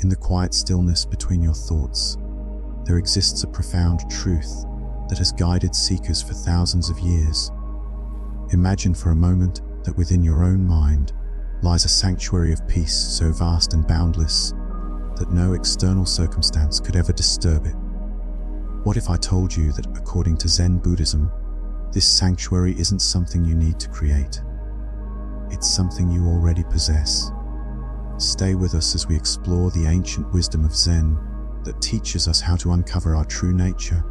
In the quiet stillness between your thoughts, there exists a profound truth that has guided seekers for thousands of years. Imagine for a moment that within your own mind lies a sanctuary of peace so vast and boundless that no external circumstance could ever disturb it. What if I told you that according to Zen Buddhism, this sanctuary isn't something you need to create? It's something you already possess. Stay with us as we explore the ancient wisdom of Zen that teaches us how to uncover our true nature,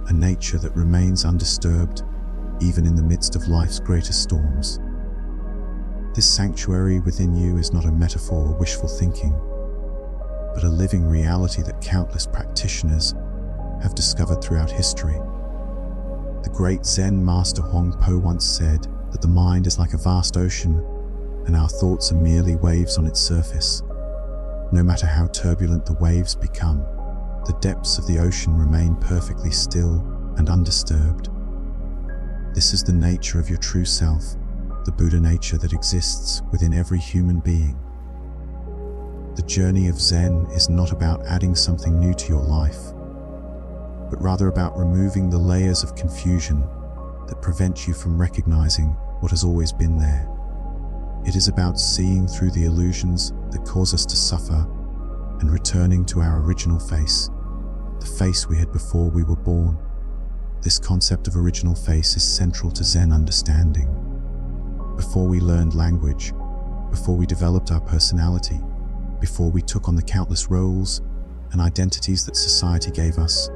a nature that remains undisturbed even in the midst of life's greatest storms. This sanctuary within you is not a metaphor or wishful thinking, but a living reality that countless practitioners have discovered throughout history. The great Zen master Huang Po once said that the mind is like a vast ocean and our thoughts are merely waves on its surface. No matter how turbulent the waves become, the depths of the ocean remain perfectly still and undisturbed. This is the nature of your true self, the Buddha nature that exists within every human being. The journey of Zen is not about adding something new to your life, but rather about removing the layers of confusion that prevent you from recognizing what has always been there. It is about seeing through the illusions that cause us to suffer and returning to our original face, the face we had before we were born. This concept of original face is central to Zen understanding. Before we learned language, before we developed our personality, before we took on the countless roles and identities that society gave us,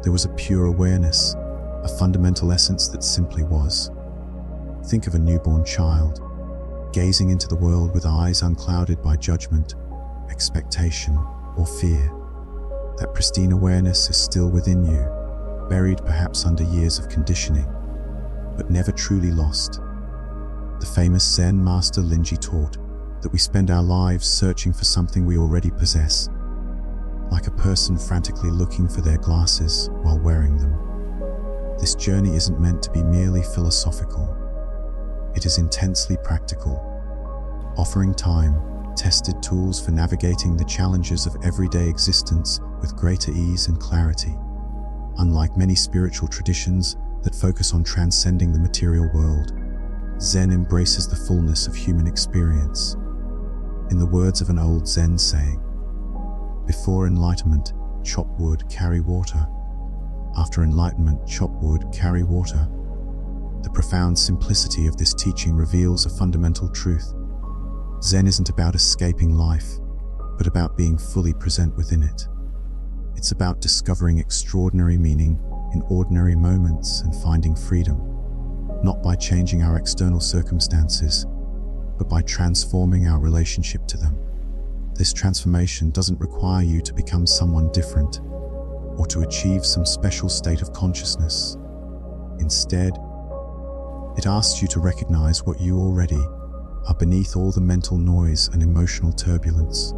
there was a pure awareness, a fundamental essence that simply was. Think of a newborn child, gazing into the world with eyes unclouded by judgment, expectation, or fear. That pristine awareness is still within you, buried perhaps under years of conditioning, but never truly lost. The famous Zen master Linji taught that we spend our lives searching for something we already possess, like a person frantically looking for their glasses while wearing them. This journey isn't meant to be merely philosophical. It is intensely practical, offering time-tested tools for navigating the challenges of everyday existence with greater ease and clarity. Unlike many spiritual traditions that focus on transcending the material world, Zen embraces the fullness of human experience. In the words of an old Zen saying, "Before enlightenment, chop wood, carry water. After enlightenment, chop wood, carry water." The profound simplicity of this teaching reveals a fundamental truth. Zen isn't about escaping life, but about being fully present within it. It's about discovering extraordinary meaning in ordinary moments and finding freedom, not by changing our external circumstances, but by transforming our relationship to them. This transformation doesn't require you to become someone different or to achieve some special state of consciousness. Instead, it asks you to recognize what you already are beneath all the mental noise and emotional turbulence.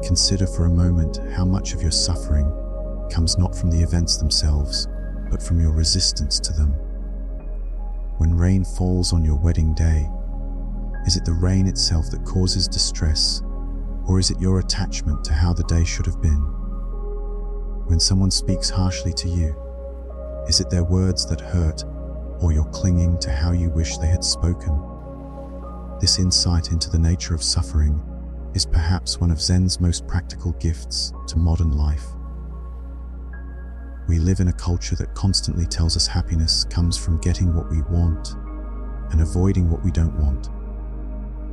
Consider for a moment how much of your suffering comes not from the events themselves, but from your resistance to them. When rain falls on your wedding day, is it the rain itself that causes distress, or is it your attachment to how the day should have been? When someone speaks harshly to you, is it their words that hurt, or your clinging to how you wish they had spoken? This insight into the nature of suffering is perhaps one of Zen's most practical gifts to modern life. We live in a culture that constantly tells us happiness comes from getting what we want and avoiding what we don't want.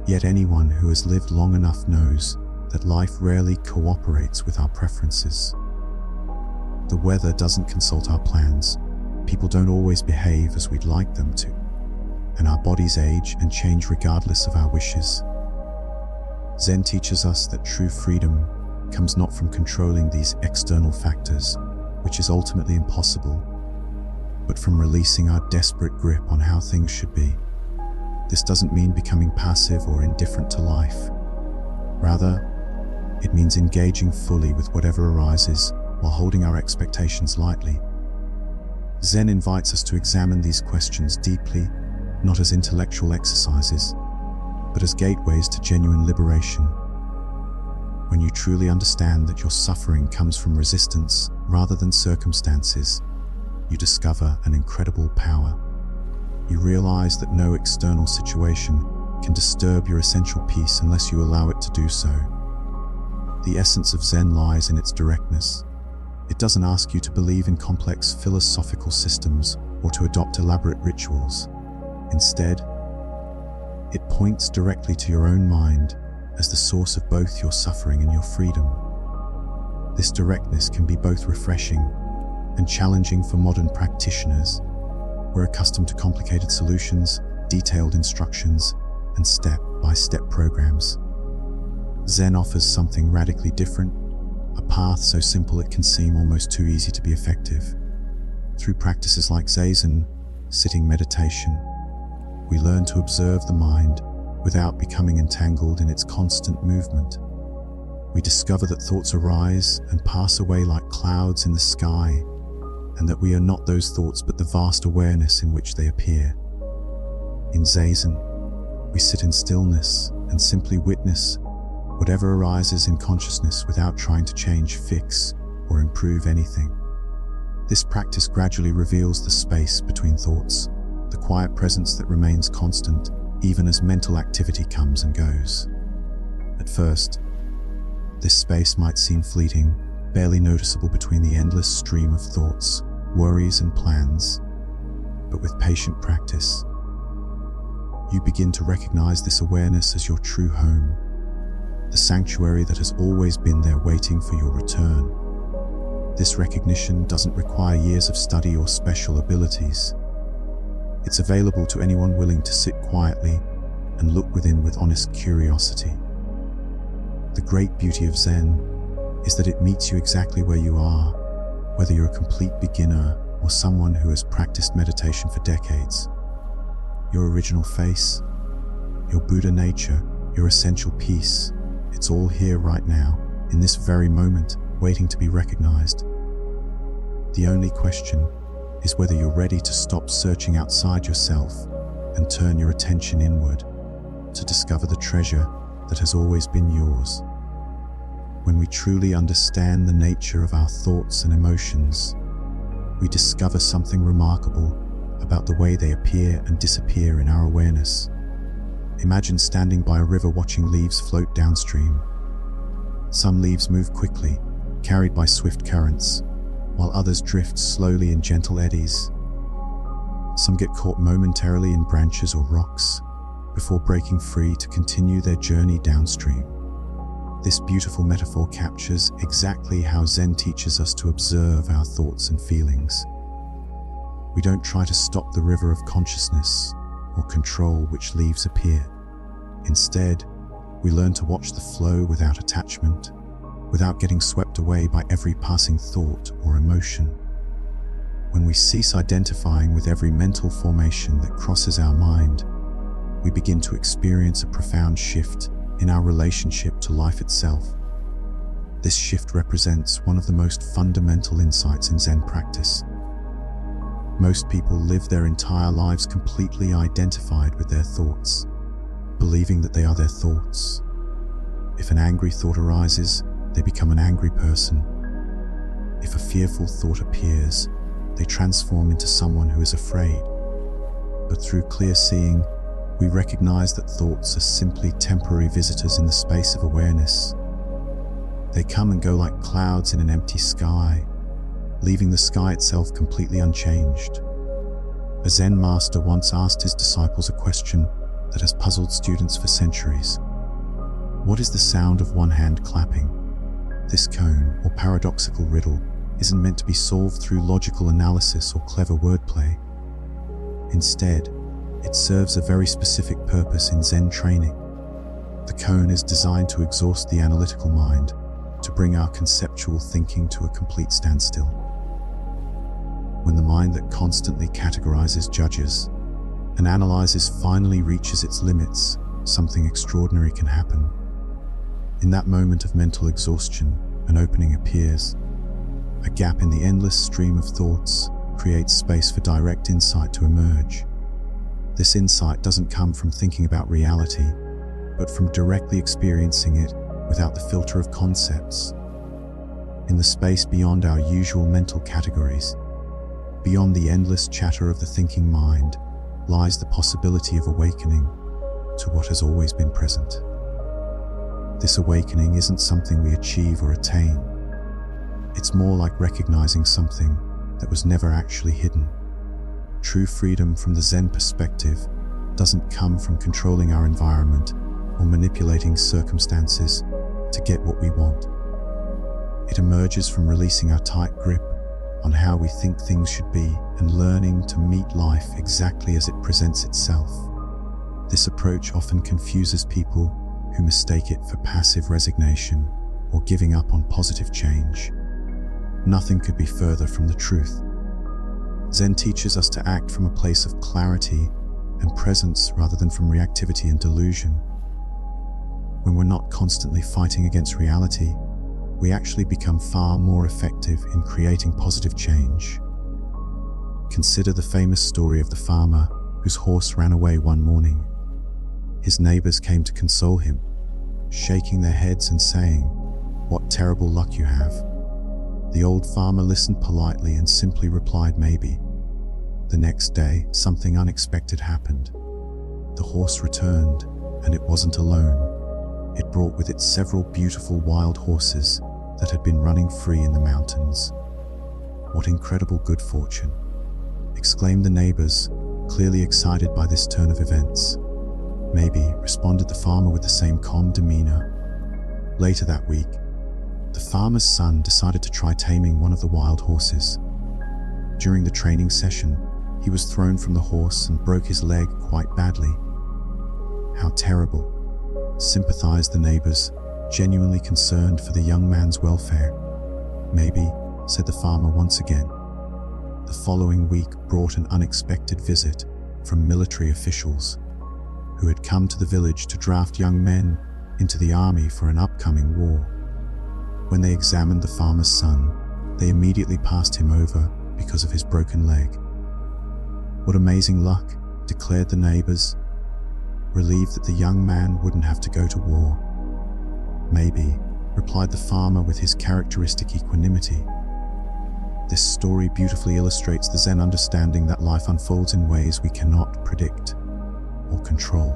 Yet anyone who has lived long enough knows that life rarely cooperates with our preferences. The weather doesn't consult our plans, people don't always behave as we'd like them to, and our bodies age and change regardless of our wishes. Zen teaches us that true freedom comes not from controlling these external factors, which is ultimately impossible, but from releasing our desperate grip on how things should be. This doesn't mean becoming passive or indifferent to life. Rather, it means engaging fully with whatever arises while holding our expectations lightly. Zen invites us to examine these questions deeply, not as intellectual exercises, but as gateways to genuine liberation. When you truly understand that your suffering comes from resistance rather than circumstances, you discover an incredible power. You realize that no external situation can disturb your essential peace unless you allow it to do so. The essence of Zen lies in its directness. It doesn't ask you to believe in complex philosophical systems or to adopt elaborate rituals. Instead, it points directly to your own mind as the source of both your suffering and your freedom. This directness can be both refreshing and challenging for modern practitioners. We're accustomed to complicated solutions, detailed instructions, and step-by-step programs. Zen offers something radically different, a path so simple it can seem almost too easy to be effective. Through practices like Zazen, sitting meditation, we learn to observe the mind without becoming entangled in its constant movement. We discover that thoughts arise and pass away like clouds in the sky, and that we are not those thoughts but the vast awareness in which they appear. In Zazen, we sit in stillness and simply witness whatever arises in consciousness without trying to change, fix, or improve anything. This practice gradually reveals the space between thoughts, the quiet presence that remains constant even as mental activity comes and goes. At first, this space might seem fleeting, barely noticeable between the endless stream of thoughts, worries, and plans. But with patient practice, you begin to recognize this awareness as your true home, the sanctuary that has always been there waiting for your return. This recognition doesn't require years of study or special abilities. It's available to anyone willing to sit quietly and look within with honest curiosity. The great beauty of Zen is that it meets you exactly where you are, whether you're a complete beginner or someone who has practiced meditation for decades. Your original face, your Buddha nature, your essential peace, it's all here right now, in this very moment, waiting to be recognized. The only question is whether you're ready to stop searching outside yourself and turn your attention inward to discover the treasure that has always been yours. When we truly understand the nature of our thoughts and emotions, we discover something remarkable about the way they appear and disappear in our awareness. Imagine standing by a river watching leaves float downstream. Some leaves move quickly, carried by swift currents, while others drift slowly in gentle eddies. Some get caught momentarily in branches or rocks before breaking free to continue their journey downstream. This beautiful metaphor captures exactly how Zen teaches us to observe our thoughts and feelings. We don't try to stop the river of consciousness or control which leaves appear. Instead, we learn to watch the flow without attachment, without getting swept away by every passing thought or emotion. When we cease identifying with every mental formation that crosses our mind, we begin to experience a profound shift in our relationship to life itself. This shift represents one of the most fundamental insights in Zen practice. Most people live their entire lives completely identified with their thoughts, believing that they are their thoughts. If an angry thought arises, they become an angry person. If a fearful thought appears, they transform into someone who is afraid. But through clear seeing, we recognize that thoughts are simply temporary visitors in the space of awareness. They come and go like clouds in an empty sky, leaving the sky itself completely unchanged. A Zen master once asked his disciples a question that has puzzled students for centuries. What is the sound of one hand clapping? This cone, or paradoxical riddle, isn't meant to be solved through logical analysis or clever wordplay. Instead, it serves a very specific purpose in Zen training. The cone is designed to exhaust the analytical mind, to bring our conceptual thinking to a complete standstill. When the mind that constantly categorizes, judges, and analyzes finally reaches its limits, something extraordinary can happen. In that moment of mental exhaustion, an opening appears. A gap in the endless stream of thoughts creates space for direct insight to emerge. This insight doesn't come from thinking about reality, but from directly experiencing it without the filter of concepts. In the space beyond our usual mental categories, beyond the endless chatter of the thinking mind, lies the possibility of awakening to what has always been present. This awakening isn't something we achieve or attain. It's more like recognizing something that was never actually hidden. True freedom from the Zen perspective doesn't come from controlling our environment or manipulating circumstances to get what we want. It emerges from releasing our tight grip on how we think things should be and learning to meet life exactly as it presents itself. This approach often confuses people who mistake it for passive resignation or giving up on positive change. Nothing could be further from the truth. Zen teaches us to act from a place of clarity and presence rather than from reactivity and delusion. When we're not constantly fighting against reality, we actually become far more effective in creating positive change. Consider the famous story of the farmer whose horse ran away one morning. His neighbors came to console him, shaking their heads and saying, "What terrible luck you have." The old farmer listened politely and simply replied, "Maybe." The next day, something unexpected happened. The horse returned, and it wasn't alone. It brought with it several beautiful wild horses that had been running free in the mountains. "What incredible good fortune!" exclaimed the neighbors, clearly excited by this turn of events. "Maybe," responded the farmer with the same calm demeanor. Later that week, the farmer's son decided to try taming one of the wild horses. During the training session, he was thrown from the horse and broke his leg quite badly. "How terrible," sympathized the neighbors, genuinely concerned for the young man's welfare. "Maybe," said the farmer once again. The following week brought an unexpected visit from military officials who had come to the village to draft young men into the army for an upcoming war. When they examined the farmer's son, they immediately passed him over because of his broken leg. "What amazing luck," declared the neighbors, relieved that the young man wouldn't have to go to war. "Maybe," replied the farmer with his characteristic equanimity. This story beautifully illustrates the Zen understanding that life unfolds in ways we cannot predict or control.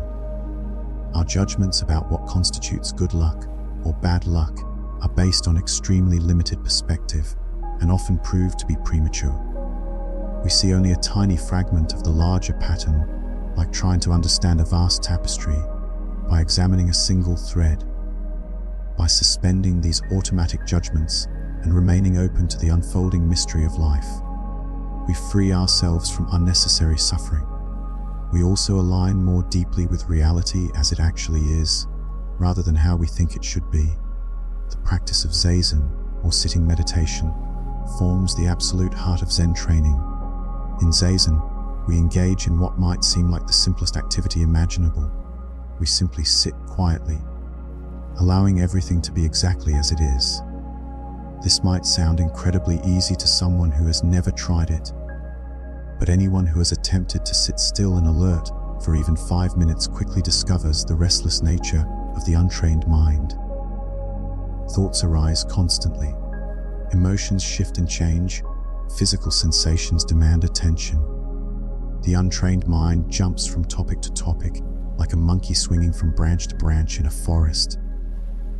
Our judgments about what constitutes good luck or bad luck are based on extremely limited perspective and often prove to be premature. We see only a tiny fragment of the larger pattern, like trying to understand a vast tapestry by examining a single thread. By suspending these automatic judgments and remaining open to the unfolding mystery of life, we free ourselves from unnecessary suffering. We also align more deeply with reality as it actually is, rather than how we think it should be. The practice of Zazen, or sitting meditation, forms the absolute heart of Zen training. In Zazen, we engage in what might seem like the simplest activity imaginable. We simply sit quietly, allowing everything to be exactly as it is. This might sound incredibly easy to someone who has never tried it, but anyone who has attempted to sit still and alert for even 5 minutes quickly discovers the restless nature of the untrained mind. Thoughts arise constantly. Emotions shift and change. Physical sensations demand attention. The untrained mind jumps from topic to topic, like a monkey swinging from branch to branch in a forest.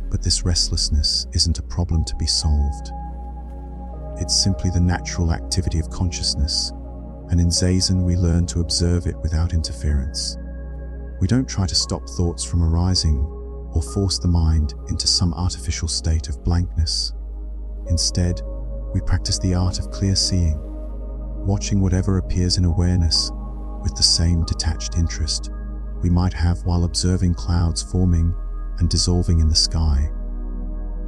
But this restlessness isn't a problem to be solved. It's simply the natural activity of consciousness, and in Zazen we learn to observe it without interference. We don't try to stop thoughts from arising or force the mind into some artificial state of blankness. Instead, we practice the art of clear seeing, watching whatever appears in awareness with the same detached interest we might have while observing clouds forming and dissolving in the sky.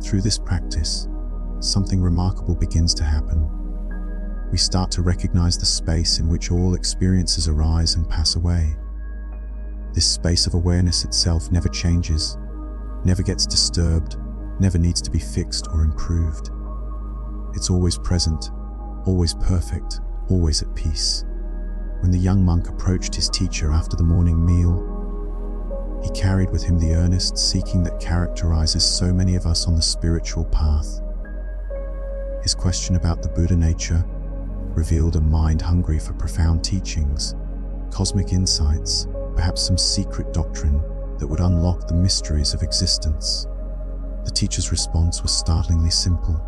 Through this practice, something remarkable begins to happen. We start to recognize the space in which all experiences arise and pass away. This space of awareness itself never changes, never gets disturbed, never needs to be fixed or improved. It's always present, always perfect, always at peace. When the young monk approached his teacher after the morning meal, he carried with him the earnest seeking that characterizes so many of us on the spiritual path. His question about the Buddha nature revealed a mind hungry for profound teachings, cosmic insights, perhaps some secret doctrine that would unlock the mysteries of existence. The teacher's response was startlingly simple: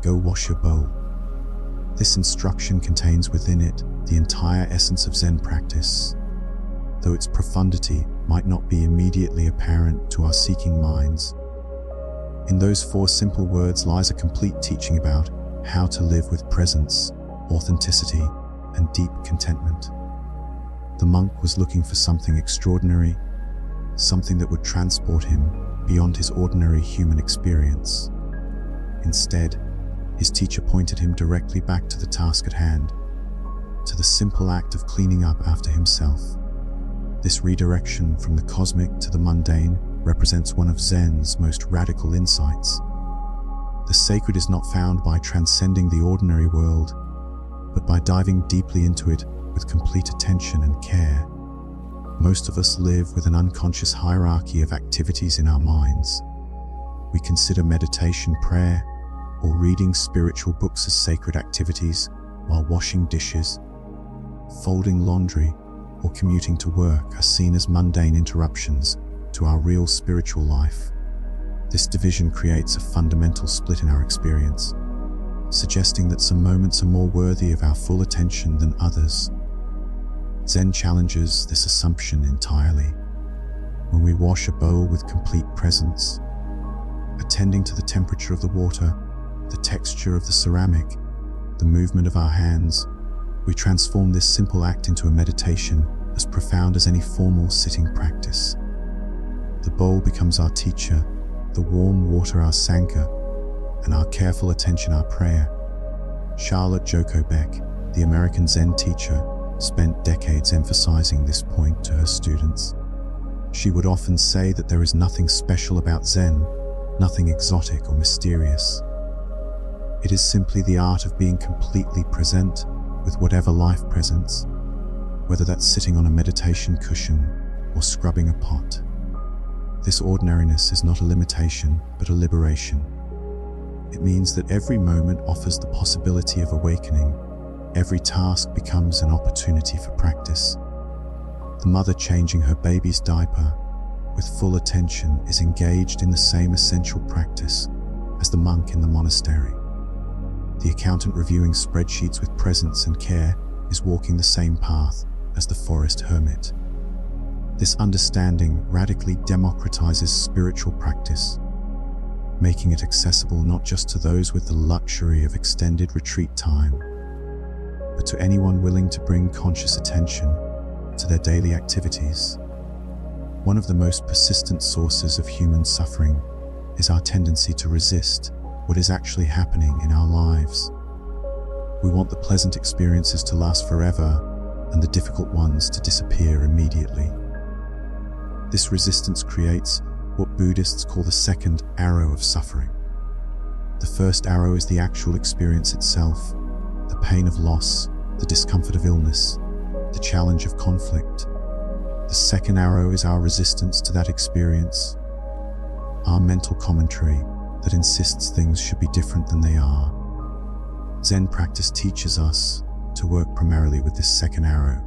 go wash your bowl. This instruction contains within it the entire essence of Zen practice, though its profundity might not be immediately apparent to our seeking minds. In those 4 simple words lies a complete teaching about how to live with presence, authenticity, and deep contentment. The monk was looking for something extraordinary, something that would transport him beyond his ordinary human experience. Instead, his teacher pointed him directly back to the task at hand, to the simple act of cleaning up after himself. This redirection from the cosmic to the mundane represents one of Zen's most radical insights. The sacred is not found by transcending the ordinary world, but by diving deeply into it with complete attention and care. Most of us live with an unconscious hierarchy of activities in our minds. We consider meditation, prayer, or reading spiritual books as sacred activities, while washing dishes, folding laundry, or commuting to work are seen as mundane interruptions to our real spiritual life. This division creates a fundamental split in our experience, suggesting that some moments are more worthy of our full attention than others. Zen challenges this assumption entirely. When we wash a bowl with complete presence, attending to the temperature of the water, the texture of the ceramic, the movement of our hands, we transform this simple act into a meditation as profound as any formal sitting practice. The bowl becomes our teacher, the warm water our sangha, and our careful attention our prayer. Charlotte Joko Beck, the American Zen teacher, spent decades emphasizing this point to her students. She would often say that there is nothing special about Zen, nothing exotic or mysterious. It is simply the art of being completely present with whatever life presents, whether that's sitting on a meditation cushion or scrubbing a pot. This ordinariness is not a limitation, but a liberation. It means that every moment offers the possibility of awakening. Every task becomes an opportunity for practice. The mother changing her baby's diaper with full attention is engaged in the same essential practice as the monk in the monastery. The accountant reviewing spreadsheets with presence and care is walking the same path as the forest hermit. This understanding radically democratizes spiritual practice, making it accessible not just to those with the luxury of extended retreat time, but to anyone willing to bring conscious attention to their daily activities. One of the most persistent sources of human suffering is our tendency to resist what is actually happening in our lives. We want the pleasant experiences to last forever and the difficult ones to disappear immediately. This resistance creates what Buddhists call the second arrow of suffering. The first arrow is the actual experience itself, the pain of loss, the discomfort of illness, the challenge of conflict. The second arrow is our resistance to that experience, our mental commentary that insists things should be different than they are. Zen practice teaches us to work primarily with this second arrow,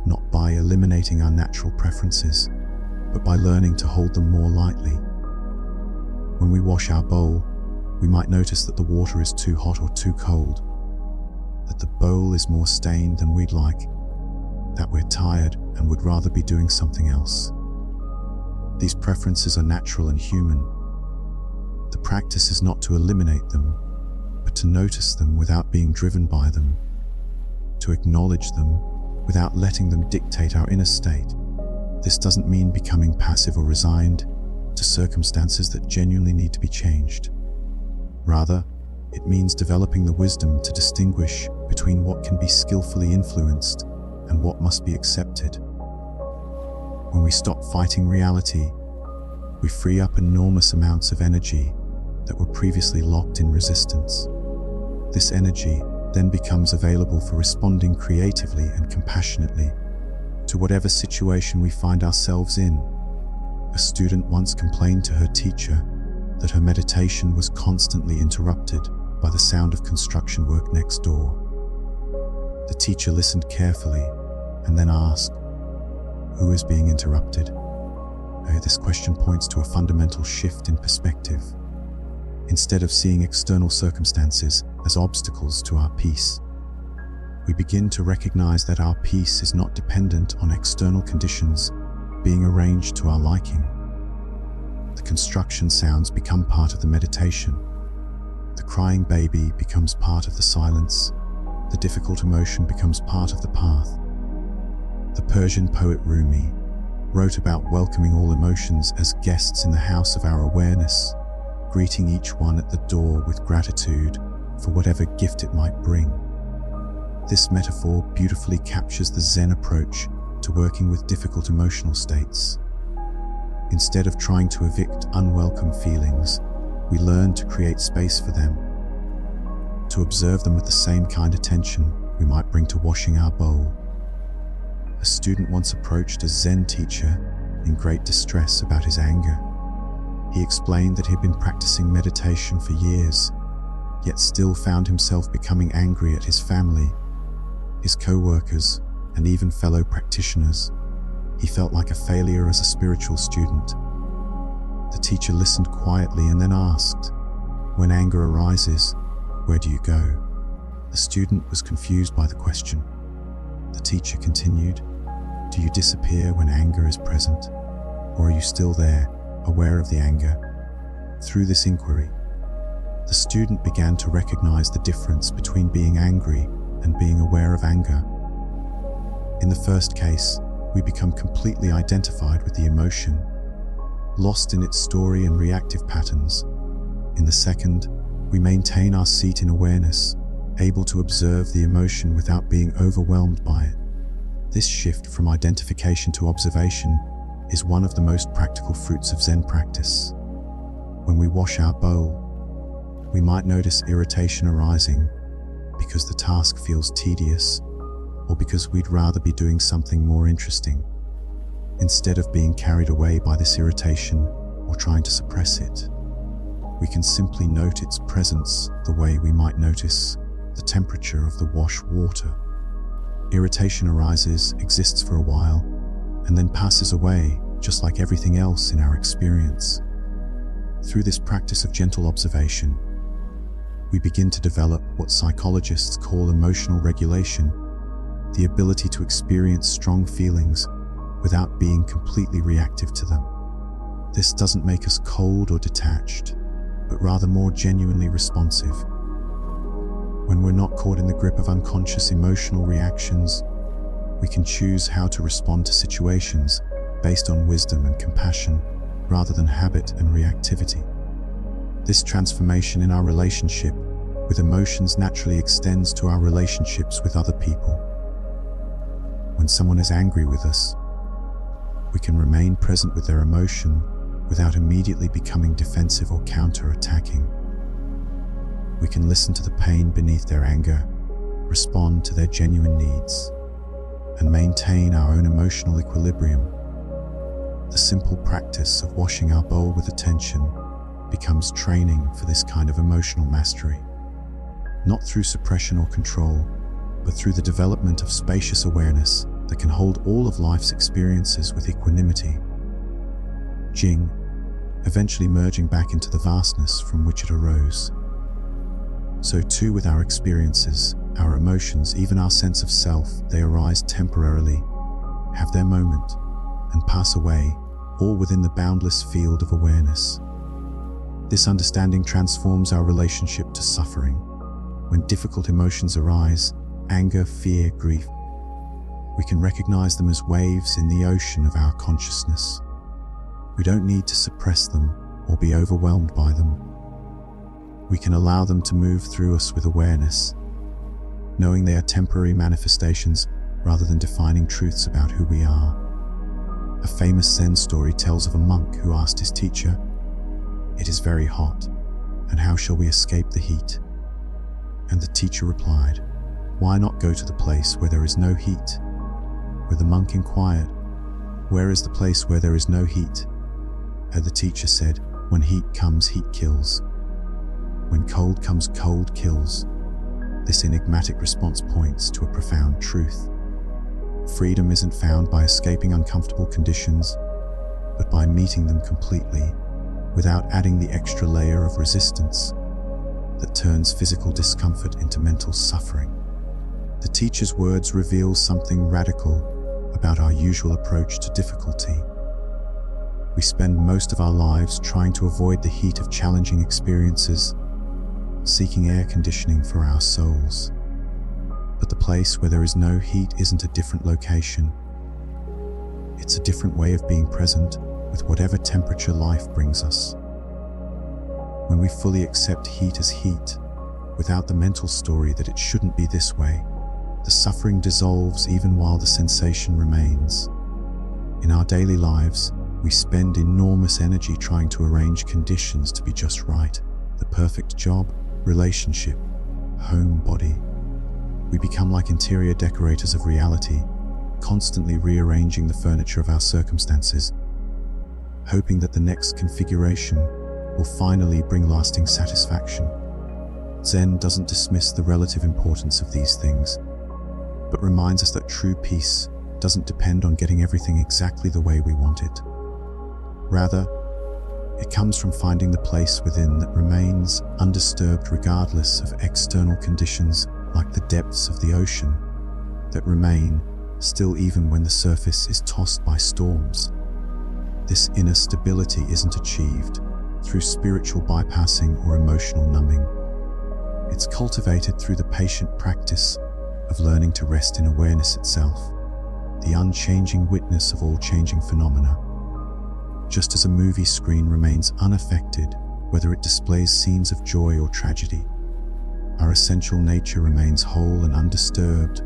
not by eliminating our natural preferences, but by learning to hold them more lightly. When we wash our bowl, we might notice that the water is too hot or too cold, that the bowl is more stained than we'd like, that we're tired and would rather be doing something else. These preferences are natural and human. The practice is not to eliminate them, but to notice them without being driven by them, to acknowledge them without letting them dictate our inner state. This doesn't mean becoming passive or resigned to circumstances that genuinely need to be changed. Rather, it means developing the wisdom to distinguish between what can be skillfully influenced and what must be accepted. When we stop fighting reality, we free up enormous amounts of energy that were previously locked in resistance. This energy then becomes available for responding creatively and compassionately to whatever situation we find ourselves in. A student once complained to her teacher that her meditation was constantly interrupted by the sound of construction work next door. The teacher listened carefully and then asked, "Who is being interrupted?" This question points to a fundamental shift in perspective. Instead of seeing external circumstances as obstacles to our peace, we begin to recognize that our peace is not dependent on external conditions being arranged to our liking. The construction sounds become part of the meditation. The crying baby becomes part of the silence. The difficult emotion becomes part of the path. The Persian poet Rumi wrote about welcoming all emotions as guests in the house of our awareness, greeting each one at the door with gratitude for whatever gift it might bring. This metaphor beautifully captures the Zen approach to working with difficult emotional states. Instead of trying to evict unwelcome feelings, we learn to create space for them, to observe them with the same kind attention we might bring to washing our bowl. A student once approached a Zen teacher in great distress about his anger. He explained that he had been practicing meditation for years, yet still found himself becoming angry at his family, his co-workers, and even fellow practitioners. He felt like a failure as a spiritual student. The teacher listened quietly and then asked, "When anger arises, where do you go?" The student was confused by the question. The teacher continued, "Do you disappear when anger is present? Or are you still there, aware of the anger?" Through this inquiry, the student began to recognize the difference between being angry and being aware of anger. In the first case, we become completely identified with the emotion, lost in its story and reactive patterns. In the second, we maintain our seat in awareness, able to observe the emotion without being overwhelmed by it. This shift from identification to observation is one of the most practical fruits of Zen practice. When we wash our bowl, we might notice irritation arising because the task feels tedious or because we'd rather be doing something more interesting. Instead of being carried away by this irritation or trying to suppress it, we can simply note its presence the way we might notice the temperature of the wash water. Irritation arises, exists for a while, and then passes away, just like everything else in our experience. Through this practice of gentle observation, we begin to develop what psychologists call emotional regulation, the ability to experience strong feelings without being completely reactive to them. This doesn't make us cold or detached, but rather more genuinely responsive. When we're not caught in the grip of unconscious emotional reactions, we can choose how to respond to situations based on wisdom and compassion, rather than habit and reactivity. This transformation in our relationship with emotions naturally extends to our relationships with other people. When someone is angry with us, we can remain present with their emotion without immediately becoming defensive or counter-attacking. We can listen to the pain beneath their anger, respond to their genuine needs, and maintain our own emotional equilibrium. The simple practice of washing our bowl with attention becomes training for this kind of emotional mastery, not through suppression or control, but through the development of spacious awareness that can hold all of life's experiences with equanimity. Jing, eventually merging back into the vastness from which it arose. So too with our experiences, our emotions, even our sense of self, they arise temporarily, have their moment, and pass away, all within the boundless field of awareness. This understanding transforms our relationship to suffering. When difficult emotions arise, anger, fear, grief, we can recognize them as waves in the ocean of our consciousness. We don't need to suppress them or be overwhelmed by them. We can allow them to move through us with awareness, knowing they are temporary manifestations rather than defining truths about who we are. A famous Zen story tells of a monk who asked his teacher, "It is very hot, and how shall we escape the heat?" And the teacher replied, "Why not go to the place where there is no heat?" Where the monk inquired, "Where is the place where there is no heat?" The teacher said, when heat comes, heat kills. When cold comes, cold kills. This enigmatic response points to a profound truth. Freedom isn't found by escaping uncomfortable conditions, but by meeting them completely, without adding the extra layer of resistance that turns physical discomfort into mental suffering. The teacher's words reveal something radical about our usual approach to difficulty. We spend most of our lives trying to avoid the heat of challenging experiences, seeking air conditioning for our souls. But the place where there is no heat isn't a different location. It's a different way of being present with whatever temperature life brings us. When we fully accept heat as heat, without the mental story that it shouldn't be this way, the suffering dissolves even while the sensation remains. In our daily lives, we spend enormous energy trying to arrange conditions to be just right. The perfect job, relationship, home, body. We become like interior decorators of reality, constantly rearranging the furniture of our circumstances, hoping that the next configuration will finally bring lasting satisfaction. Zen doesn't dismiss the relative importance of these things, but reminds us that true peace doesn't depend on getting everything exactly the way we want it. Rather, it comes from finding the place within that remains undisturbed regardless of external conditions, like the depths of the ocean that remain still even when the surface is tossed by storms. This inner stability isn't achieved through spiritual bypassing or emotional numbing. It's cultivated through the patient practice of learning to rest in awareness itself, the unchanging witness of all changing phenomena. Just as a movie screen remains unaffected, whether it displays scenes of joy or tragedy, our essential nature remains whole and undisturbed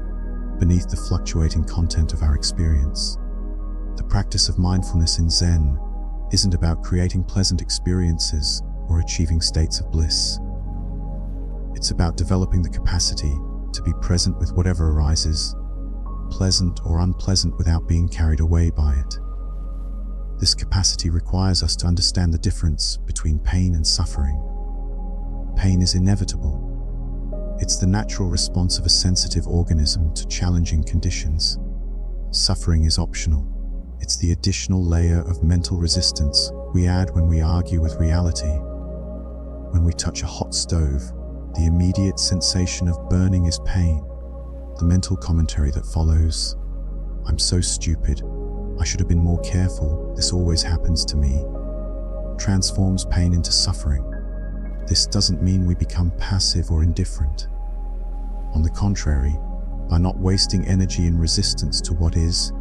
beneath the fluctuating content of our experience. The practice of mindfulness in Zen isn't about creating pleasant experiences or achieving states of bliss. It's about developing the capacity to be present with whatever arises, pleasant or unpleasant, without being carried away by it. This capacity requires us to understand the difference between pain and suffering. Pain is inevitable. It's the natural response of a sensitive organism to challenging conditions. Suffering is optional. It's the additional layer of mental resistance we add when we argue with reality. When we touch a hot stove, the immediate sensation of burning is pain. The mental commentary that follows, "I'm so stupid, I should have been more careful, this always happens to me," transforms pain into suffering. This doesn't mean we become passive or indifferent. On the contrary, by not wasting energy in resistance to what is,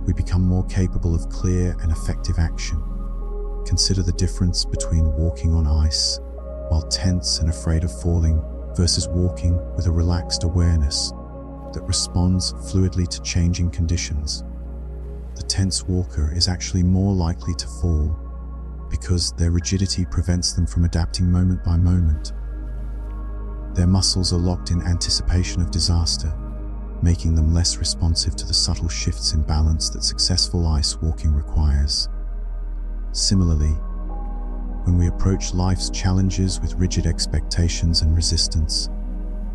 we become more capable of clear and effective action. Consider the difference between walking on ice while tense and afraid of falling versus walking with a relaxed awareness that responds fluidly to changing conditions. The tense walker is actually more likely to fall because their rigidity prevents them from adapting moment by moment. Their muscles are locked in anticipation of disaster, making them less responsive to the subtle shifts in balance that successful ice walking requires. Similarly, when we approach life's challenges with rigid expectations and resistance,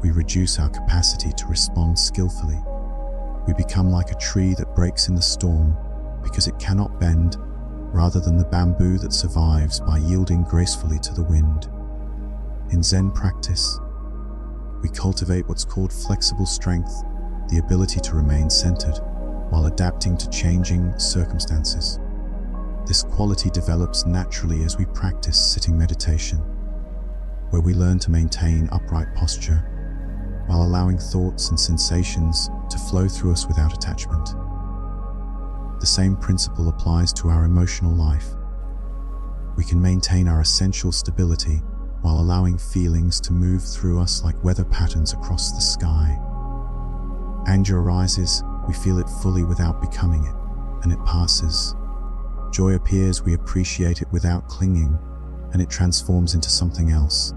we reduce our capacity to respond skillfully. We become like a tree that breaks in the storm because it cannot bend, rather than the bamboo that survives by yielding gracefully to the wind. In Zen practice, we cultivate what's called flexible strength, the ability to remain centered while adapting to changing circumstances. This quality develops naturally as we practice sitting meditation, where we learn to maintain upright posture while allowing thoughts and sensations to flow through us without attachment. The same principle applies to our emotional life. We can maintain our essential stability while allowing feelings to move through us like weather patterns across the sky. Anger arises, we feel it fully without becoming it, and it passes. Joy appears, we appreciate it without clinging, and it transforms into something else.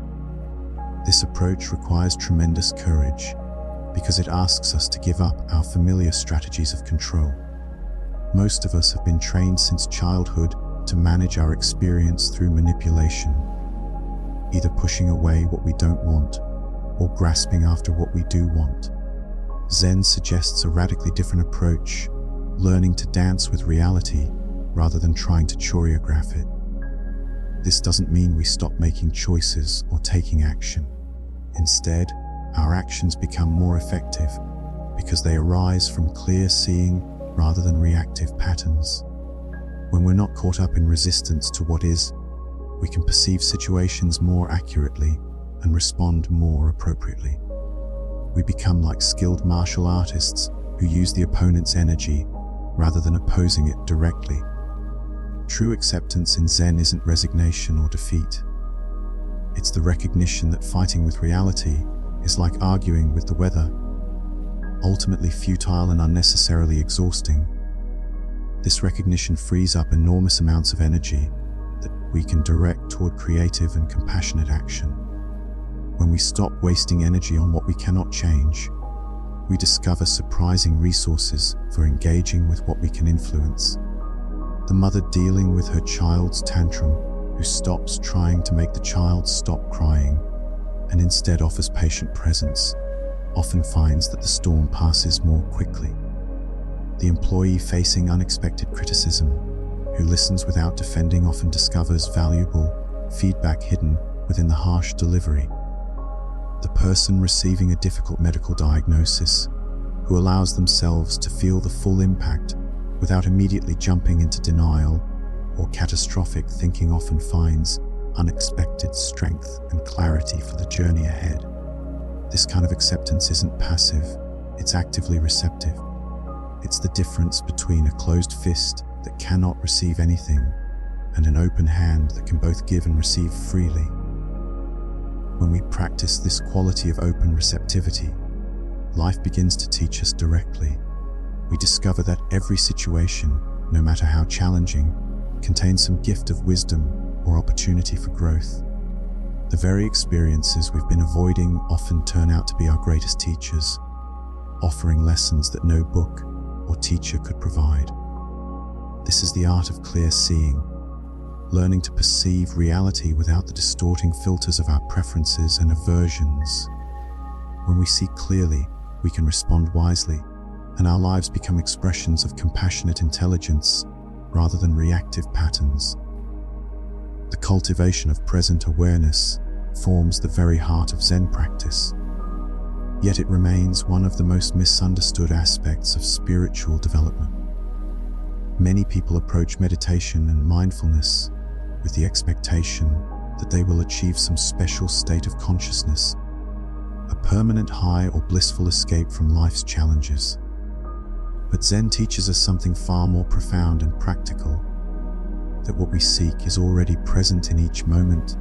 This approach requires tremendous courage because it asks us to give up our familiar strategies of control. Most of us have been trained since childhood to manage our experience through manipulation, either pushing away what we don't want or grasping after what we do want. Zen suggests a radically different approach, learning to dance with reality rather than trying to choreograph it. This doesn't mean we stop making choices or taking action. Instead, our actions become more effective because they arise from clear seeing rather than reactive patterns. When we're not caught up in resistance to what is, we can perceive situations more accurately and respond more appropriately. We become like skilled martial artists who use the opponent's energy rather than opposing it directly. True acceptance in Zen isn't resignation or defeat. It's the recognition that fighting with reality is like arguing with the weather, ultimately futile and unnecessarily exhausting. This recognition frees up enormous amounts of energy that we can direct toward creative and compassionate action. When we stop wasting energy on what we cannot change, we discover surprising resources for engaging with what we can influence. The mother dealing with her child's tantrum, who stops trying to make the child stop crying and instead offers patient presence, often finds that the storm passes more quickly. The employee facing unexpected criticism, who listens without defending, often discovers valuable feedback hidden within the harsh delivery. The person receiving a difficult medical diagnosis, who allows themselves to feel the full impact without immediately jumping into denial or catastrophic thinking, often finds unexpected strength and clarity for the journey ahead. This kind of acceptance isn't passive, it's actively receptive. It's the difference between a closed fist that cannot receive anything and an open hand that can both give and receive freely. When we practice this quality of open receptivity, life begins to teach us directly. We discover that every situation, no matter how challenging, contains some gift of wisdom or opportunity for growth. The very experiences we've been avoiding often turn out to be our greatest teachers, offering lessons that no book or teacher could provide. This is the art of clear seeing, learning to perceive reality without the distorting filters of our preferences and aversions. When we see clearly, we can respond wisely, and our lives become expressions of compassionate intelligence rather than reactive patterns. The cultivation of present awareness forms the very heart of Zen practice, yet it remains one of the most misunderstood aspects of spiritual development. Many people approach meditation and mindfulness with the expectation that they will achieve some special state of consciousness, a permanent high or blissful escape from life's challenges. But Zen teaches us something far more profound and practical, that what we seek is already present in each moment,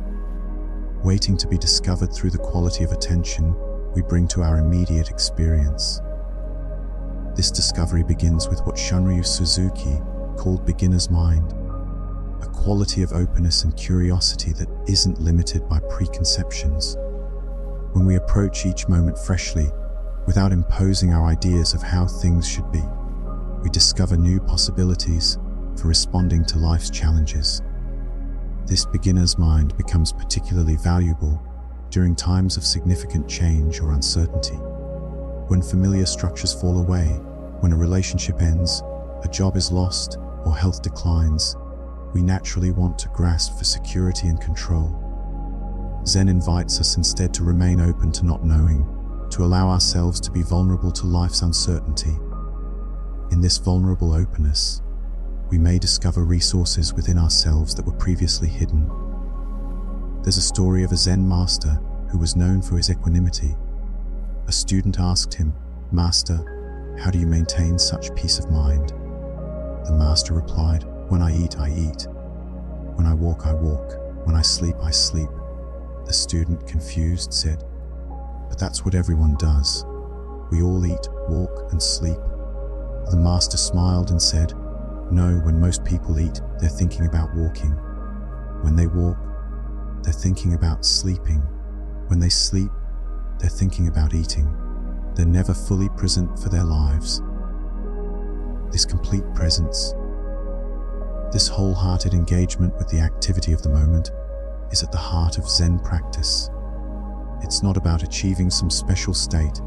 waiting to be discovered through the quality of attention we bring to our immediate experience. This discovery begins with what Shunryu Suzuki called beginner's mind, a quality of openness and curiosity that isn't limited by preconceptions. When we approach each moment freshly, without imposing our ideas of how things should be, we discover new possibilities for responding to life's challenges. This beginner's mind becomes particularly valuable during times of significant change or uncertainty. When familiar structures fall away, when a relationship ends, a job is lost, or health declines, we naturally want to grasp for security and control. Zen invites us instead to remain open to not knowing, to allow ourselves to be vulnerable to life's uncertainty. In this vulnerable openness, we may discover resources within ourselves that were previously hidden. There's a story of a Zen master who was known for his equanimity. A student asked him, "Master, how do you maintain such peace of mind?" The master replied, "When I eat, I eat. When I walk, I walk. When I sleep, I sleep." The student, confused, said, "But that's what everyone does. We all eat, walk, and sleep." The master smiled and said, "No, when most people eat, they're thinking about walking. When they walk, they're thinking about sleeping. When they sleep, they're thinking about eating. They're never fully present for their lives." This complete presence, This wholehearted engagement with the activity of the moment is at the heart of Zen practice. It's not about achieving some special state,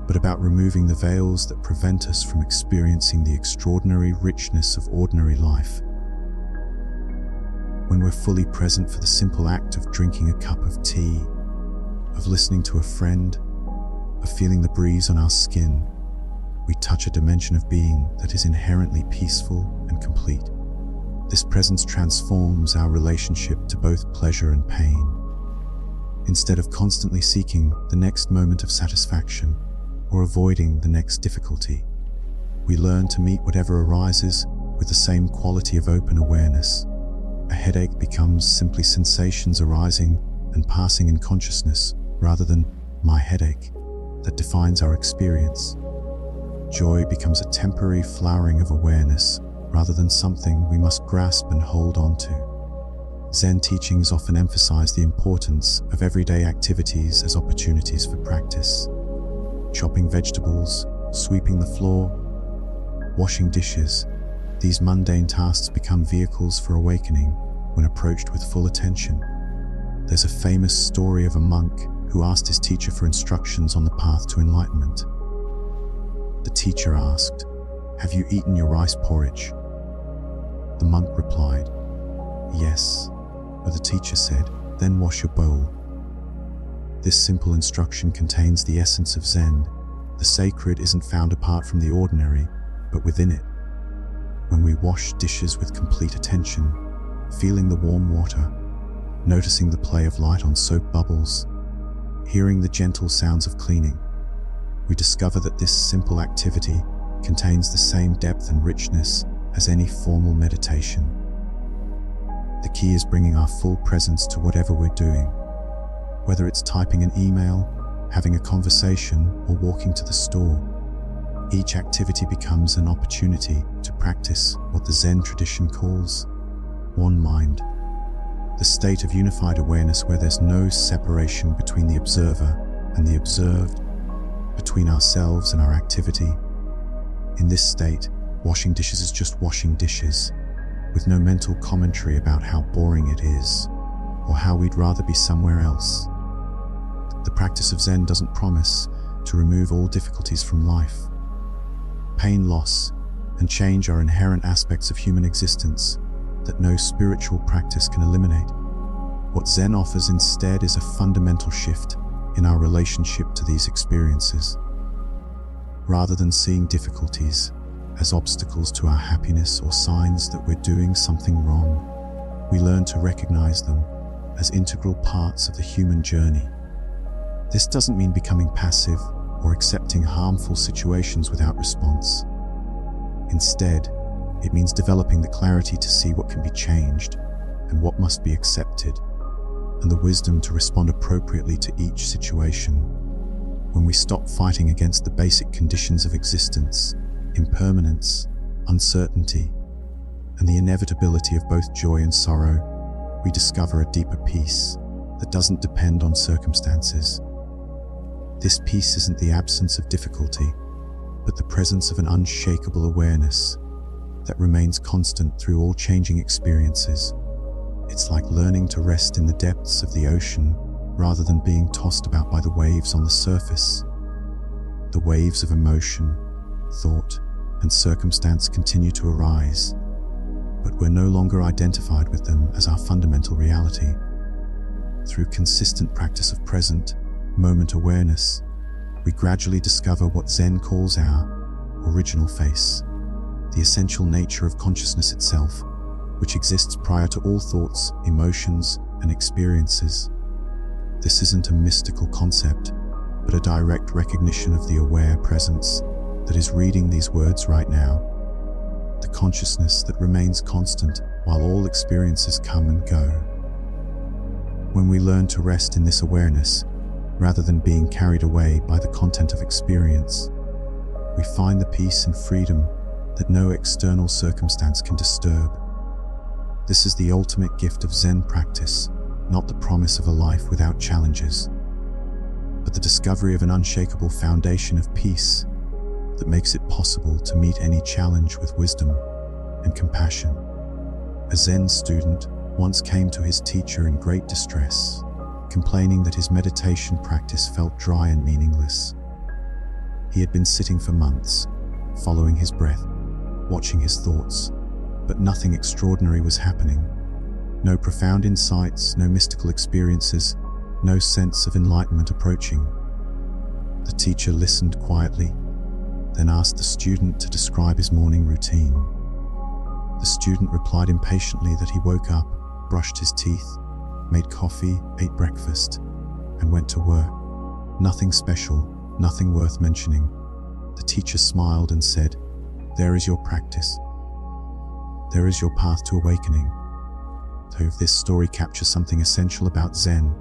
but about removing the veils that prevent us from experiencing the extraordinary richness of ordinary life. When we're fully present for the simple act of drinking a cup of tea, of listening to a friend, of feeling the breeze on our skin, we touch a dimension of being that is inherently peaceful and complete. This presence transforms our relationship to both pleasure and pain. Instead of constantly seeking the next moment of satisfaction or avoiding the next difficulty, we learn to meet whatever arises with the same quality of open awareness. A headache becomes simply sensations arising and passing in consciousness rather than my headache that defines our experience. Joy becomes a temporary flowering of awareness rather than something we must grasp and hold on to. Zen teachings often emphasize the importance of everyday activities as opportunities for practice. Chopping vegetables, sweeping the floor, washing dishes, these mundane tasks become vehicles for awakening when approached with full attention. There's a famous story of a monk who asked his teacher for instructions on the path to enlightenment. The teacher asked, "Have you eaten your rice porridge?" The monk replied, "Yes." But the teacher said, "Then wash your bowl." This simple instruction contains the essence of Zen. The sacred isn't found apart from the ordinary, but within it. When we wash dishes with complete attention, feeling the warm water, noticing the play of light on soap bubbles, hearing the gentle sounds of cleaning, we discover that this simple activity contains the same depth and richness as any formal meditation. The key is bringing our full presence to whatever we're doing. Whether it's typing an email, having a conversation, or walking to the store, each activity becomes an opportunity to practice what the Zen tradition calls one mind, the state of unified awareness where there's no separation between the observer and the observed, between ourselves and our activity. In this state, washing dishes is just washing dishes, with no mental commentary about how boring it is, or how we'd rather be somewhere else. The practice of Zen doesn't promise to remove all difficulties from life. Pain, loss, and change are inherent aspects of human existence that no spiritual practice can eliminate. What Zen offers instead is a fundamental shift in our relationship to these experiences. Rather than seeing difficulties as obstacles to our happiness or signs that we're doing something wrong, we learn to recognize them as integral parts of the human journey. This doesn't mean becoming passive or accepting harmful situations without response. Instead, it means developing the clarity to see what can be changed and what must be accepted, and the wisdom to respond appropriately to each situation. When we stop fighting against the basic conditions of existence, impermanence, uncertainty, and the inevitability of both joy and sorrow, we discover a deeper peace that doesn't depend on circumstances. This peace isn't the absence of difficulty, but the presence of an unshakable awareness that remains constant through all changing experiences. It's like learning to rest in the depths of the ocean rather than being tossed about by the waves on the surface. The waves of emotion, thought, and circumstance continue to arise, but we're no longer identified with them as our fundamental reality. Through consistent practice of present, moment awareness, we gradually discover what Zen calls our original face, the essential nature of consciousness itself, which exists prior to all thoughts, emotions, and experiences. This isn't a mystical concept, but a direct recognition of the aware presence that is reading these words right now, the consciousness that remains constant while all experiences come and go. When we learn to rest in this awareness, rather than being carried away by the content of experience, we find the peace and freedom that no external circumstance can disturb. This is the ultimate gift of Zen practice, not the promise of a life without challenges, but the discovery of an unshakable foundation of peace that makes it possible to meet any challenge with wisdom and compassion. A Zen student once came to his teacher in great distress, complaining that his meditation practice felt dry and meaningless. He had been sitting for months, following his breath, watching his thoughts, but nothing extraordinary was happening. No profound insights, no mystical experiences, no sense of enlightenment approaching. The teacher listened quietly, then asked the student to describe his morning routine. The student replied impatiently that he woke up, brushed his teeth, made coffee, ate breakfast, and went to work. Nothing special, nothing worth mentioning. The teacher smiled and said, "There is your practice. There is your path to awakening." So this story captures something essential about Zen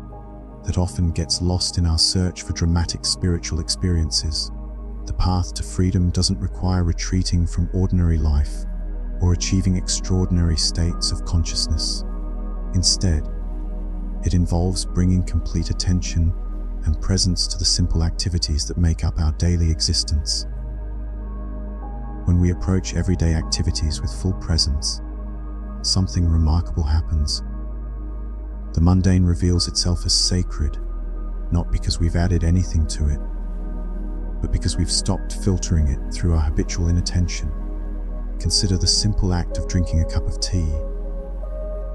that often gets lost in our search for dramatic spiritual experiences. The path to freedom doesn't require retreating from ordinary life or achieving extraordinary states of consciousness. Instead, it involves bringing complete attention and presence to the simple activities that make up our daily existence. When we approach everyday activities with full presence, something remarkable happens. The mundane reveals itself as sacred, not because we've added anything to it, but because we've stopped filtering it through our habitual inattention. Consider the simple act of drinking a cup of tea.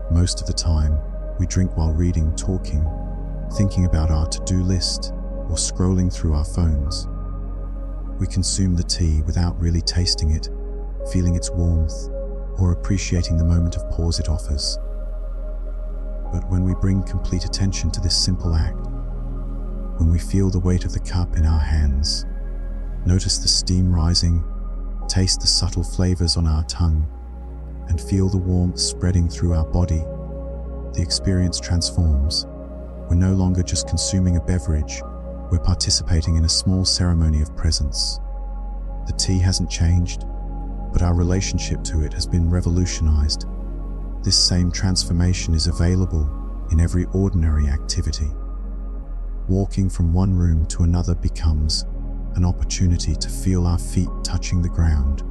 Most of the time, we drink while reading, talking, thinking about our to-do list, or scrolling through our phones. We consume the tea without really tasting it, feeling its warmth, or appreciating the moment of pause it offers. But when we bring complete attention to this simple act, when we feel the weight of the cup in our hands, notice the steam rising, taste the subtle flavors on our tongue, and feel the warmth spreading through our body, the experience transforms. We're no longer just consuming a beverage, we're participating in a small ceremony of presence. The tea hasn't changed, but our relationship to it has been revolutionized. This same transformation is available in every ordinary activity. Walking from one room to another becomes an opportunity to feel our feet touching the ground,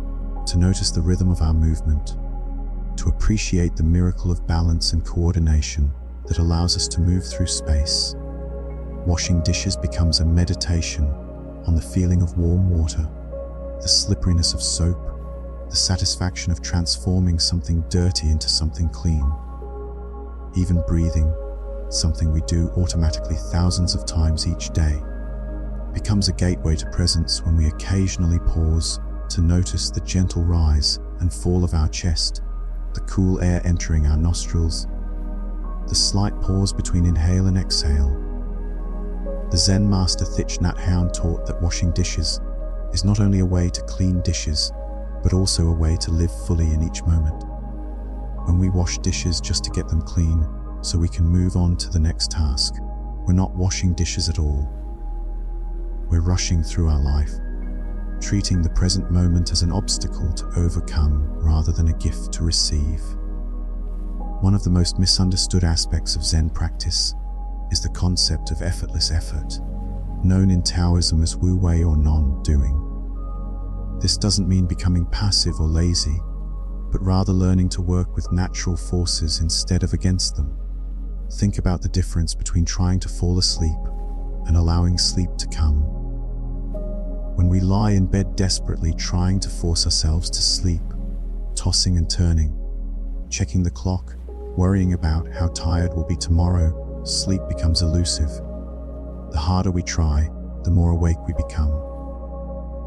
to notice the rhythm of our movement, to appreciate the miracle of balance and coordination that allows us to move through space. Washing dishes becomes a meditation on the feeling of warm water, the slipperiness of soap, the satisfaction of transforming something dirty into something clean. Even breathing, something we do automatically thousands of times each day, becomes a gateway to presence when we occasionally pause to notice the gentle rise and fall of our chest, the cool air entering our nostrils, the slight pause between inhale and exhale. The Zen master Thich Nhat Hanh taught that washing dishes is not only a way to clean dishes, but also a way to live fully in each moment. When we wash dishes just to get them clean so we can move on to the next task, we're not washing dishes at all. We're rushing through our life, treating the present moment as an obstacle to overcome rather than a gift to receive. One of the most misunderstood aspects of Zen practice is the concept of effortless effort, known in Taoism as Wu Wei or non-doing. This doesn't mean becoming passive or lazy, but rather learning to work with natural forces instead of against them. Think about the difference between trying to fall asleep and allowing sleep to come. When we lie in bed desperately trying to force ourselves to sleep, tossing and turning, checking the clock, worrying about how tired we'll be tomorrow, sleep becomes elusive. The harder we try, the more awake we become.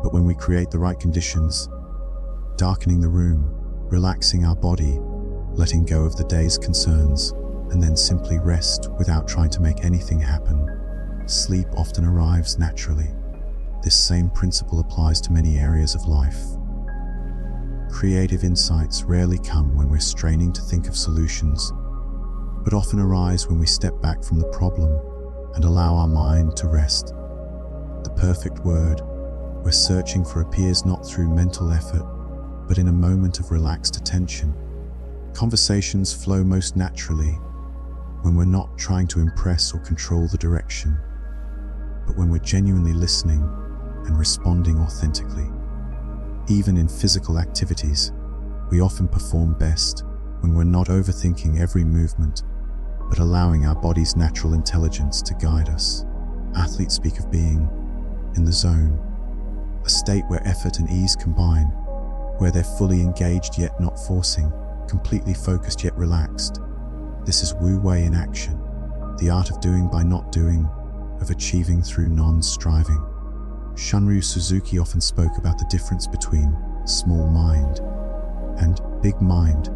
But when we create the right conditions, darkening the room, relaxing our body, letting go of the day's concerns, and then simply rest without trying to make anything happen, sleep often arrives naturally. This same principle applies to many areas of life. Creative insights rarely come when we're straining to think of solutions, but often arise when we step back from the problem and allow our mind to rest. The perfect word we're searching for appears not through mental effort, but in a moment of relaxed attention. Conversations flow most naturally when we're not trying to impress or control the direction, but when we're genuinely listening and responding authentically. Even in physical activities, we often perform best when we're not overthinking every movement, but allowing our body's natural intelligence to guide us. Athletes speak of being in the zone, a state where effort and ease combine, where they're fully engaged yet not forcing, completely focused yet relaxed. This is Wu Wei in action, the art of doing by not doing, of achieving through non-striving. Shunryu Suzuki often spoke about the difference between small mind and big mind.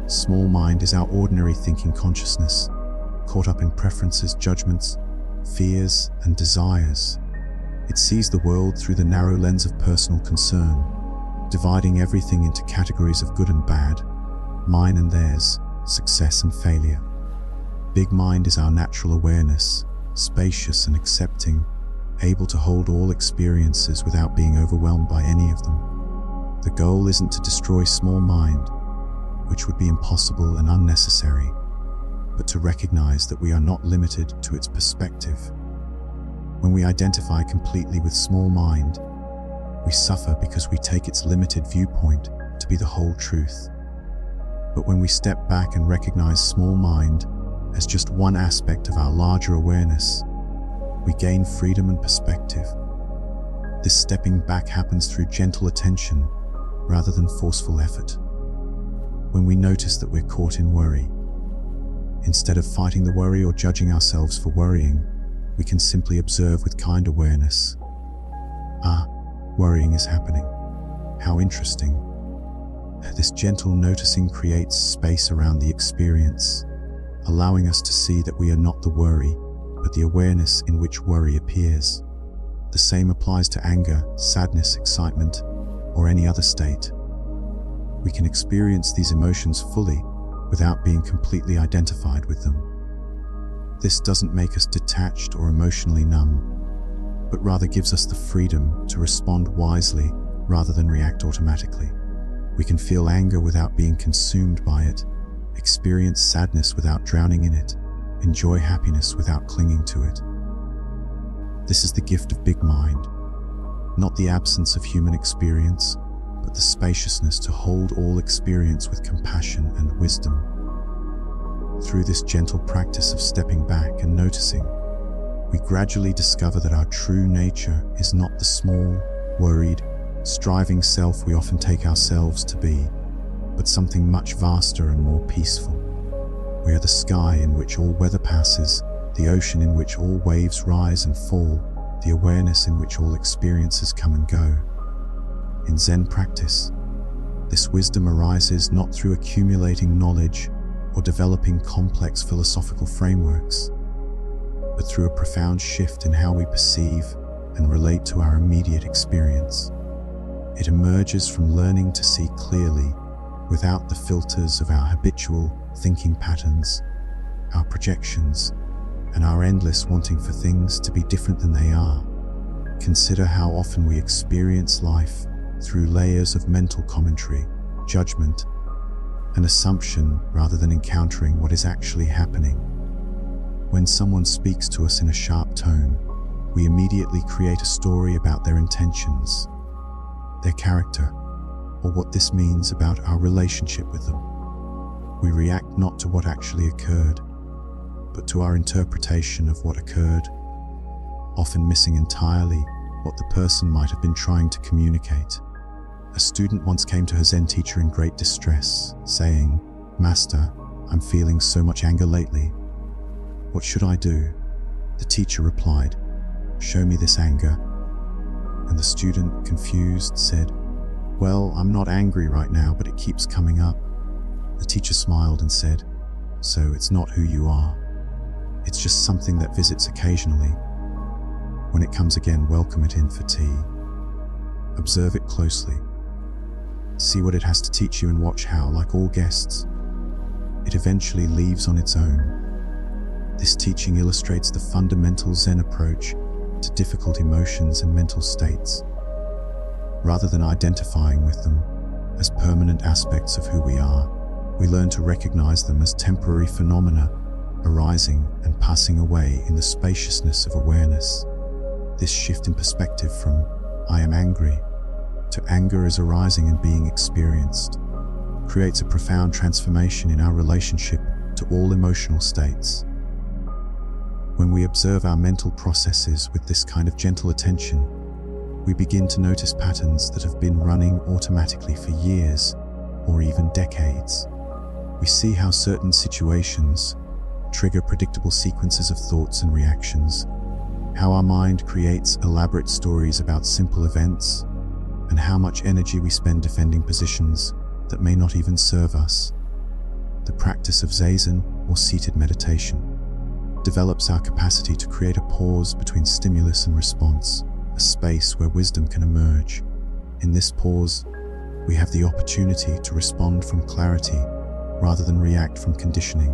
Small mind is our ordinary thinking consciousness, caught up in preferences, judgments, fears, and desires. It sees the world through the narrow lens of personal concern, dividing everything into categories of good and bad, mine and theirs, success and failure. Big mind is our natural awareness, spacious and accepting, able to hold all experiences without being overwhelmed by any of them. The goal isn't to destroy small mind, which would be impossible and unnecessary, but to recognize that we are not limited to its perspective. When we identify completely with small mind, we suffer because we take its limited viewpoint to be the whole truth. But when we step back and recognize small mind as just one aspect of our larger awareness, we gain freedom and perspective. This stepping back happens through gentle attention rather than forceful effort. When we notice that we're caught in worry, instead of fighting the worry or judging ourselves for worrying, we can simply observe with kind awareness. Worrying is happening. How interesting. This gentle noticing creates space around the experience, allowing us to see that we are not the worry, but the awareness in which worry appears. The same applies to anger, sadness, excitement, or any other state. We can experience these emotions fully without being completely identified with them. This doesn't make us detached or emotionally numb, but rather gives us the freedom to respond wisely rather than react automatically. We can feel anger without being consumed by it, experience sadness without drowning in it, enjoy happiness without clinging to it. This is the gift of big mind, not the absence of human experience, but the spaciousness to hold all experience with compassion and wisdom. Through this gentle practice of stepping back and noticing, we gradually discover that our true nature is not the small, worried, striving self we often take ourselves to be, but something much vaster and more peaceful. We are the sky in which all weather passes, the ocean in which all waves rise and fall, the awareness in which all experiences come and go. In Zen practice, this wisdom arises not through accumulating knowledge or developing complex philosophical frameworks, but through a profound shift in how we perceive and relate to our immediate experience. It emerges from learning to see clearly, without the filters of our habitual thinking patterns, our projections, and our endless wanting for things to be different than they are. Consider how often we experience life through layers of mental commentary, judgment, and assumption rather than encountering what is actually happening. When someone speaks to us in a sharp tone, we immediately create a story about their intentions, their character, or what this means about our relationship with them. We react not to what actually occurred, but to our interpretation of what occurred, often missing entirely what the person might have been trying to communicate. A student once came to her Zen teacher in great distress, saying, "Master, I'm feeling so much anger lately. What should I do?" The teacher replied, "Show me this anger." And the student, confused, said, "Well, I'm not angry right now, but it keeps coming up." The teacher smiled and said, "So it's not who you are. It's just something that visits occasionally. When it comes again, welcome it in for tea. Observe it closely. See what it has to teach you and watch how, like all guests, it eventually leaves on its own." This teaching illustrates the fundamental Zen approach to difficult emotions and mental states. Rather than identifying with them as permanent aspects of who we are, we learn to recognize them as temporary phenomena arising and passing away in the spaciousness of awareness. This shift in perspective from "I am angry" to "anger is arising and being experienced" creates a profound transformation in our relationship to all emotional states. When we observe our mental processes with this kind of gentle attention, we begin to notice patterns that have been running automatically for years or even decades. We see how certain situations trigger predictable sequences of thoughts and reactions, how our mind creates elaborate stories about simple events, and how much energy we spend defending positions that may not even serve us. The practice of Zazen, or seated meditation, develops our capacity to create a pause between stimulus and response, a space where wisdom can emerge. In this pause, we have the opportunity to respond from clarity rather than react from conditioning.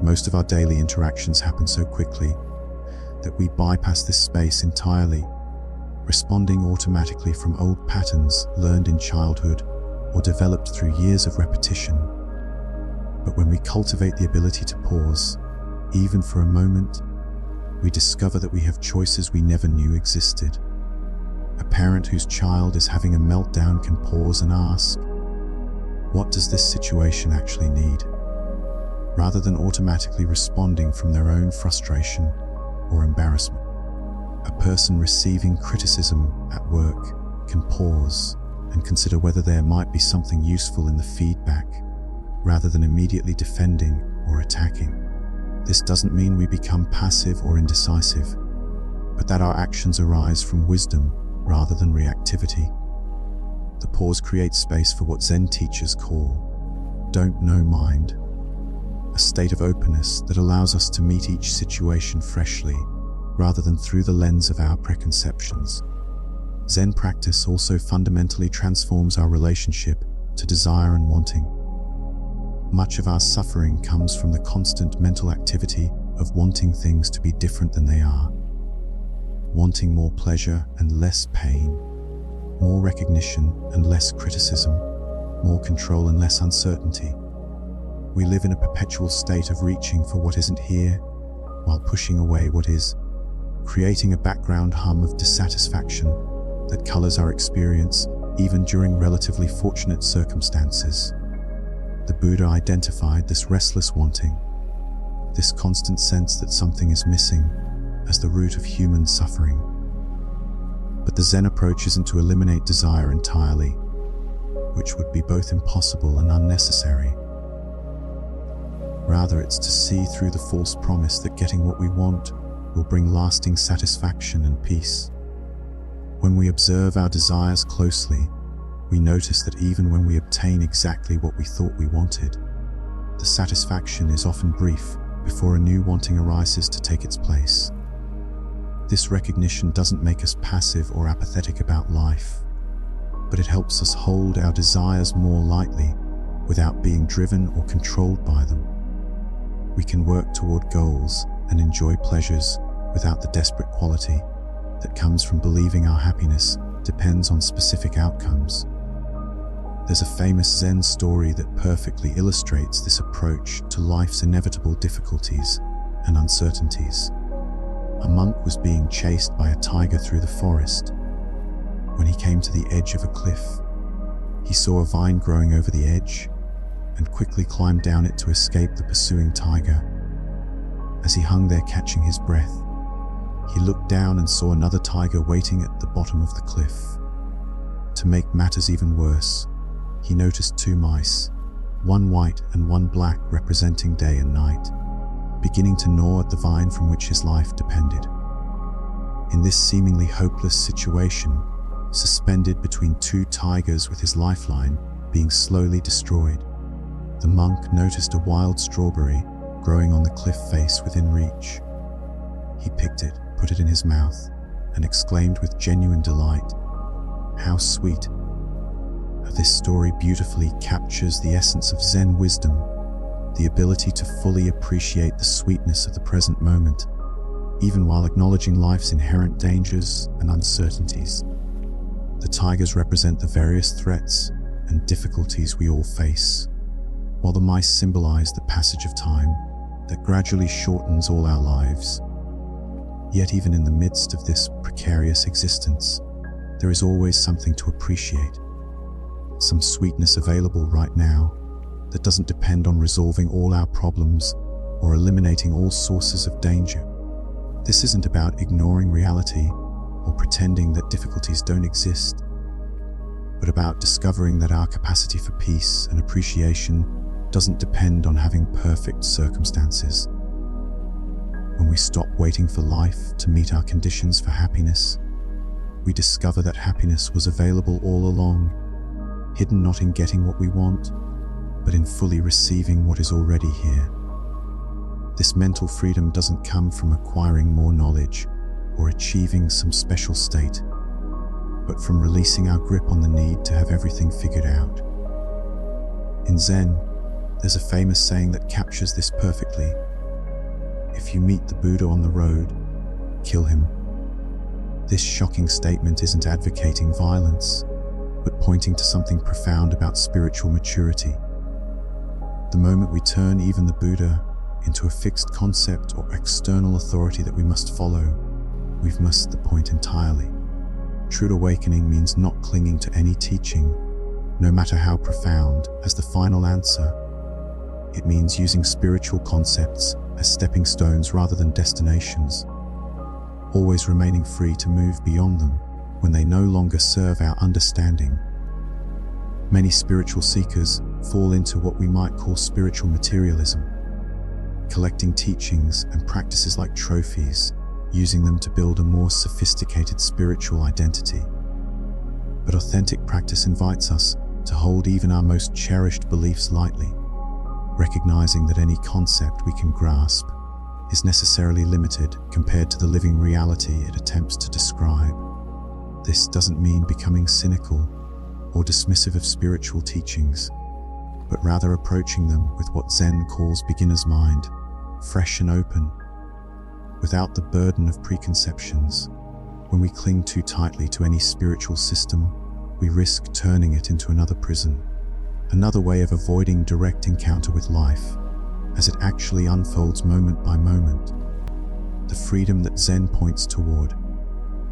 Most of our daily interactions happen so quickly that we bypass this space entirely, responding automatically from old patterns learned in childhood or developed through years of repetition. But when we cultivate the ability to pause, even for a moment, we discover that we have choices we never knew existed. A parent whose child is having a meltdown can pause and ask, "What does this situation actually need?" rather than automatically responding from their own frustration or embarrassment. A person receiving criticism at work can pause and consider whether there might be something useful in the feedback, rather than immediately defending or attacking. This doesn't mean we become passive or indecisive, but that our actions arise from wisdom rather than reactivity. The pause creates space for what Zen teachers call don't know mind, a state of openness that allows us to meet each situation freshly, rather than through the lens of our preconceptions. Zen practice also fundamentally transforms our relationship to desire and wanting. Much of our suffering comes from the constant mental activity of wanting things to be different than they are. Wanting more pleasure and less pain, more recognition and less criticism, more control and less uncertainty. We live in a perpetual state of reaching for what isn't here, while pushing away what is, creating a background hum of dissatisfaction that colors our experience even during relatively fortunate circumstances. The Buddha identified this restless wanting, this constant sense that something is missing, as the root of human suffering. But the Zen approach isn't to eliminate desire entirely, which would be both impossible and unnecessary. Rather, it's to see through the false promise that getting what we want will bring lasting satisfaction and peace. When we observe our desires closely, we notice that even when we obtain exactly what we thought we wanted, the satisfaction is often brief before a new wanting arises to take its place. This recognition doesn't make us passive or apathetic about life, but it helps us hold our desires more lightly without being driven or controlled by them. We can work toward goals and enjoy pleasures without the desperate quality that comes from believing our happiness depends on specific outcomes. There's a famous Zen story that perfectly illustrates this approach to life's inevitable difficulties and uncertainties. A monk was being chased by a tiger through the forest. When he came to the edge of a cliff, he saw a vine growing over the edge and quickly climbed down it to escape the pursuing tiger. As he hung there catching his breath, he looked down and saw another tiger waiting at the bottom of the cliff. To make matters even worse, he noticed two mice, one white and one black, representing day and night, beginning to gnaw at the vine from which his life depended. In this seemingly hopeless situation, suspended between two tigers with his lifeline being slowly destroyed, the monk noticed a wild strawberry growing on the cliff face within reach. He picked it, put it in his mouth, and exclaimed with genuine delight, "How sweet!" This story beautifully captures the essence of Zen wisdom, the ability to fully appreciate the sweetness of the present moment, even while acknowledging life's inherent dangers and uncertainties. The tigers represent the various threats and difficulties we all face, while the mice symbolize the passage of time that gradually shortens all our lives. Yet even in the midst of this precarious existence, there is always something to appreciate. some sweetness available right now that doesn't depend on resolving all our problems or eliminating all sources of danger. This isn't about ignoring reality or pretending that difficulties don't exist, but about discovering that our capacity for peace and appreciation doesn't depend on having perfect circumstances. When we stop waiting for life to meet our conditions for happiness, we discover that happiness was available all along, hidden not in getting what we want, but in fully receiving what is already here. This mental freedom doesn't come from acquiring more knowledge or achieving some special state, but from releasing our grip on the need to have everything figured out. In Zen, there's a famous saying that captures this perfectly. If you meet the Buddha on the road, kill him. This shocking statement isn't advocating violence, but pointing to something profound about spiritual maturity. The moment we turn even the Buddha into a fixed concept or external authority that we must follow, we've missed the point entirely. True awakening means not clinging to any teaching, no matter how profound, as the final answer. It means using spiritual concepts as stepping stones rather than destinations, always remaining free to move beyond them when they no longer serve our understanding. Many spiritual seekers fall into what we might call spiritual materialism, collecting teachings and practices like trophies, using them to build a more sophisticated spiritual identity. But authentic practice invites us to hold even our most cherished beliefs lightly, recognizing that any concept we can grasp is necessarily limited compared to the living reality it attempts to describe. This doesn't mean becoming cynical or dismissive of spiritual teachings, but rather approaching them with what Zen calls beginner's mind, fresh and open, without the burden of preconceptions. When we cling too tightly to any spiritual system, we risk turning it into another prison, another way of avoiding direct encounter with life, as it actually unfolds moment by moment. The freedom that Zen points toward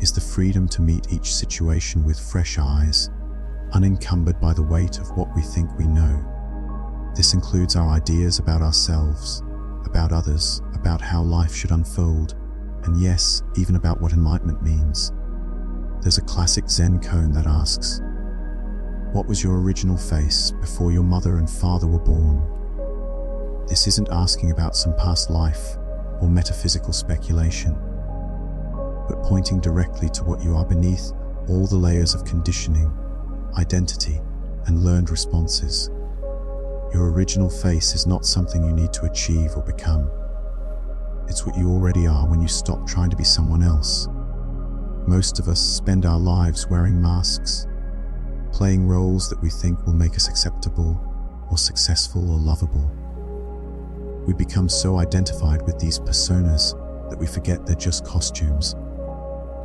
is the freedom to meet each situation with fresh eyes, unencumbered by the weight of what we think we know. This includes our ideas about ourselves, about others, about how life should unfold, and yes, even about what enlightenment means. There's a classic Zen koan that asks, "What was your original face before your mother and father were born?" This isn't asking about some past life or metaphysical speculation, but pointing directly to what you are beneath all the layers of conditioning, identity, and learned responses. Your original face is not something you need to achieve or become. It's what you already are when you stop trying to be someone else. Most of us spend our lives wearing masks, playing roles that we think will make us acceptable or successful or lovable. We become so identified with these personas that we forget they're just costumes,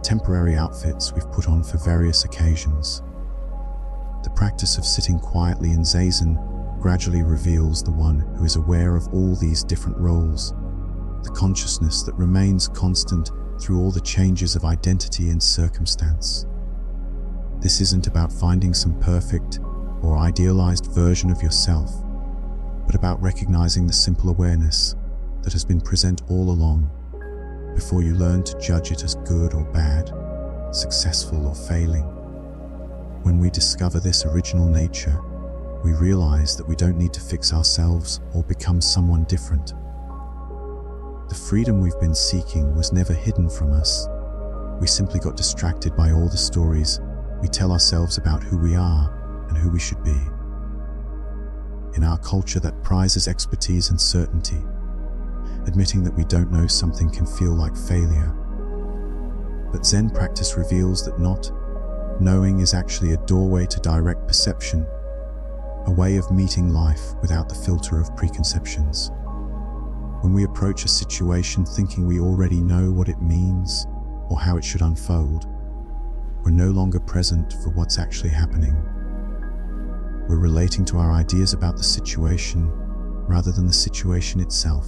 temporary outfits we've put on for various occasions. The practice of sitting quietly in Zazen gradually reveals the one who is aware of all these different roles, the consciousness that remains constant through all the changes of identity and circumstance. This isn't about finding some perfect or idealized version of yourself, but about recognizing the simple awareness that has been present all along, before you learn to judge it as good or bad, successful or failing. When we discover this original nature, we realize that we don't need to fix ourselves or become someone different. The freedom we've been seeking was never hidden from us. We simply got distracted by all the stories we tell ourselves about who we are and who we should be. In our culture that prizes expertise and certainty, admitting that we don't know something can feel like failure. But Zen practice reveals that not knowing is actually a doorway to direct perception, a way of meeting life without the filter of preconceptions. When we approach a situation thinking we already know what it means or how it should unfold, we're no longer present for what's actually happening. We're relating to our ideas about the situation rather than the situation itself.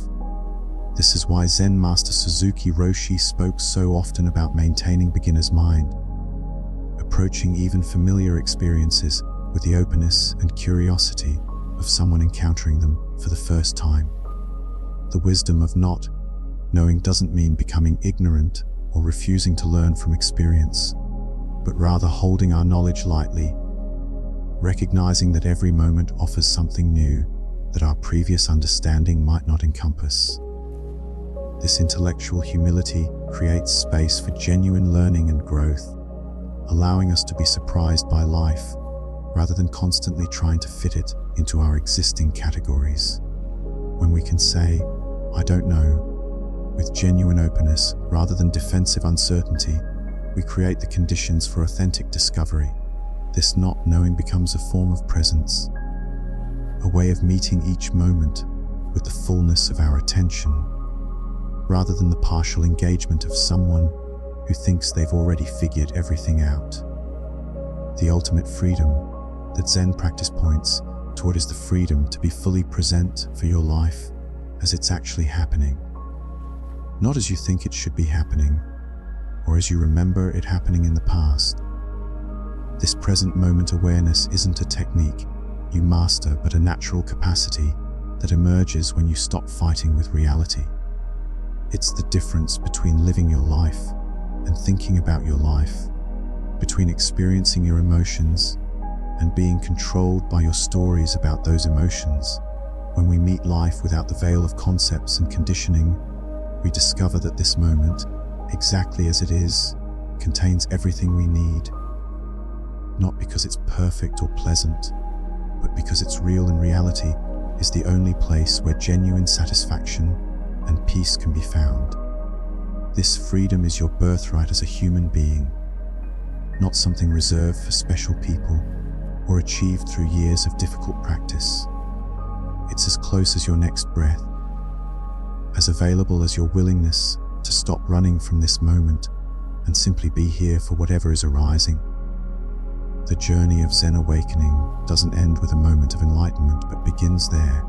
This is why Zen Master Suzuki Roshi spoke so often about maintaining beginner's mind, approaching even familiar experiences with the openness and curiosity of someone encountering them for the first time. The wisdom of not knowing doesn't mean becoming ignorant or refusing to learn from experience, but rather holding our knowledge lightly, recognizing that every moment offers something new that our previous understanding might not encompass. This intellectual humility creates space for genuine learning and growth, allowing us to be surprised by life rather than constantly trying to fit it into our existing categories. When we can say, "I don't know," with genuine openness rather than defensive uncertainty, we create the conditions for authentic discovery. This not knowing becomes a form of presence, a way of meeting each moment with the fullness of our attention, rather than the partial engagement of someone who thinks they've already figured everything out. The ultimate freedom that Zen practice points toward is the freedom to be fully present for your life as it's actually happening. Not as you think it should be happening, or as you remember it happening in the past. This present moment awareness isn't a technique you master, but a natural capacity that emerges when you stop fighting with reality. It's the difference between living your life and thinking about your life, between experiencing your emotions and being controlled by your stories about those emotions. When we meet life without the veil of concepts and conditioning, we discover that this moment, exactly as it is, contains everything we need. Not because it's perfect or pleasant, but because it's real, and reality is the only place where genuine satisfaction and peace can be found. This freedom is your birthright as a human being, not something reserved for special people or achieved through years of difficult practice. It's as close as your next breath, as available as your willingness to stop running from this moment and simply be here for whatever is arising. The journey of Zen awakening doesn't end with a moment of enlightenment, but begins there.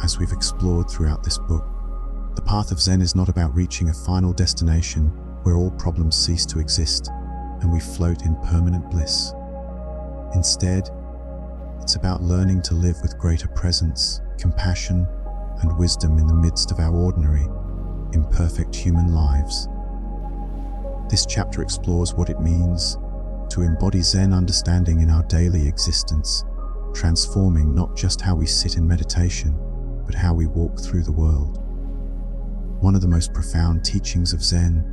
As we've explored throughout this book, the path of Zen is not about reaching a final destination where all problems cease to exist and we float in permanent bliss. Instead, it's about learning to live with greater presence, compassion, and wisdom in the midst of our ordinary, imperfect human lives. This chapter explores what it means to embody Zen understanding in our daily existence, transforming not just how we sit in meditation, but how we walk through the world. One of the most profound teachings of Zen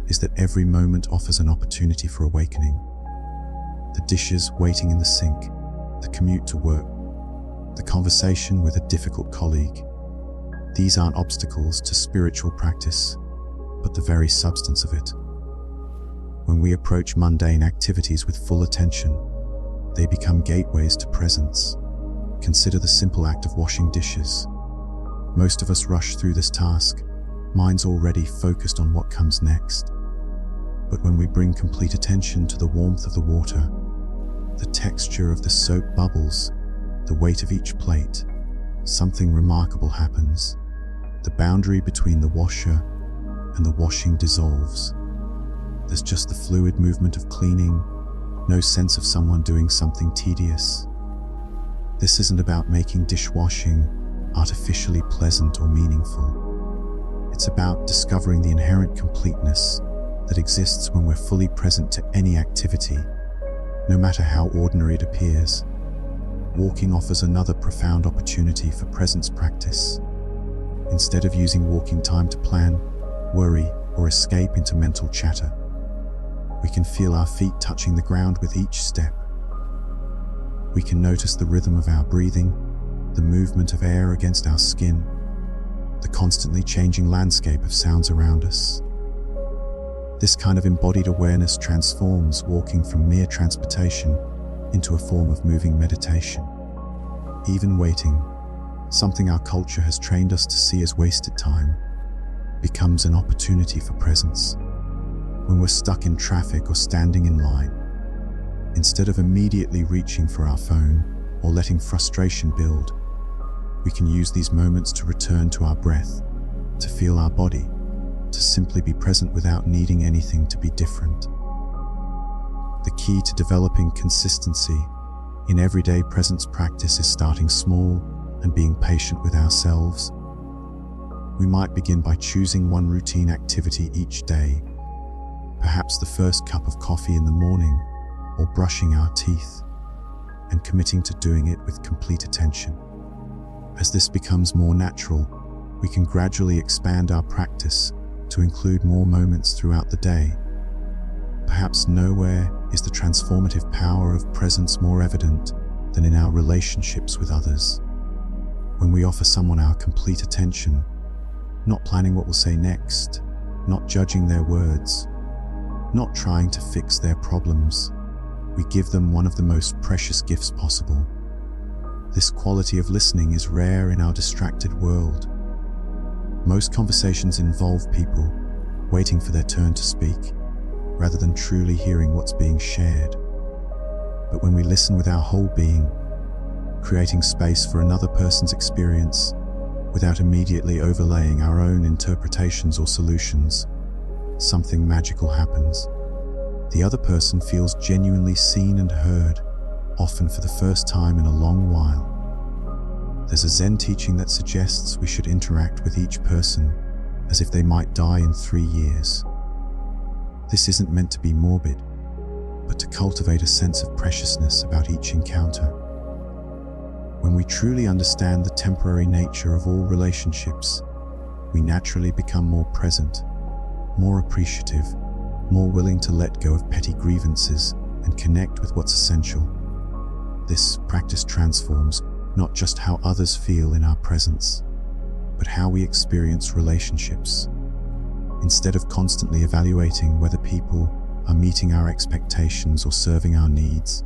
is that every moment offers an opportunity for awakening. The dishes waiting in the sink, the commute to work, the conversation with a difficult colleague. These aren't obstacles to spiritual practice, but the very substance of it. When we approach mundane activities with full attention, they become gateways to presence. Consider the simple act of washing dishes. Most of us rush through this task, minds already focused on what comes next. But when we bring complete attention to the warmth of the water, the texture of the soap bubbles, the weight of each plate, something remarkable happens. The boundary between the washer and the washing dissolves. There's just the fluid movement of cleaning, no sense of someone doing something tedious. This isn't about making dishwashing artificially pleasant or meaningful. It's about discovering the inherent completeness that exists when we're fully present to any activity, no matter how ordinary it appears. Walking offers another profound opportunity for presence practice. Instead of using walking time to plan, worry, or escape into mental chatter, we can feel our feet touching the ground with each step. We can notice the rhythm of our breathing, the movement of air against our skin, the constantly changing landscape of sounds around us. This kind of embodied awareness transforms walking from mere transportation into a form of moving meditation. Even waiting, something our culture has trained us to see as wasted time, becomes an opportunity for presence. When we're stuck in traffic or standing in line, instead of immediately reaching for our phone or letting frustration build, we can use these moments to return to our breath, to feel our body, to simply be present without needing anything to be different. The key to developing consistency In everyday presence, practice is starting small and being patient with ourselves. We might begin by choosing one routine activity each day, perhaps the first cup of coffee in the morning or brushing our teeth, and committing to doing it with complete attention. As this becomes more natural, we can gradually expand our practice to include more moments throughout the day. Perhaps nowhere is the transformative power of presence more evident than in our relationships with others. When we offer someone our complete attention, not planning what we'll say next, not judging their words, not trying to fix their problems, we give them one of the most precious gifts possible. This quality of listening is rare in our distracted world. Most conversations involve people waiting for their turn to speak, rather than truly hearing what's being shared. But when we listen with our whole being, creating space for another person's experience without immediately overlaying our own interpretations or solutions, something magical happens. The other person feels genuinely seen and heard, often for the first time in a long while. There's a Zen teaching that suggests we should interact with each person as if they might die in 3 years. This isn't meant to be morbid, but to cultivate a sense of preciousness about each encounter. When we truly understand the temporary nature of all relationships, we naturally become more present, more appreciative, more willing to let go of petty grievances and connect with what's essential. This practice transforms not just how others feel in our presence, but how we experience relationships. Instead of constantly evaluating whether people are meeting our expectations or serving our needs,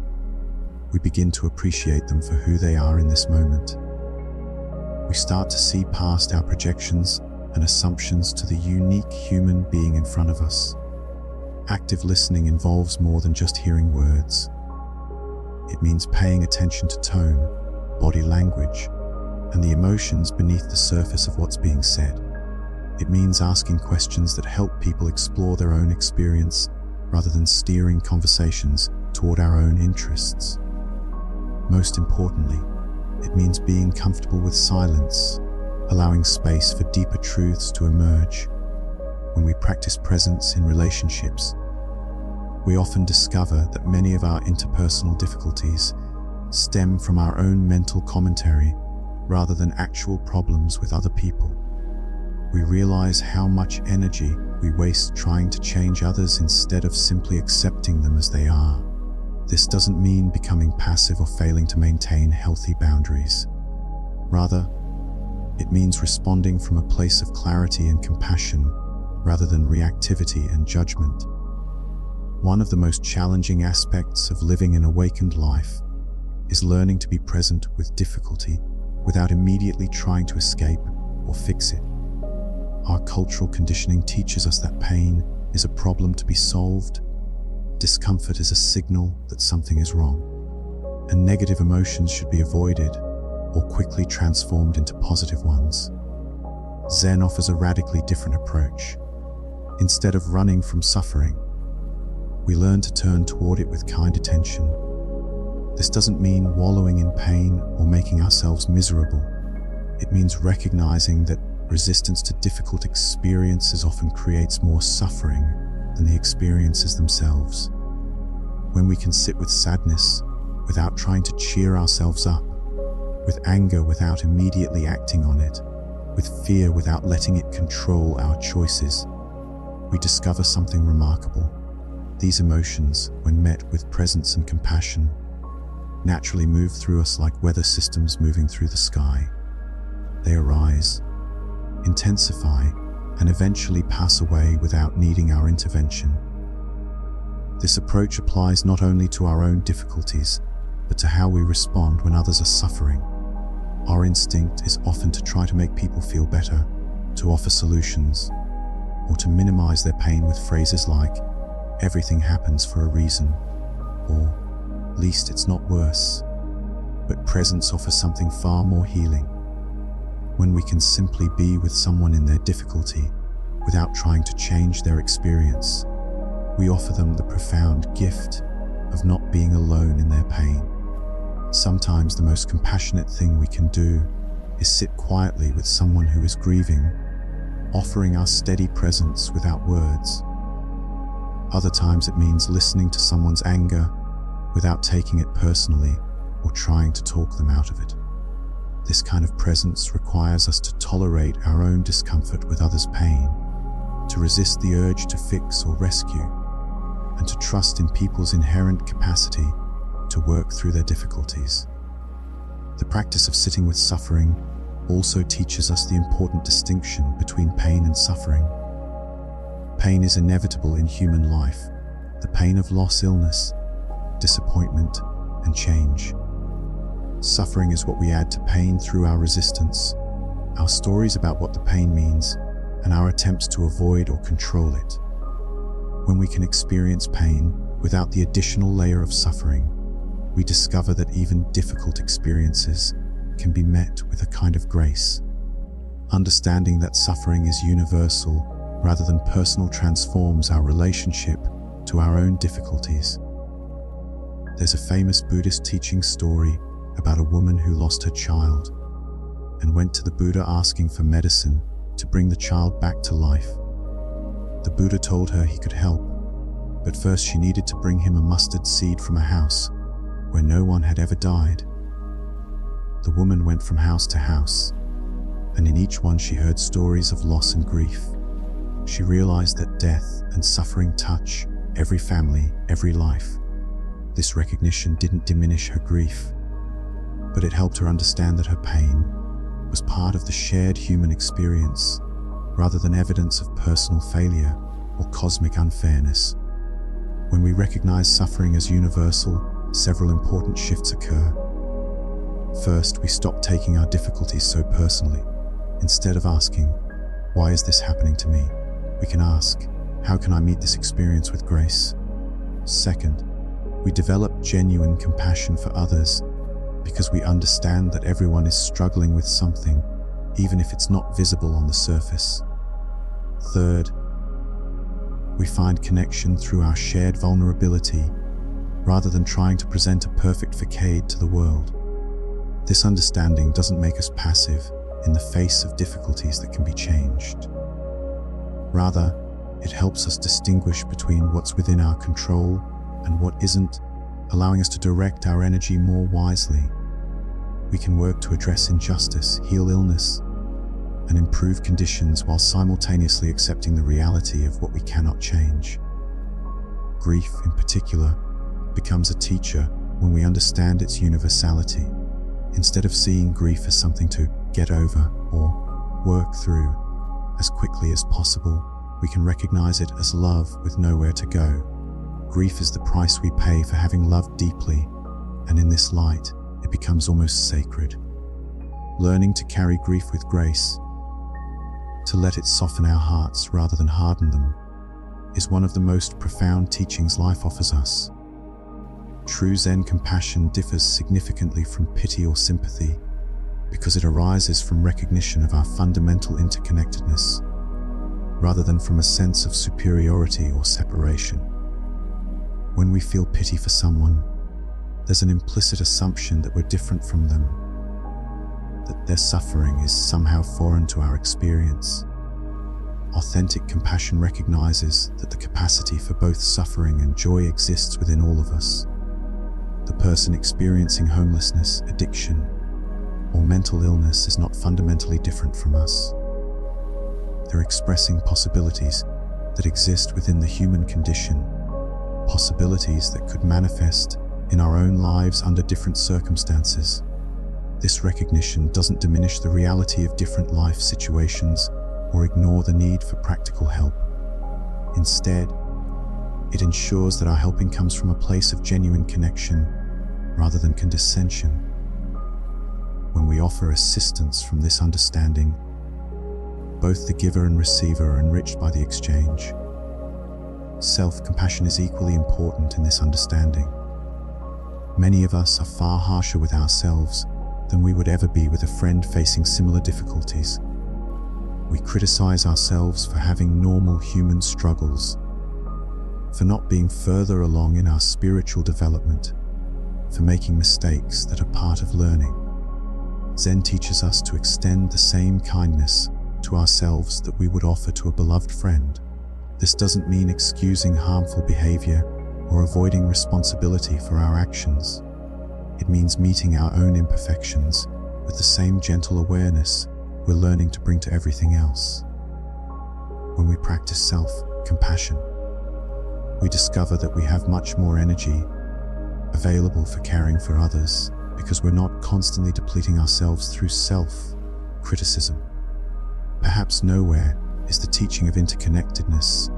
we begin to appreciate them for who they are in this moment. We start to see past our projections and assumptions to the unique human being in front of us. Active listening involves more than just hearing words. It means paying attention to tone, body language, and the emotions beneath the surface of what's being said. It means asking questions that help people explore their own experience rather than steering conversations toward our own interests. Most importantly, it means being comfortable with silence, allowing space for deeper truths to emerge. When we practice presence in relationships, we often discover that many of our interpersonal difficulties stem from our own mental commentary rather than actual problems with other people. We realize how much energy we waste trying to change others instead of simply accepting them as they are. This doesn't mean becoming passive or failing to maintain healthy boundaries. Rather, it means responding from a place of clarity and compassion rather than reactivity and judgment. One of the most challenging aspects of living an awakened life is learning to be present with difficulty without immediately trying to escape or fix it. Our cultural conditioning teaches us that pain is a problem to be solved, discomfort is a signal that something is wrong, and negative emotions should be avoided or quickly transformed into positive ones. Zen offers a radically different approach. Instead of running from suffering, we learn to turn toward it with kind attention. This doesn't mean wallowing in pain or making ourselves miserable. It means recognizing that resistance to difficult experiences often creates more suffering than the experiences themselves. When we can sit with sadness without trying to cheer ourselves up, with anger without immediately acting on it, with fear without letting it control our choices, we discover something remarkable. These emotions, when met with presence and compassion, naturally move through us like weather systems moving through the sky. They arise, intensify, and eventually pass away without needing our intervention. This approach applies not only to our own difficulties, but to how we respond when others are suffering. Our instinct is often to try to make people feel better, to offer solutions, or to minimize their pain with phrases like, "Everything happens for a reason," or "At least it's not worse." But presence offers something far more healing. When we can simply be with someone in their difficulty without trying to change their experience, we offer them the profound gift of not being alone in their pain. Sometimes the most compassionate thing we can do is sit quietly with someone who is grieving, offering our steady presence without words. Other times it means listening to someone's anger without taking it personally or trying to talk them out of it. This kind of presence requires us to tolerate our own discomfort with others' pain, to resist the urge to fix or rescue, and to trust in people's inherent capacity to work through their difficulties. The practice of sitting with suffering also teaches us the important distinction between pain and suffering. Pain is inevitable in human life, the pain of loss, illness, disappointment, and change. Suffering is what we add to pain through our resistance, our stories about what the pain means, and our attempts to avoid or control it. When we can experience pain without the additional layer of suffering, we discover that even difficult experiences can be met with a kind of grace. Understanding that suffering is universal rather than personal transforms our relationship to our own difficulties. There's a famous Buddhist teaching story about a woman who lost her child and went to the Buddha asking for medicine to bring the child back to life. The Buddha told her he could help, but first she needed to bring him a mustard seed from a house where no one had ever died. The woman went from house to house, and in each one she heard stories of loss and grief. She realized that death and suffering touch every family, every life. This recognition didn't diminish her grief, but it helped her understand that her pain was part of the shared human experience, rather than evidence of personal failure or cosmic unfairness. When we recognize suffering as universal, several important shifts occur. First, we stop taking our difficulties so personally. Instead of asking, "Why is this happening to me?" we can ask, "How can I meet this experience with grace?" Second, we develop genuine compassion for others because we understand that everyone is struggling with something, even if it's not visible on the surface. Third, we find connection through our shared vulnerability rather than trying to present a perfect facade to the world. This understanding doesn't make us passive in the face of difficulties that can be changed. Rather, it helps us distinguish between what's within our control and what isn't, allowing us to direct our energy more wisely. We can work to address injustice, heal illness, and improve conditions while simultaneously accepting the reality of what we cannot change. Grief, in particular, becomes a teacher when we understand its universality. Instead of seeing grief as something to get over or work through as quickly as possible, we can recognize it as love with nowhere to go. Grief is the price we pay for having loved deeply, and in this light, it becomes almost sacred. Learning to carry grief with grace, to let it soften our hearts rather than harden them, is one of the most profound teachings life offers us. True Zen compassion differs significantly from pity or sympathy because it arises from recognition of our fundamental interconnectedness, rather than from a sense of superiority or separation. When we feel pity for someone, there's an implicit assumption that we're different from them, that their suffering is somehow foreign to our experience. Authentic compassion recognizes that the capacity for both suffering and joy exists within all of us. The person experiencing homelessness, addiction, or mental illness is not fundamentally different from us. They're expressing possibilities that exist within the human condition, possibilities that could manifest in our own lives under different circumstances. This recognition doesn't diminish the reality of different life situations or ignore the need for practical help. Instead, it ensures that our helping comes from a place of genuine connection rather than condescension. When we offer assistance from this understanding, both the giver and receiver are enriched by the exchange. Self-compassion is equally important in this understanding. Many of us are far harsher with ourselves than we would ever be with a friend facing similar difficulties. We criticize ourselves for having normal human struggles, for not being further along in our spiritual development, for making mistakes that are part of learning. Zen teaches us to extend the same kindness to ourselves that we would offer to a beloved friend. This doesn't mean excusing harmful behavior or avoiding responsibility for our actions. It means meeting our own imperfections with the same gentle awareness we're learning to bring to everything else. When we practice self-compassion, we discover that we have much more energy available for caring for others because we're not constantly depleting ourselves through self-criticism. Perhaps nowhere is the teaching of interconnectedness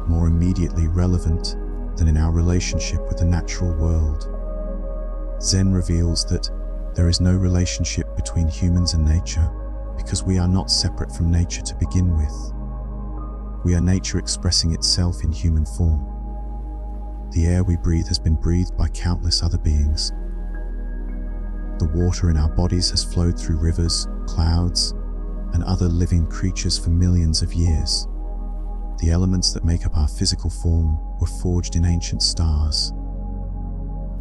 more immediately relevant than in our relationship with the natural world. Zen reveals that there is no relationship between humans and nature because we are not separate from nature to begin with. We are nature expressing itself in human form. The air we breathe has been breathed by countless other beings. The water in our bodies has flowed through rivers, clouds, and other living creatures for millions of years. The elements that make up our physical form were forged in ancient stars.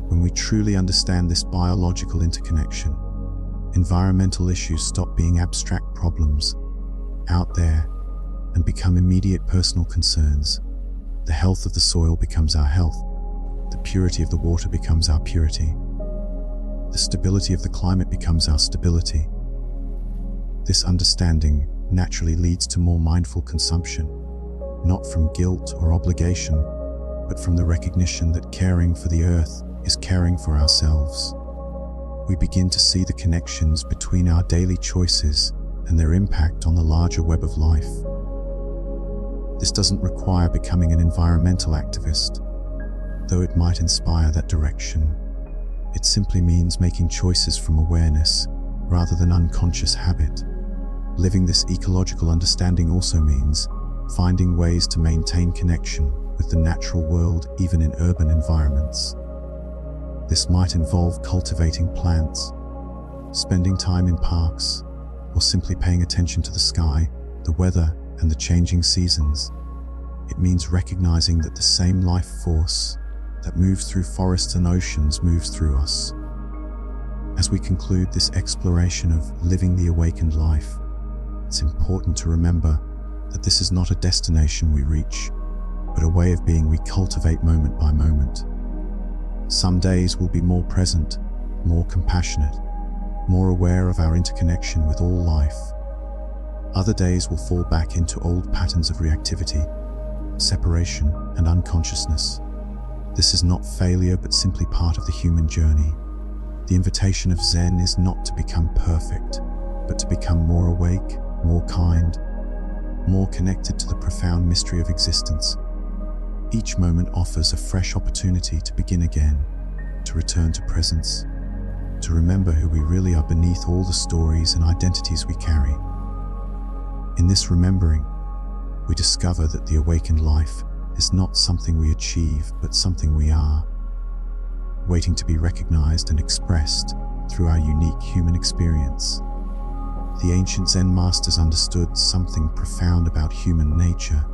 When we truly understand this biological interconnection, environmental issues stop being abstract problems out there and become immediate personal concerns. The health of the soil becomes our health. The purity of the water becomes our purity. The stability of the climate becomes our stability. This understanding naturally leads to more mindful consumption, not from guilt or obligation, but from the recognition that caring for the earth is caring for ourselves. We begin to see the connections between our daily choices and their impact on the larger web of life. This doesn't require becoming an environmental activist, though it might inspire that direction. It simply means making choices from awareness rather than unconscious habit. Living this ecological understanding also means finding ways to maintain connection with the natural world even in urban environments. This might involve cultivating plants, spending time in parks, or simply paying attention to the sky, the weather, and the changing seasons. It means recognizing that the same life force that moves through forests and oceans moves through us. As we conclude this exploration of living the awakened life, it's important to remember that this is not a destination we reach, but a way of being we cultivate moment by moment. Some days will be more present, more compassionate, more aware of our interconnection with all life. Other days will fall back into old patterns of reactivity, separation, and unconsciousness. This is not failure, but simply part of the human journey. The invitation of Zen is not to become perfect, but to become more awake, more kind, more connected to the profound mystery of existence. Each moment offers a fresh opportunity to begin again, to return to presence, to remember who we really are beneath all the stories and identities we carry. In this remembering, we discover that the awakened life is not something we achieve, but something we are, waiting to be recognized and expressed through our unique human experience. The ancient Zen masters understood something profound about human nature.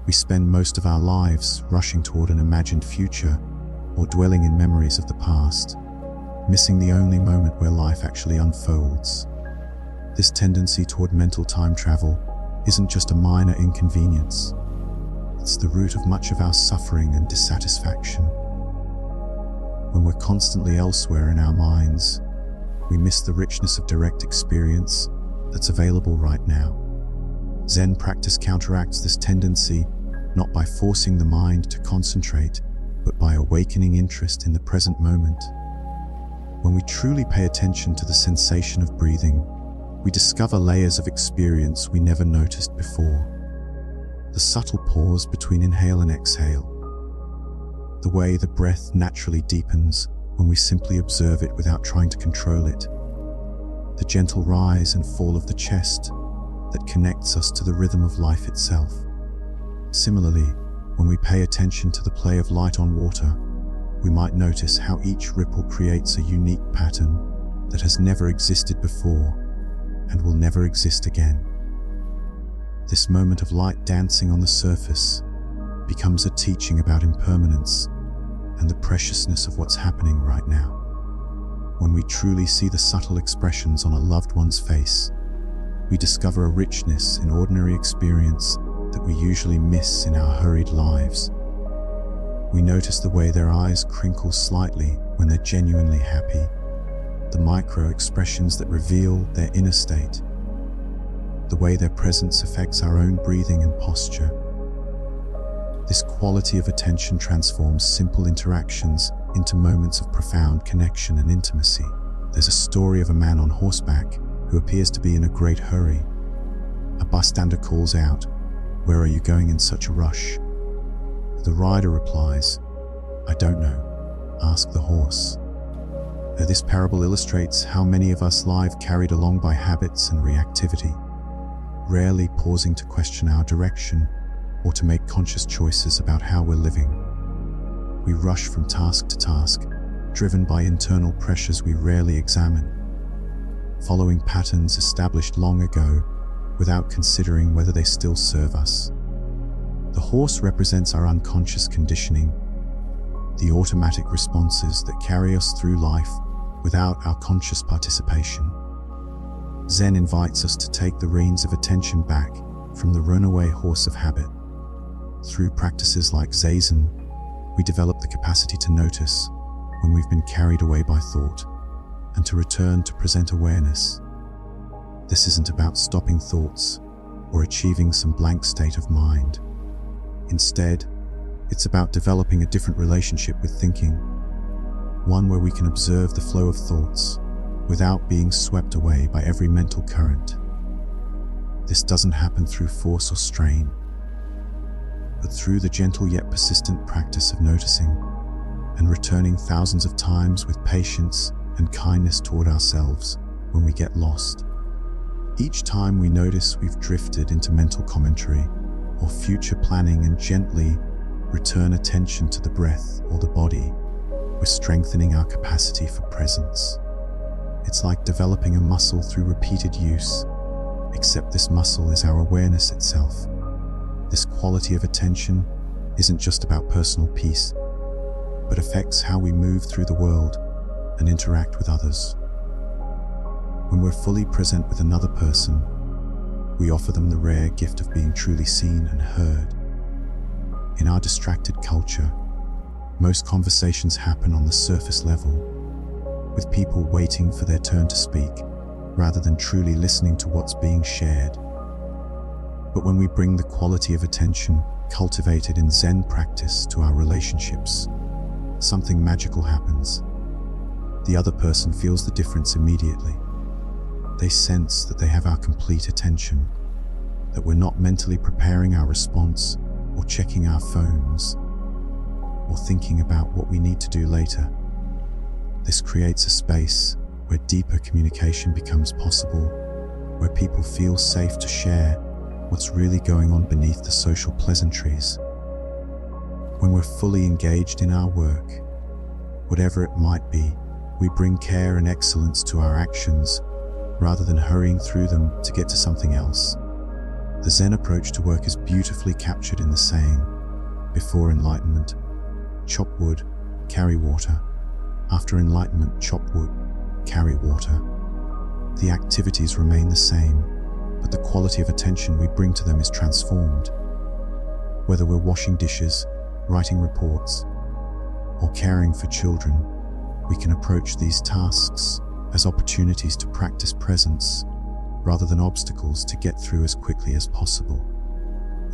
We spend most of our lives rushing toward an imagined future or dwelling in memories of the past, missing the only moment where life actually unfolds. This tendency toward mental time travel isn't just a minor inconvenience. It's the root of much of our suffering and dissatisfaction. When we're constantly elsewhere in our minds, we miss the richness of direct experience that's available right now. Zen practice counteracts this tendency not by forcing the mind to concentrate, but by awakening interest in the present moment. When we truly pay attention to the sensation of breathing, we discover layers of experience we never noticed before. The subtle pause between inhale and exhale, the way the breath naturally deepens when we simply observe it without trying to control it, the gentle rise and fall of the chest that connects us to the rhythm of life itself. Similarly, when we pay attention to the play of light on water, we might notice how each ripple creates a unique pattern that has never existed before and will never exist again. This moment of light dancing on the surface becomes a teaching about impermanence, and the preciousness of what's happening right now. When we truly see the subtle expressions on a loved one's face, we discover a richness in ordinary experience that we usually miss in our hurried lives. We notice the way their eyes crinkle slightly when they're genuinely happy, the micro expressions that reveal their inner state, the way their presence affects our own breathing and posture. This quality of attention transforms simple interactions into moments of profound connection and intimacy. There's a story of a man on horseback who appears to be in a great hurry. A bystander calls out, "Where are you going in such a rush?" The rider replies, "I don't know. Ask the horse." Now, this parable illustrates how many of us live carried along by habits and reactivity, rarely pausing to question our direction or to make conscious choices about how we're living. We rush from task to task, driven by internal pressures we rarely examine, following patterns established long ago without considering whether they still serve us. The horse represents our unconscious conditioning, the automatic responses that carry us through life without our conscious participation. Zen invites us to take the reins of attention back from the runaway horse of habit. Through practices like Zazen, we develop the capacity to notice when we've been carried away by thought and to return to present awareness. This isn't about stopping thoughts or achieving some blank state of mind. Instead, it's about developing a different relationship with thinking, one where we can observe the flow of thoughts without being swept away by every mental current. This doesn't happen through force or strain, but through the gentle yet persistent practice of noticing and returning thousands of times with patience and kindness toward ourselves when we get lost. Each time we notice we've drifted into mental commentary or future planning and gently return attention to the breath or the body, we're strengthening our capacity for presence. It's like developing a muscle through repeated use, except this muscle is our awareness itself. This quality of attention isn't just about personal peace, but affects how we move through the world and interact with others. When we're fully present with another person, we offer them the rare gift of being truly seen and heard. In our distracted culture, most conversations happen on the surface level, with people waiting for their turn to speak, rather than truly listening to what's being shared. But when we bring the quality of attention cultivated in Zen practice to our relationships, something magical happens. The other person feels the difference immediately. They sense that they have our complete attention, that we're not mentally preparing our response or checking our phones or thinking about what we need to do later. This creates a space where deeper communication becomes possible, where people feel safe to share what's really going on beneath the social pleasantries. When we're fully engaged in our work, whatever it might be, we bring care and excellence to our actions rather than hurrying through them to get to something else. The Zen approach to work is beautifully captured in the saying, "Before enlightenment, chop wood, carry water. After enlightenment, chop wood, carry water." The activities remain the same, but the quality of attention we bring to them is transformed. Whether we're washing dishes, writing reports, or caring for children, we can approach these tasks as opportunities to practice presence rather than obstacles to get through as quickly as possible.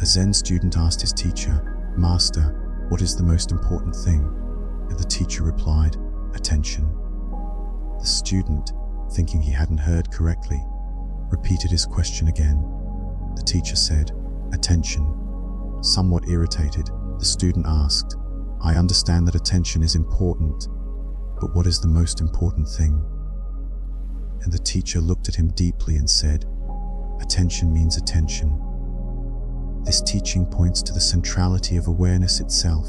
A Zen student asked his teacher, "Master, what is the most important thing?" And the teacher replied, "Attention." The student, thinking he hadn't heard correctly, repeated his question again. The teacher said, "Attention." Somewhat irritated, the student asked, "I understand that attention is important, but what is the most important thing?" And the teacher looked at him deeply and said, "Attention means attention." This teaching points to the centrality of awareness itself.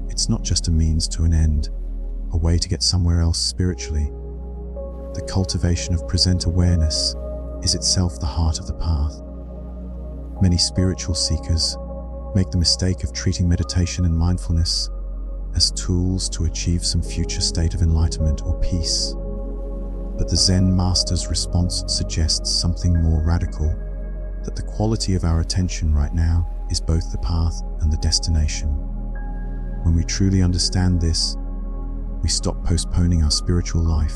It's not just a means to an end, a way to get somewhere else spiritually. The cultivation of present awareness is itself the heart of the path. Many spiritual seekers make the mistake of treating meditation and mindfulness as tools to achieve some future state of enlightenment or peace. But the Zen master's response suggests something more radical, that the quality of our attention right now is both the path and the destination. When we truly understand this, we stop postponing our spiritual life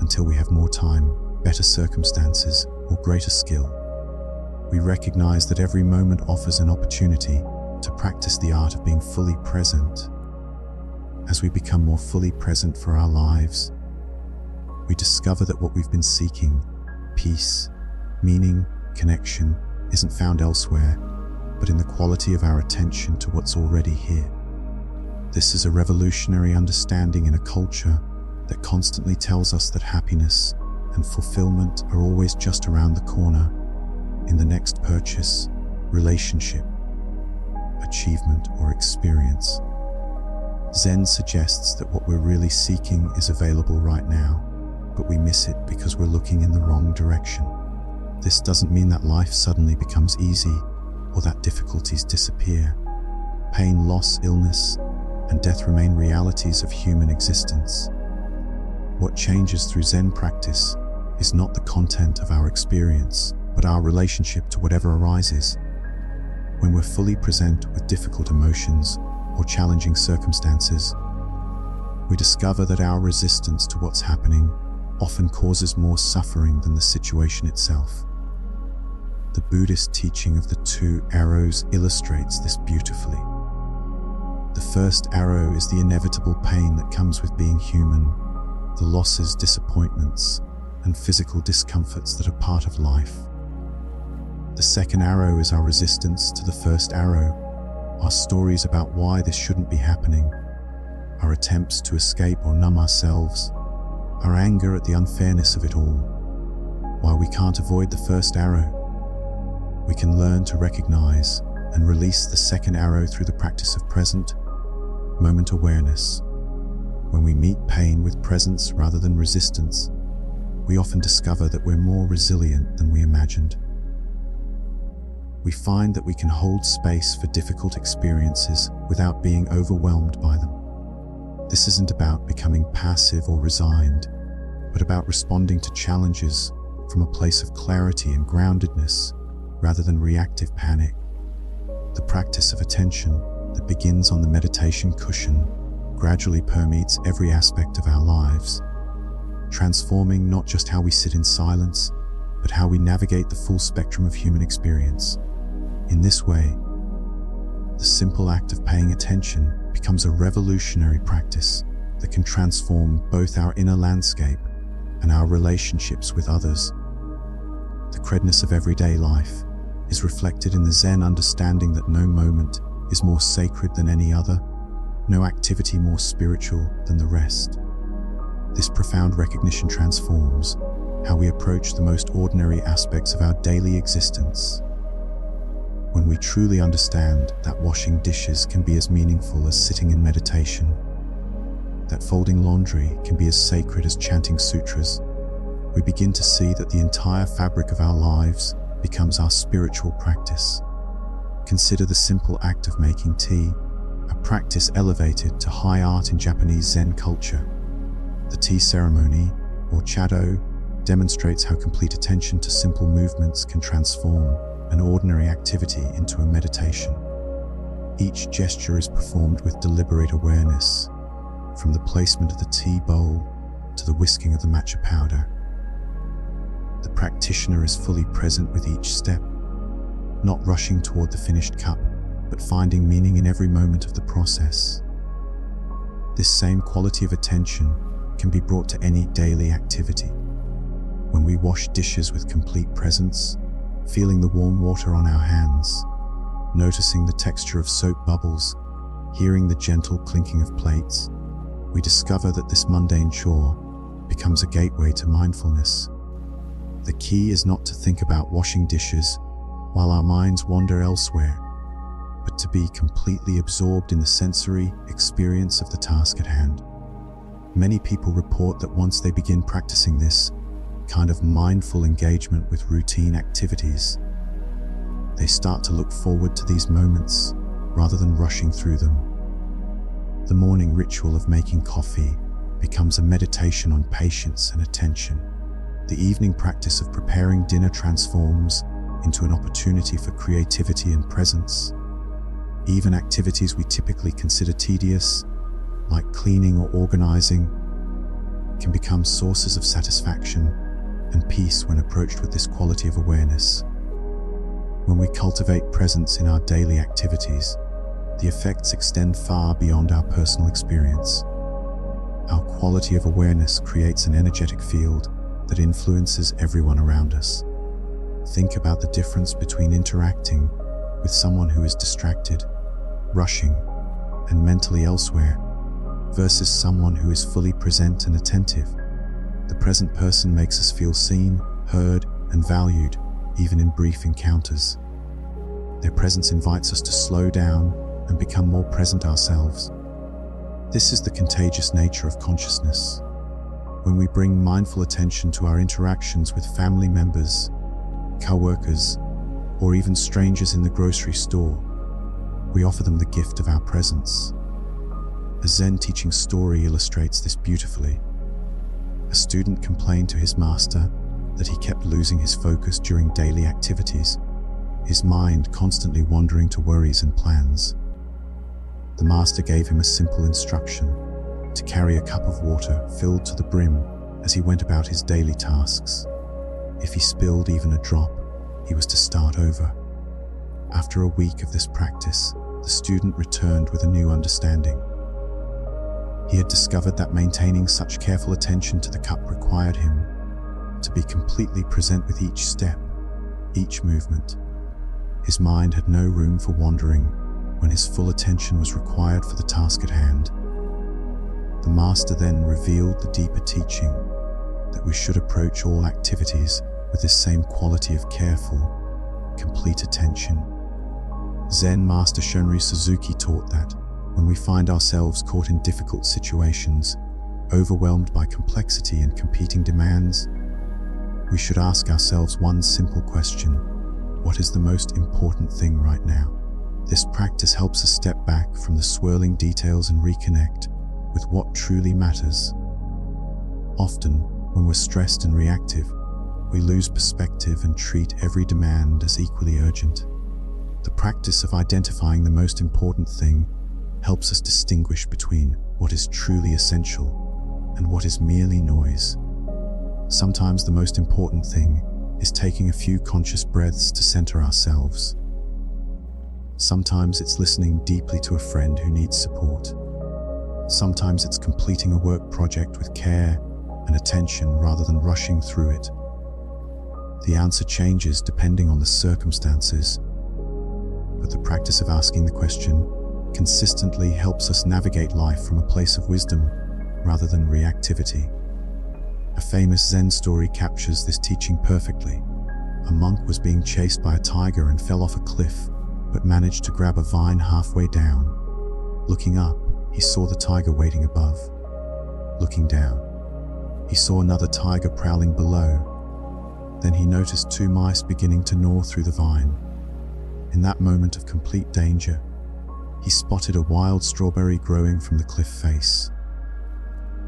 until we have more time, better circumstances, or greater skill. We recognize that every moment offers an opportunity to practice the art of being fully present. As we become more fully present for our lives, we discover that what we've been seeking, peace, meaning, connection, isn't found elsewhere, but in the quality of our attention to what's already here. This is a revolutionary understanding in a culture that constantly tells us that happiness and fulfillment are always just around the corner, in the next purchase, relationship, achievement, or experience. Zen suggests that what we're really seeking is available right now, but we miss it because we're looking in the wrong direction. This doesn't mean that life suddenly becomes easy or that difficulties disappear. Pain, loss, illness, and death remain realities of human existence. What changes through Zen practice is not the content of our experience, but our relationship to whatever arises. When we're fully present with difficult emotions or challenging circumstances, we discover that our resistance to what's happening often causes more suffering than the situation itself. The Buddhist teaching of the 2 arrows illustrates this beautifully. The first arrow is the inevitable pain that comes with being human, the losses, disappointments, and physical discomforts that are part of life. The second arrow is our resistance to the first arrow, our stories about why this shouldn't be happening, our attempts to escape or numb ourselves, our anger at the unfairness of it all. While we can't avoid the first arrow, we can learn to recognize and release the second arrow through the practice of present moment awareness. When we meet pain with presence rather than resistance, we often discover that we're more resilient than we imagined. We find that we can hold space for difficult experiences without being overwhelmed by them. This isn't about becoming passive or resigned, but about responding to challenges from a place of clarity and groundedness rather than reactive panic. The practice of attention that begins on the meditation cushion gradually permeates every aspect of our lives, transforming not just how we sit in silence, but how we navigate the full spectrum of human experience. In this way, the simple act of paying attention becomes a revolutionary practice that can transform both our inner landscape and our relationships with others. The credness of everyday life is reflected in the Zen understanding that no moment is more sacred than any other, no activity more spiritual than the rest. This profound recognition transforms how we approach the most ordinary aspects of our daily existence. When we truly understand that washing dishes can be as meaningful as sitting in meditation, that folding laundry can be as sacred as chanting sutras, we begin to see that the entire fabric of our lives becomes our spiritual practice. Consider the simple act of making tea, a practice elevated to high art in Japanese Zen culture. The tea ceremony, or chado, demonstrates how complete attention to simple movements can transform an ordinary activity into a meditation. Each gesture is performed with deliberate awareness, from the placement of the tea bowl to the whisking of the matcha powder. The practitioner is fully present with each step, not rushing toward the finished cup, but finding meaning in every moment of the process. This same quality of attention can be brought to any daily activity. When we wash dishes with complete presence, feeling the warm water on our hands, noticing the texture of soap bubbles, hearing the gentle clinking of plates, we discover that this mundane chore becomes a gateway to mindfulness. The key is not to think about washing dishes while our minds wander elsewhere, but to be completely absorbed in the sensory experience of the task at hand. Many people report that once they begin practicing this kind of mindful engagement with routine activities, they start to look forward to these moments rather than rushing through them. The morning ritual of making coffee becomes a meditation on patience and attention. The evening practice of preparing dinner transforms into an opportunity for creativity and presence. Even activities we typically consider tedious, like cleaning or organizing, can become sources of satisfaction and peace when approached with this quality of awareness. When we cultivate presence in our daily activities, the effects extend far beyond our personal experience. Our quality of awareness creates an energetic field that influences everyone around us. Think about the difference between interacting with someone who is distracted, rushing, and mentally elsewhere, versus someone who is fully present and attentive. The present person makes us feel seen, heard, and valued, even in brief encounters. Their presence invites us to slow down and become more present ourselves. This is the contagious nature of consciousness. When we bring mindful attention to our interactions with family members, co-workers, or even strangers in the grocery store, we offer them the gift of our presence. A Zen teaching story illustrates this beautifully. A student complained to his master that he kept losing his focus during daily activities, his mind constantly wandering to worries and plans. The master gave him a simple instruction: to carry a cup of water filled to the brim as he went about his daily tasks. If he spilled even a drop, he was to start over. After a week of this practice, the student returned with a new understanding. He had discovered that maintaining such careful attention to the cup required him to be completely present with each step, each movement. His mind had no room for wandering when his full attention was required for the task at hand. The master then revealed the deeper teaching that we should approach all activities with this same quality of careful, complete attention. Zen master Shunryu Suzuki taught that when we find ourselves caught in difficult situations, overwhelmed by complexity and competing demands, we should ask ourselves one simple question: what is the most important thing right now? This practice helps us step back from the swirling details and reconnect with what truly matters. Often, when we're stressed and reactive, we lose perspective and treat every demand as equally urgent. The practice of identifying the most important thing helps us distinguish between what is truly essential and what is merely noise. Sometimes the most important thing is taking a few conscious breaths to center ourselves. Sometimes it's listening deeply to a friend who needs support. Sometimes it's completing a work project with care and attention rather than rushing through it. The answer changes depending on the circumstances, but the practice of asking the question consistently helps us navigate life from a place of wisdom rather than reactivity. A famous Zen story captures this teaching perfectly. A monk was being chased by a tiger and fell off a cliff, but managed to grab a vine halfway down. Looking up, he saw the tiger waiting above. Looking down, he saw another tiger prowling below. Then he noticed two mice beginning to gnaw through the vine. In that moment of complete danger, he spotted a wild strawberry growing from the cliff face.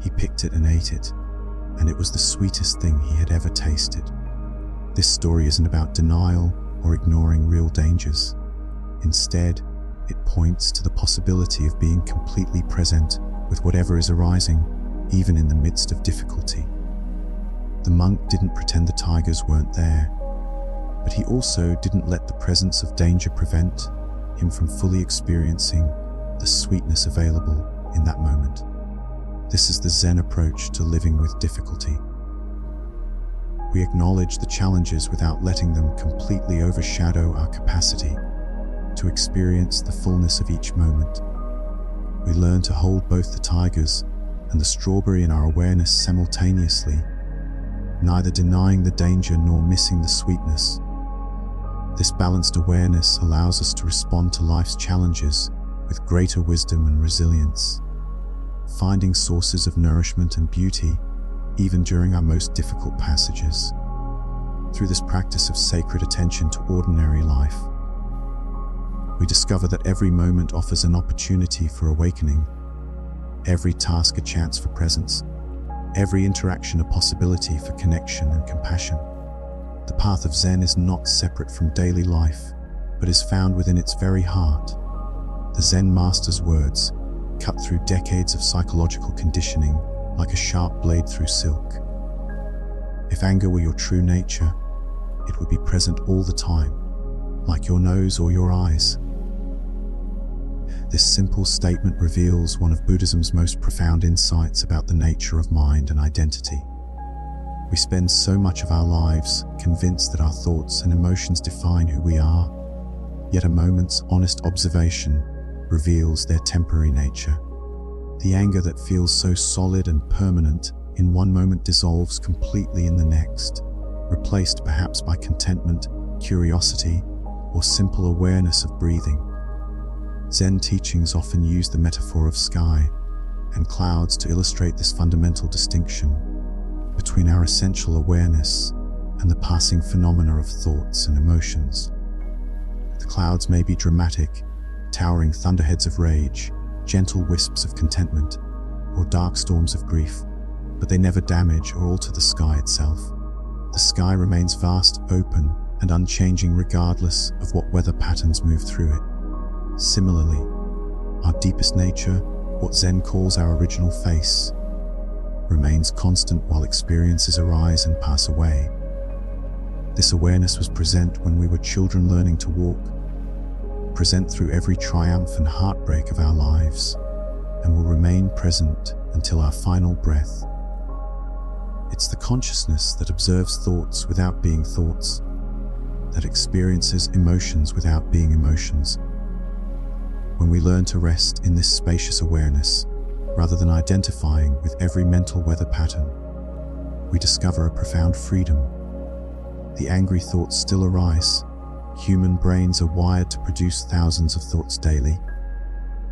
He picked it and ate it, and it was the sweetest thing he had ever tasted. This story isn't about denial or ignoring real dangers. Instead, it points to the possibility of being completely present with whatever is arising, even in the midst of difficulty. The monk didn't pretend the tigers weren't there, but he also didn't let the presence of danger prevent him from fully experiencing the sweetness available in that moment. This is the Zen approach to living with difficulty. We acknowledge the challenges without letting them completely overshadow our capacity to experience the fullness of each moment. We learn to hold both the tigers and the strawberry in our awareness simultaneously, neither denying the danger nor missing the sweetness. This balanced awareness allows us to respond to life's challenges with greater wisdom and resilience, finding sources of nourishment and beauty even during our most difficult passages. Through this practice of sacred attention to ordinary life, we discover that every moment offers an opportunity for awakening, every task a chance for presence, every interaction a possibility for connection and compassion. The path of Zen is not separate from daily life, but is found within its very heart. The Zen master's words cut through decades of psychological conditioning like a sharp blade through silk. If anger were your true nature, it would be present all the time, like your nose or your eyes. This simple statement reveals one of Buddhism's most profound insights about the nature of mind and identity. We spend so much of our lives convinced that our thoughts and emotions define who we are, yet a moment's honest observation reveals their temporary nature. The anger that feels so solid and permanent in one moment dissolves completely in the next, replaced perhaps by contentment, curiosity, or simple awareness of breathing. Zen teachings often use the metaphor of sky and clouds to illustrate this fundamental distinction between our essential awareness and the passing phenomena of thoughts and emotions. The clouds may be dramatic, towering thunderheads of rage, gentle wisps of contentment, or dark storms of grief, but they never damage or alter the sky itself. The sky remains vast, open, and unchanging regardless of what weather patterns move through it. Similarly, our deepest nature, what Zen calls our original face, remains constant while experiences arise and pass away. This awareness was present when we were children learning to walk, present through every triumph and heartbreak of our lives, and will remain present until our final breath. It's the consciousness that observes thoughts without being thoughts, that experiences emotions without being emotions. When we learn to rest in this spacious awareness, rather than identifying with every mental weather pattern, we discover a profound freedom. The angry thoughts still arise. Human brains are wired to produce thousands of thoughts daily,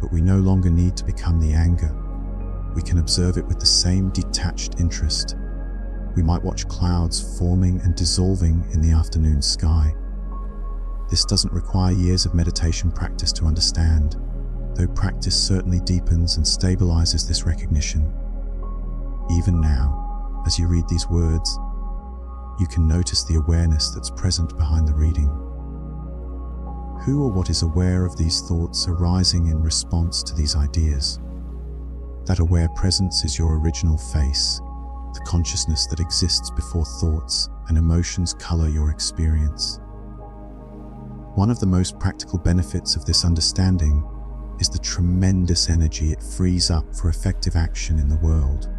but we no longer need to become the anger. We can observe it with the same detached interest. We might watch clouds forming and dissolving in the afternoon sky. This doesn't require years of meditation practice to understand, though practice certainly deepens and stabilizes this recognition. Even now, as you read these words, you can notice the awareness that's present behind the reading. Who or what is aware of these thoughts arising in response to these ideas? That aware presence is your original face, the consciousness that exists before thoughts and emotions color your experience. One of the most practical benefits of this understanding is the tremendous energy it frees up for effective action in the world.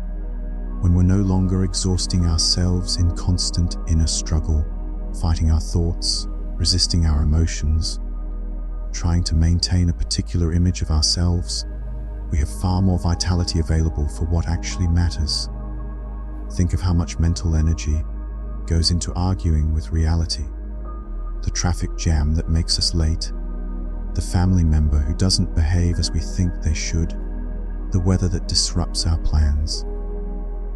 When we're no longer exhausting ourselves in constant inner struggle, fighting our thoughts, resisting our emotions, trying to maintain a particular image of ourselves, we have far more vitality available for what actually matters. Think of how much mental energy goes into arguing with reality. The traffic jam that makes us late, the family member who doesn't behave as we think they should, the weather that disrupts our plans.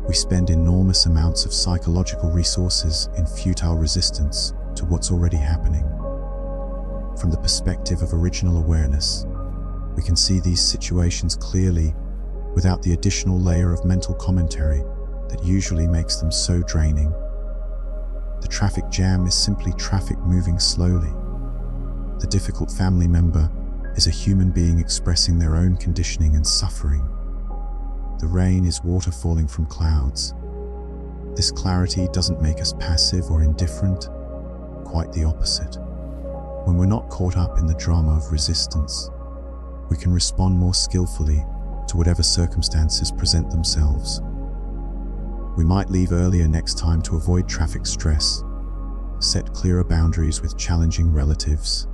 We spend enormous amounts of psychological resources in futile resistance to what's already happening. From the perspective of original awareness, we can see these situations clearly without the additional layer of mental commentary that usually makes them so draining. The traffic jam is simply traffic moving slowly. The difficult family member is a human being expressing their own conditioning and suffering. The rain is water falling from clouds. This clarity doesn't make us passive or indifferent, quite the opposite. When we're not caught up in the drama of resistance, we can respond more skillfully to whatever circumstances present themselves. We might leave earlier next time to avoid traffic stress, set clearer boundaries with challenging relatives,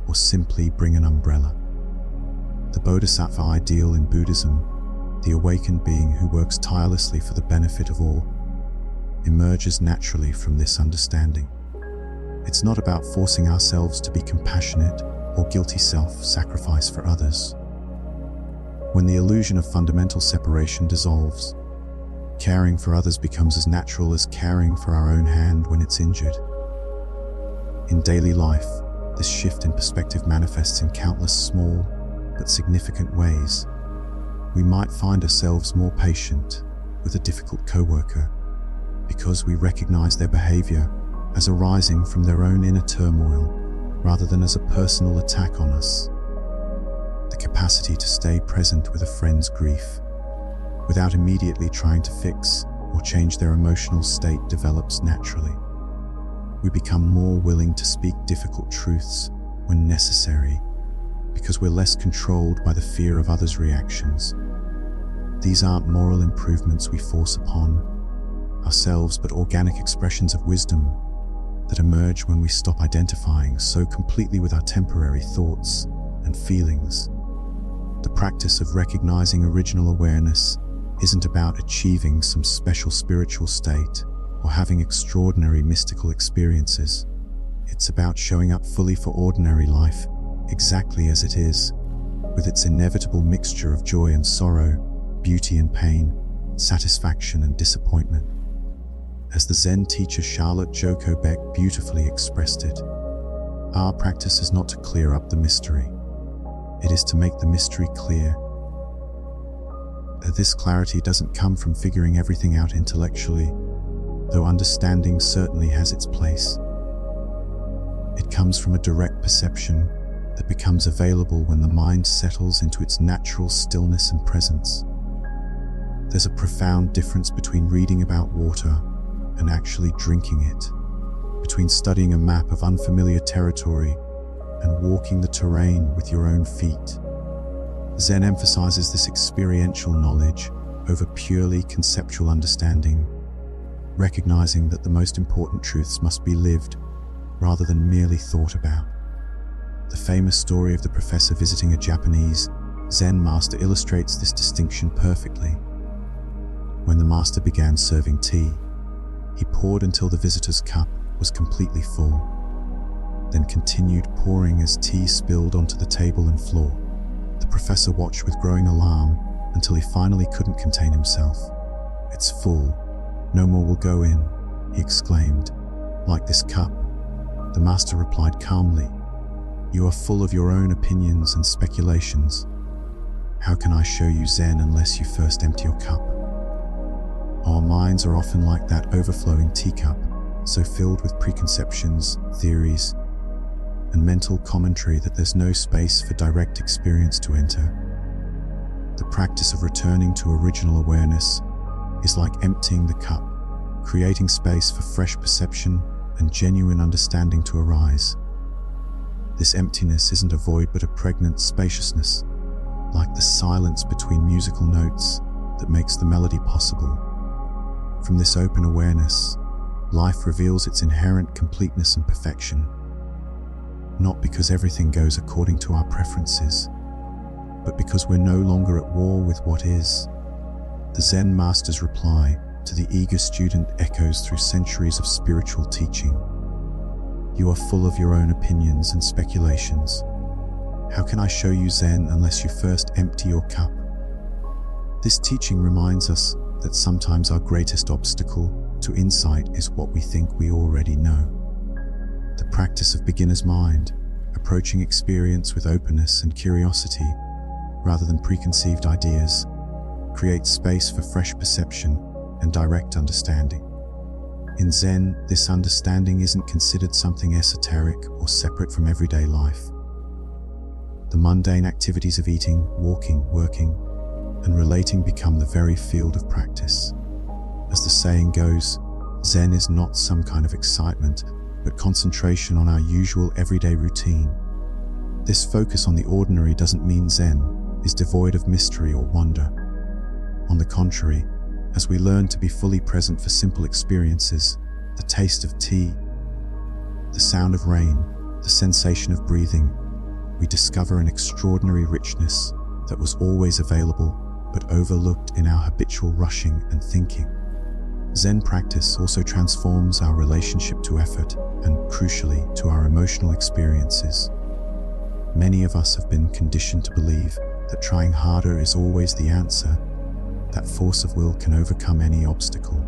or simply bring an umbrella. The Bodhisattva ideal in Buddhism, the awakened being who works tirelessly for the benefit of all, emerges naturally from this understanding. It's not about forcing ourselves to be compassionate or guilty self-sacrifice for others. When the illusion of fundamental separation dissolves, caring for others becomes as natural as caring for our own hand when it's injured. In daily life, this shift in perspective manifests in countless small but significant ways. We might find ourselves more patient with a difficult coworker because we recognize their behavior as arising from their own inner turmoil rather than as a personal attack on us. The capacity to stay present with a friend's grief without immediately trying to fix or change their emotional state develops naturally. We become more willing to speak difficult truths when necessary because we're less controlled by the fear of others' reactions. These aren't moral improvements we force upon ourselves, but organic expressions of wisdom that emerge when we stop identifying so completely with our temporary thoughts and feelings. The practice of recognizing original awareness isn't about achieving some special spiritual state or having extraordinary mystical experiences. It's about showing up fully for ordinary life exactly as it is, with its inevitable mixture of joy and sorrow, beauty and pain, satisfaction and disappointment. As the Zen teacher Charlotte Joko Beck beautifully expressed it, our practice is not to clear up the mystery. It is to make the mystery clear. This clarity doesn't come from figuring everything out intellectually, though understanding certainly has its place. It comes from a direct perception that becomes available when the mind settles into its natural stillness and presence. There's a profound difference between reading about water and actually drinking it, between studying a map of unfamiliar territory and walking the terrain with your own feet. Zen emphasizes this experiential knowledge over purely conceptual understanding, recognizing that the most important truths must be lived rather than merely thought about. The famous story of the professor visiting a Japanese Zen master illustrates this distinction perfectly. When the master began serving tea, he poured until the visitor's cup was completely full, then continued pouring as tea spilled onto the table and floor. The professor watched with growing alarm until he finally couldn't contain himself. "It's full. No more will go in," he exclaimed. "Like this cup." The master replied calmly, "You are full of your own opinions and speculations. How can I show you Zen unless you first empty your cup?" Our minds are often like that overflowing teacup, so filled with preconceptions, theories, and mental commentary that there's no space for direct experience to enter. The practice of returning to original awareness is like emptying the cup, creating space for fresh perception and genuine understanding to arise. This emptiness isn't a void but a pregnant spaciousness, like the silence between musical notes that makes the melody possible. From this open awareness, life reveals its inherent completeness and perfection, not because everything goes according to our preferences, but because we're no longer at war with what is. The Zen master's reply to the eager student echoes through centuries of spiritual teaching. "You are full of your own opinions and speculations. How can I show you Zen unless you first empty your cup?" This teaching reminds us that sometimes our greatest obstacle to insight is what we think we already know. The practice of beginner's mind, approaching experience with openness and curiosity rather than preconceived ideas, creates space for fresh perception and direct understanding. In Zen, this understanding isn't considered something esoteric or separate from everyday life. The mundane activities of eating, walking, working, and relating become the very field of practice. As the saying goes, Zen is not some kind of excitement, but concentration on our usual everyday routine. This focus on the ordinary doesn't mean Zen is devoid of mystery or wonder. On the contrary, as we learn to be fully present for simple experiences, the taste of tea, the sound of rain, the sensation of breathing, we discover an extraordinary richness that was always available but overlooked in our habitual rushing and thinking. Zen practice also transforms our relationship to effort and, crucially, to our emotional experiences. Many of us have been conditioned to believe that trying harder is always the answer, that force of will can overcome any obstacle.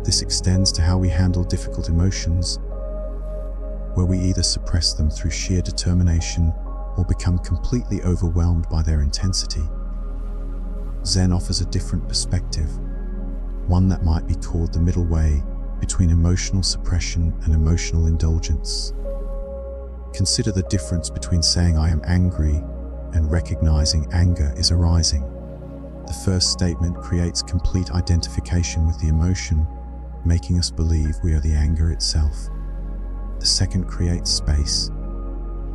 This extends to how we handle difficult emotions, where we either suppress them through sheer determination or become completely overwhelmed by their intensity. Zen offers a different perspective, one that might be called the middle way between emotional suppression and emotional indulgence. Consider the difference between saying I am angry and recognizing anger is arising. The first statement creates complete identification with the emotion, making us believe we are the anger itself. The second creates space,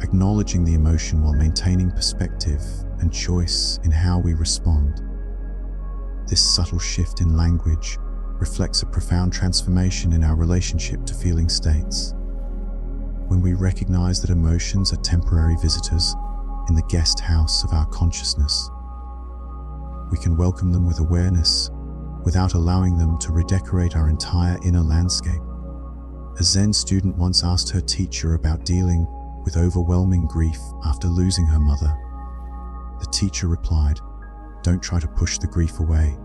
acknowledging the emotion while maintaining perspective and choice in how we respond. This subtle shift in language reflects a profound transformation in our relationship to feeling states. When we recognize that emotions are temporary visitors in the guest house of our consciousness, we can welcome them with awareness without allowing them to redecorate our entire inner landscape. A Zen student once asked her teacher about dealing with overwhelming grief after losing her mother. The teacher replied, "Don't try to push the grief away,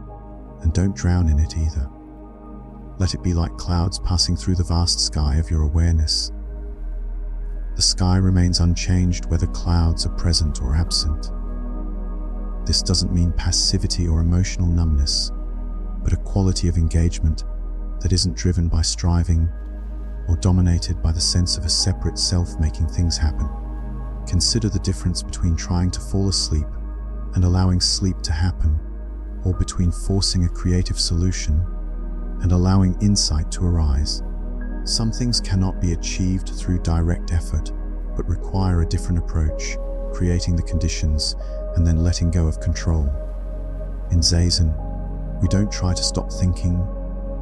and don't drown in it either. Let it be like clouds passing through the vast sky of your awareness. The sky remains unchanged whether clouds are present or absent." This doesn't mean passivity or emotional numbness, but a quality of engagement that isn't driven by striving or dominated by the sense of a separate self making things happen. Consider the difference between trying to fall asleep and allowing sleep to happen, or between forcing a creative solution and allowing insight to arise. Some things cannot be achieved through direct effort, but require a different approach, creating the conditions and then letting go of control. In Zazen, we don't try to stop thinking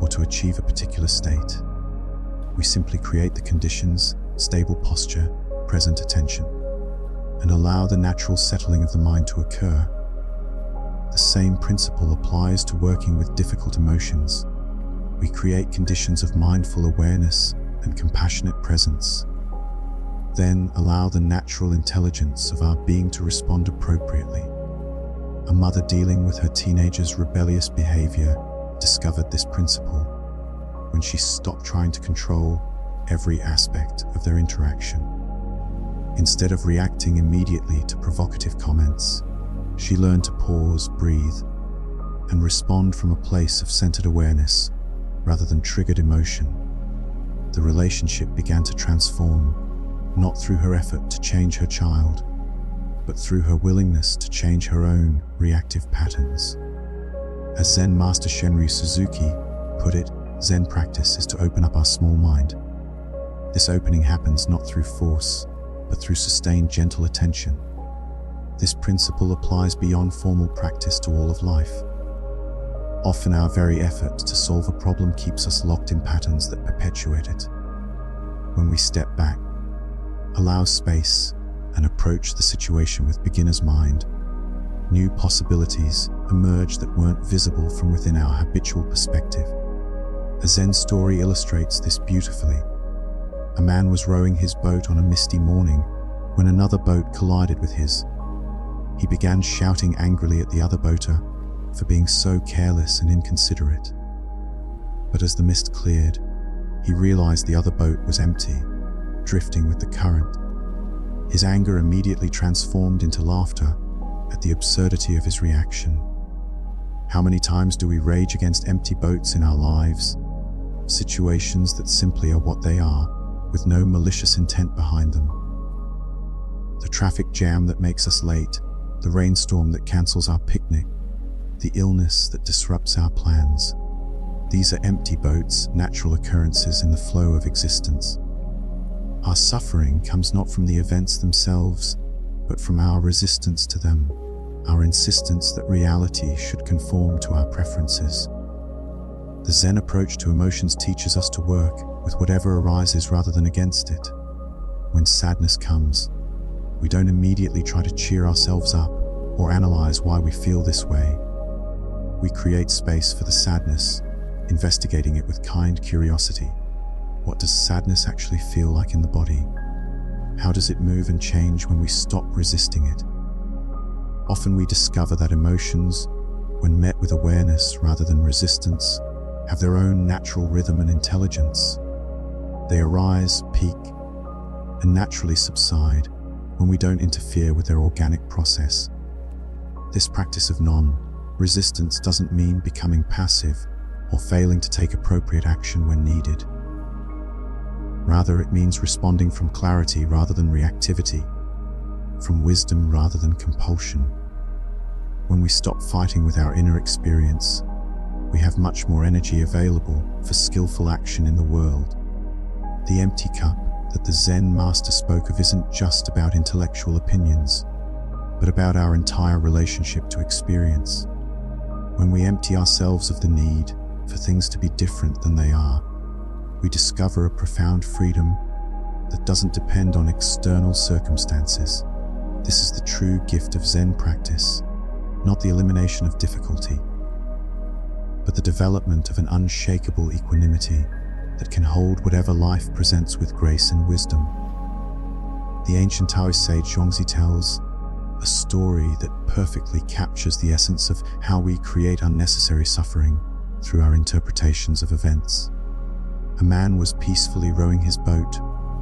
or to achieve a particular state. We simply create the conditions, stable posture, present attention, and allow the natural settling of the mind to occur. The same principle applies to working with difficult emotions. We create conditions of mindful awareness and compassionate presence, then allow the natural intelligence of our being to respond appropriately. A mother dealing with her teenager's rebellious behavior discovered this principle when she stopped trying to control every aspect of their interaction. Instead of reacting immediately to provocative comments, she learned to pause, breathe, and respond from a place of centered awareness rather than triggered emotion. The relationship began to transform, not through her effort to change her child, but through her willingness to change her own reactive patterns. As Zen Master Shenryu Suzuki put it, Zen practice is to open up our small mind. This opening happens not through force, but through sustained gentle attention. This principle applies beyond formal practice to all of life. Often our very effort to solve a problem keeps us locked in patterns that perpetuate it. When we step back, allow space, and approach the situation with beginner's mind, new possibilities emerge that weren't visible from within our habitual perspective. A Zen story illustrates this beautifully. A man was rowing his boat on a misty morning when another boat collided with his. He began shouting angrily at the other boater for being so careless and inconsiderate. But as the mist cleared, he realized the other boat was empty, drifting with the current. His anger immediately transformed into laughter at the absurdity of his reaction. How many times do we rage against empty boats in our lives? Situations that simply are what they are, with no malicious intent behind them. The traffic jam that makes us late, the rainstorm that cancels our picnic, the illness that disrupts our plans. These are empty boats, natural occurrences in the flow of existence. Our suffering comes not from the events themselves, but from our resistance to them, our insistence that reality should conform to our preferences. The Zen approach to emotions teaches us to work with whatever arises rather than against it. When sadness comes, we don't immediately try to cheer ourselves up or analyze why we feel this way. We create space for the sadness, investigating it with kind curiosity. What does sadness actually feel like in the body? How does it move and change when we stop resisting it? Often we discover that emotions, when met with awareness rather than resistance, have their own natural rhythm and intelligence. They arise, peak, and naturally subside when we don't interfere with their organic process. This practice of Resistance doesn't mean becoming passive or failing to take appropriate action when needed. Rather, it means responding from clarity rather than reactivity, from wisdom rather than compulsion. When we stop fighting with our inner experience, we have much more energy available for skillful action in the world. The empty cup that the Zen master spoke of isn't just about intellectual opinions, but about our entire relationship to experience. When we empty ourselves of the need for things to be different than they are, we discover a profound freedom that doesn't depend on external circumstances. This is the true gift of Zen practice, not the elimination of difficulty, but the development of an unshakable equanimity that can hold whatever life presents with grace and wisdom. The ancient Taoist sage Zhuangzi tells a story that perfectly captures the essence of how we create unnecessary suffering through our interpretations of events. A man was peacefully rowing his boat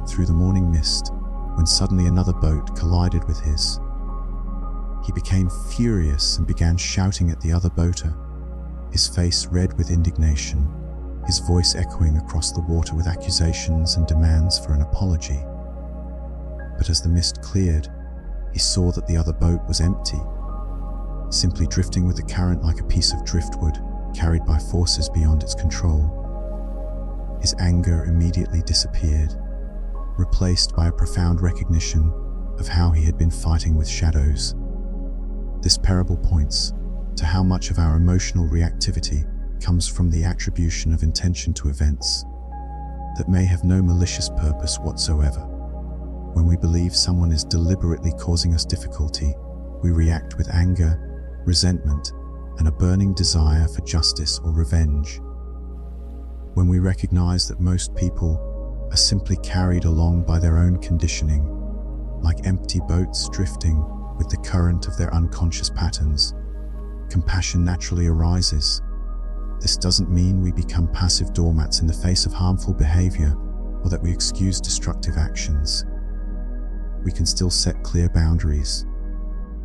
through the morning mist when suddenly another boat collided with his. He became furious and began shouting at the other boater, his face red with indignation, his voice echoing across the water with accusations and demands for an apology. But as the mist cleared, he saw that the other boat was empty, simply drifting with the current like a piece of driftwood carried by forces beyond its control. His anger immediately disappeared, replaced by a profound recognition of how he had been fighting with shadows. This parable points to how much of our emotional reactivity comes from the attribution of intention to events that may have no malicious purpose whatsoever. When we believe someone is deliberately causing us difficulty, we react with anger, resentment, and a burning desire for justice or revenge. When we recognize that most people are simply carried along by their own conditioning, like empty boats drifting with the current of their unconscious patterns, compassion naturally arises. This doesn't mean we become passive doormats in the face of harmful behavior or that we excuse destructive actions. We can still set clear boundaries,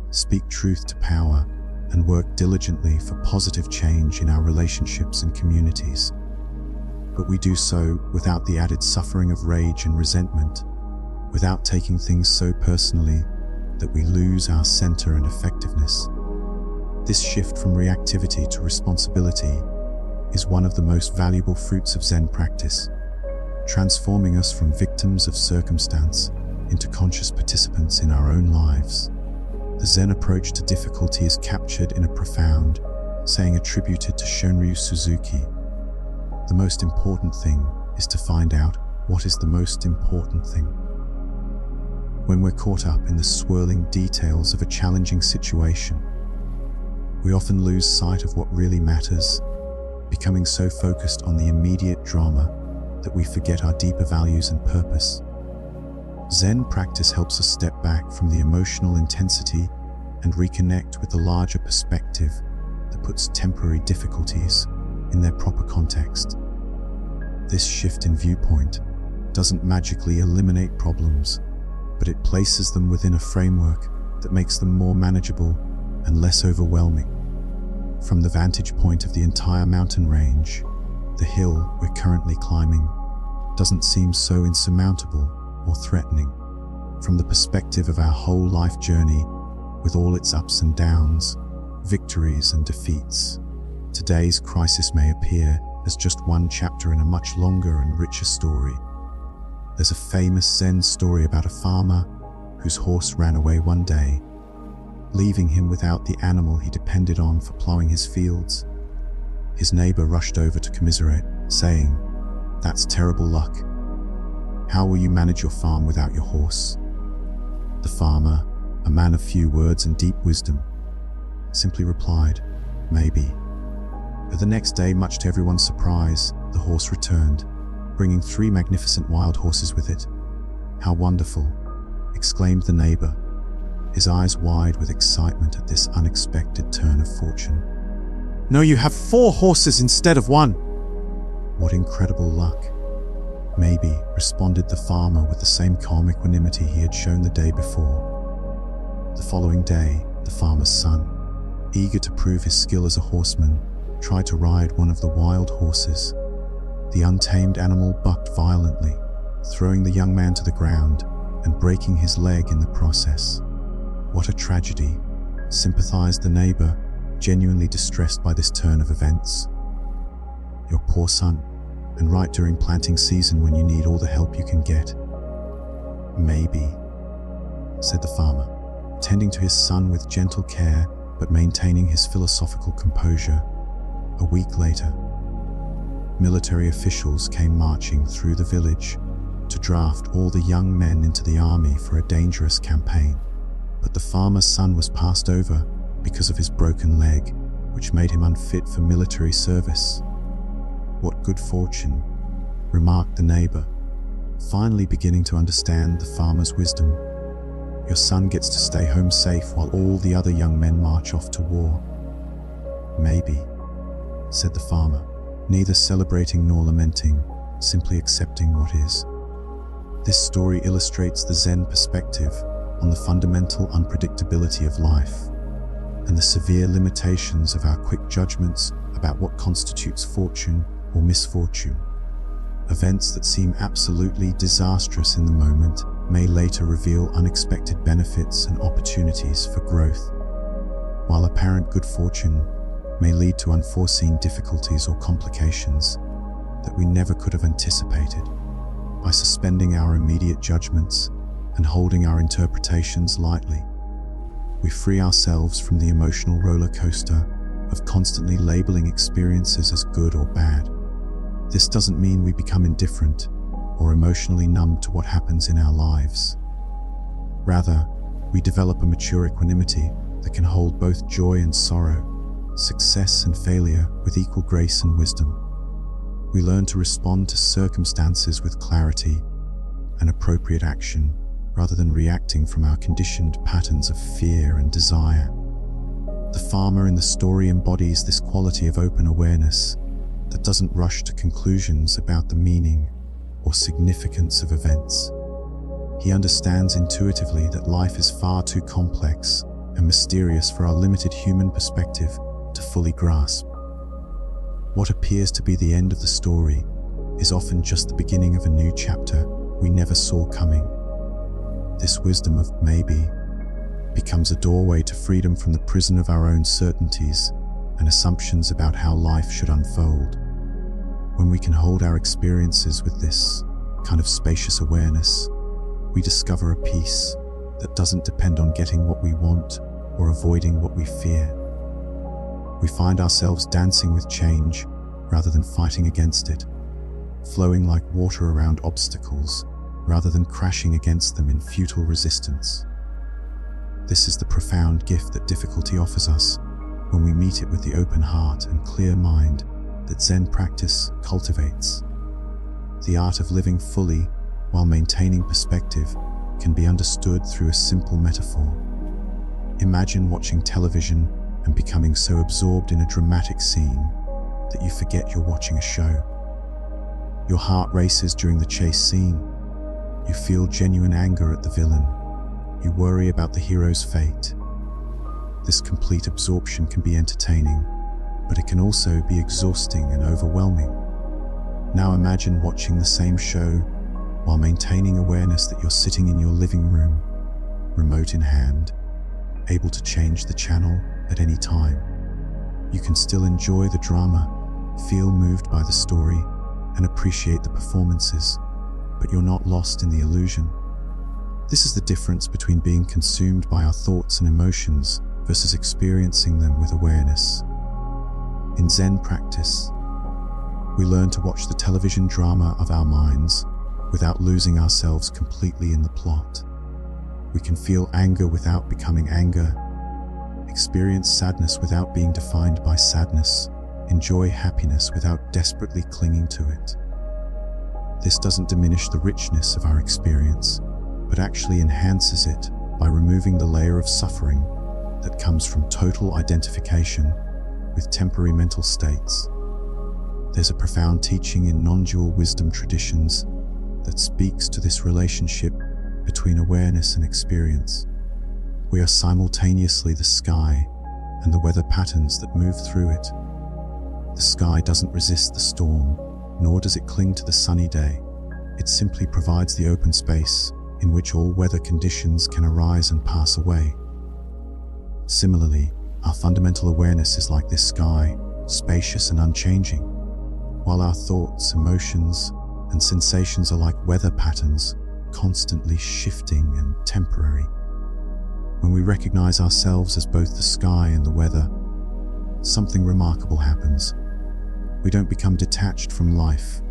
speak truth to power, and work diligently for positive change in our relationships and communities. But we do so without the added suffering of rage and resentment, without taking things so personally that we lose our center and effectiveness. This shift from reactivity to responsibility is one of the most valuable fruits of Zen practice, transforming us from victims of circumstance into conscious participants in our own lives. The Zen approach to difficulty is captured in a profound saying attributed to Shunryu Suzuki. The most important thing is to find out what is the most important thing. When we're caught up in the swirling details of a challenging situation, we often lose sight of what really matters, becoming so focused on the immediate drama that we forget our deeper values and purpose. Zen practice helps us step back from the emotional intensity and reconnect with the larger perspective that puts temporary difficulties in their proper context. This shift in viewpoint doesn't magically eliminate problems, but it places them within a framework that makes them more manageable and less overwhelming. From the vantage point of the entire mountain range, the hill we're currently climbing doesn't seem so insurmountable or threatening. From the perspective of our whole life journey, with all its ups and downs, victories and defeats, today's crisis may appear as just one chapter in a much longer and richer story. There's a famous Zen story about a farmer whose horse ran away one day, leaving him without the animal he depended on for plowing his fields. His neighbor rushed over to commiserate, saying, "That's terrible luck. How will you manage your farm without your horse?" The farmer, a man of few words and deep wisdom, simply replied, "Maybe." But the next day, much to everyone's surprise, the horse returned, bringing 3 magnificent wild horses with it. "How wonderful!" exclaimed the neighbor, his eyes wide with excitement at this unexpected turn of fortune. "No, you have 4 horses instead of 1. "What incredible luck." "Maybe," responded the farmer with the same calm equanimity he had shown the day before. The following day, the farmer's son, eager to prove his skill as a horseman, tried to ride one of the wild horses. The untamed animal bucked violently, throwing the young man to the ground and breaking his leg in the process. "What a tragedy," sympathized the neighbor, genuinely distressed by this turn of events. "Your poor son, and right during planting season when you need all the help you can get." "Maybe," said the farmer, tending to his son with gentle care but maintaining his philosophical composure. A week later, military officials came marching through the village to draft all the young men into the army for a dangerous campaign. But the farmer's son was passed over because of his broken leg, which made him unfit for military service. "What good fortune," remarked the neighbor, finally beginning to understand the farmer's wisdom. "Your son gets to stay home safe while all the other young men march off to war." "Maybe," said the farmer, neither celebrating nor lamenting, simply accepting what is. This story illustrates the Zen perspective on the fundamental unpredictability of life and the severe limitations of our quick judgments about what constitutes fortune or misfortune. Events that seem absolutely disastrous in the moment may later reveal unexpected benefits and opportunities for growth, while apparent good fortune may lead to unforeseen difficulties or complications that we never could have anticipated. By suspending our immediate judgments and holding our interpretations lightly, we free ourselves from the emotional roller coaster of constantly labeling experiences as good or bad. This doesn't mean we become indifferent or emotionally numb to what happens in our lives. Rather, we develop a mature equanimity that can hold both joy and sorrow, success and failure with equal grace and wisdom. We learn to respond to circumstances with clarity and appropriate action, rather than reacting from our conditioned patterns of fear and desire. The farmer in the story embodies this quality of open awareness that doesn't rush to conclusions about the meaning or significance of events. He understands intuitively that life is far too complex and mysterious for our limited human perspective to fully grasp. What appears to be the end of the story is often just the beginning of a new chapter we never saw coming. This wisdom of maybe becomes a doorway to freedom from the prison of our own certainties and assumptions about how life should unfold. When we can hold our experiences with this kind of spacious awareness, we discover a peace that doesn't depend on getting what we want or avoiding what we fear. We find ourselves dancing with change rather than fighting against it, flowing like water around obstacles rather than crashing against them in futile resistance. This is the profound gift that difficulty offers us when we meet it with the open heart and clear mind that Zen practice cultivates. The art of living fully while maintaining perspective can be understood through a simple metaphor. Imagine watching television and becoming so absorbed in a dramatic scene that you forget you're watching a show. Your heart races during the chase scene. You feel genuine anger at the villain. You worry about the hero's fate. This complete absorption can be entertaining, but it can also be exhausting and overwhelming. Now imagine watching the same show while maintaining awareness that you're sitting in your living room, remote in hand, able to change the channel at any time. You can still enjoy the drama, feel moved by the story, and appreciate the performances, but you're not lost in the illusion. This is the difference between being consumed by our thoughts and emotions versus experiencing them with awareness. In Zen practice, we learn to watch the television drama of our minds without losing ourselves completely in the plot. We can feel anger without becoming anger, experience sadness without being defined by sadness, enjoy happiness without desperately clinging to it. This doesn't diminish the richness of our experience, but actually enhances it by removing the layer of suffering that comes from total identification with temporary mental states. There's a profound teaching in non-dual wisdom traditions that speaks to this relationship between awareness and experience. We are simultaneously the sky and the weather patterns that move through it. The sky doesn't resist the storm, nor does it cling to the sunny day. It simply provides the open space in which all weather conditions can arise and pass away. Similarly, our fundamental awareness is like this sky, spacious and unchanging, while our thoughts, emotions, and sensations are like weather patterns, constantly shifting and temporary. When we recognize ourselves as both the sky and the weather, something remarkable happens. We don't become detached from life,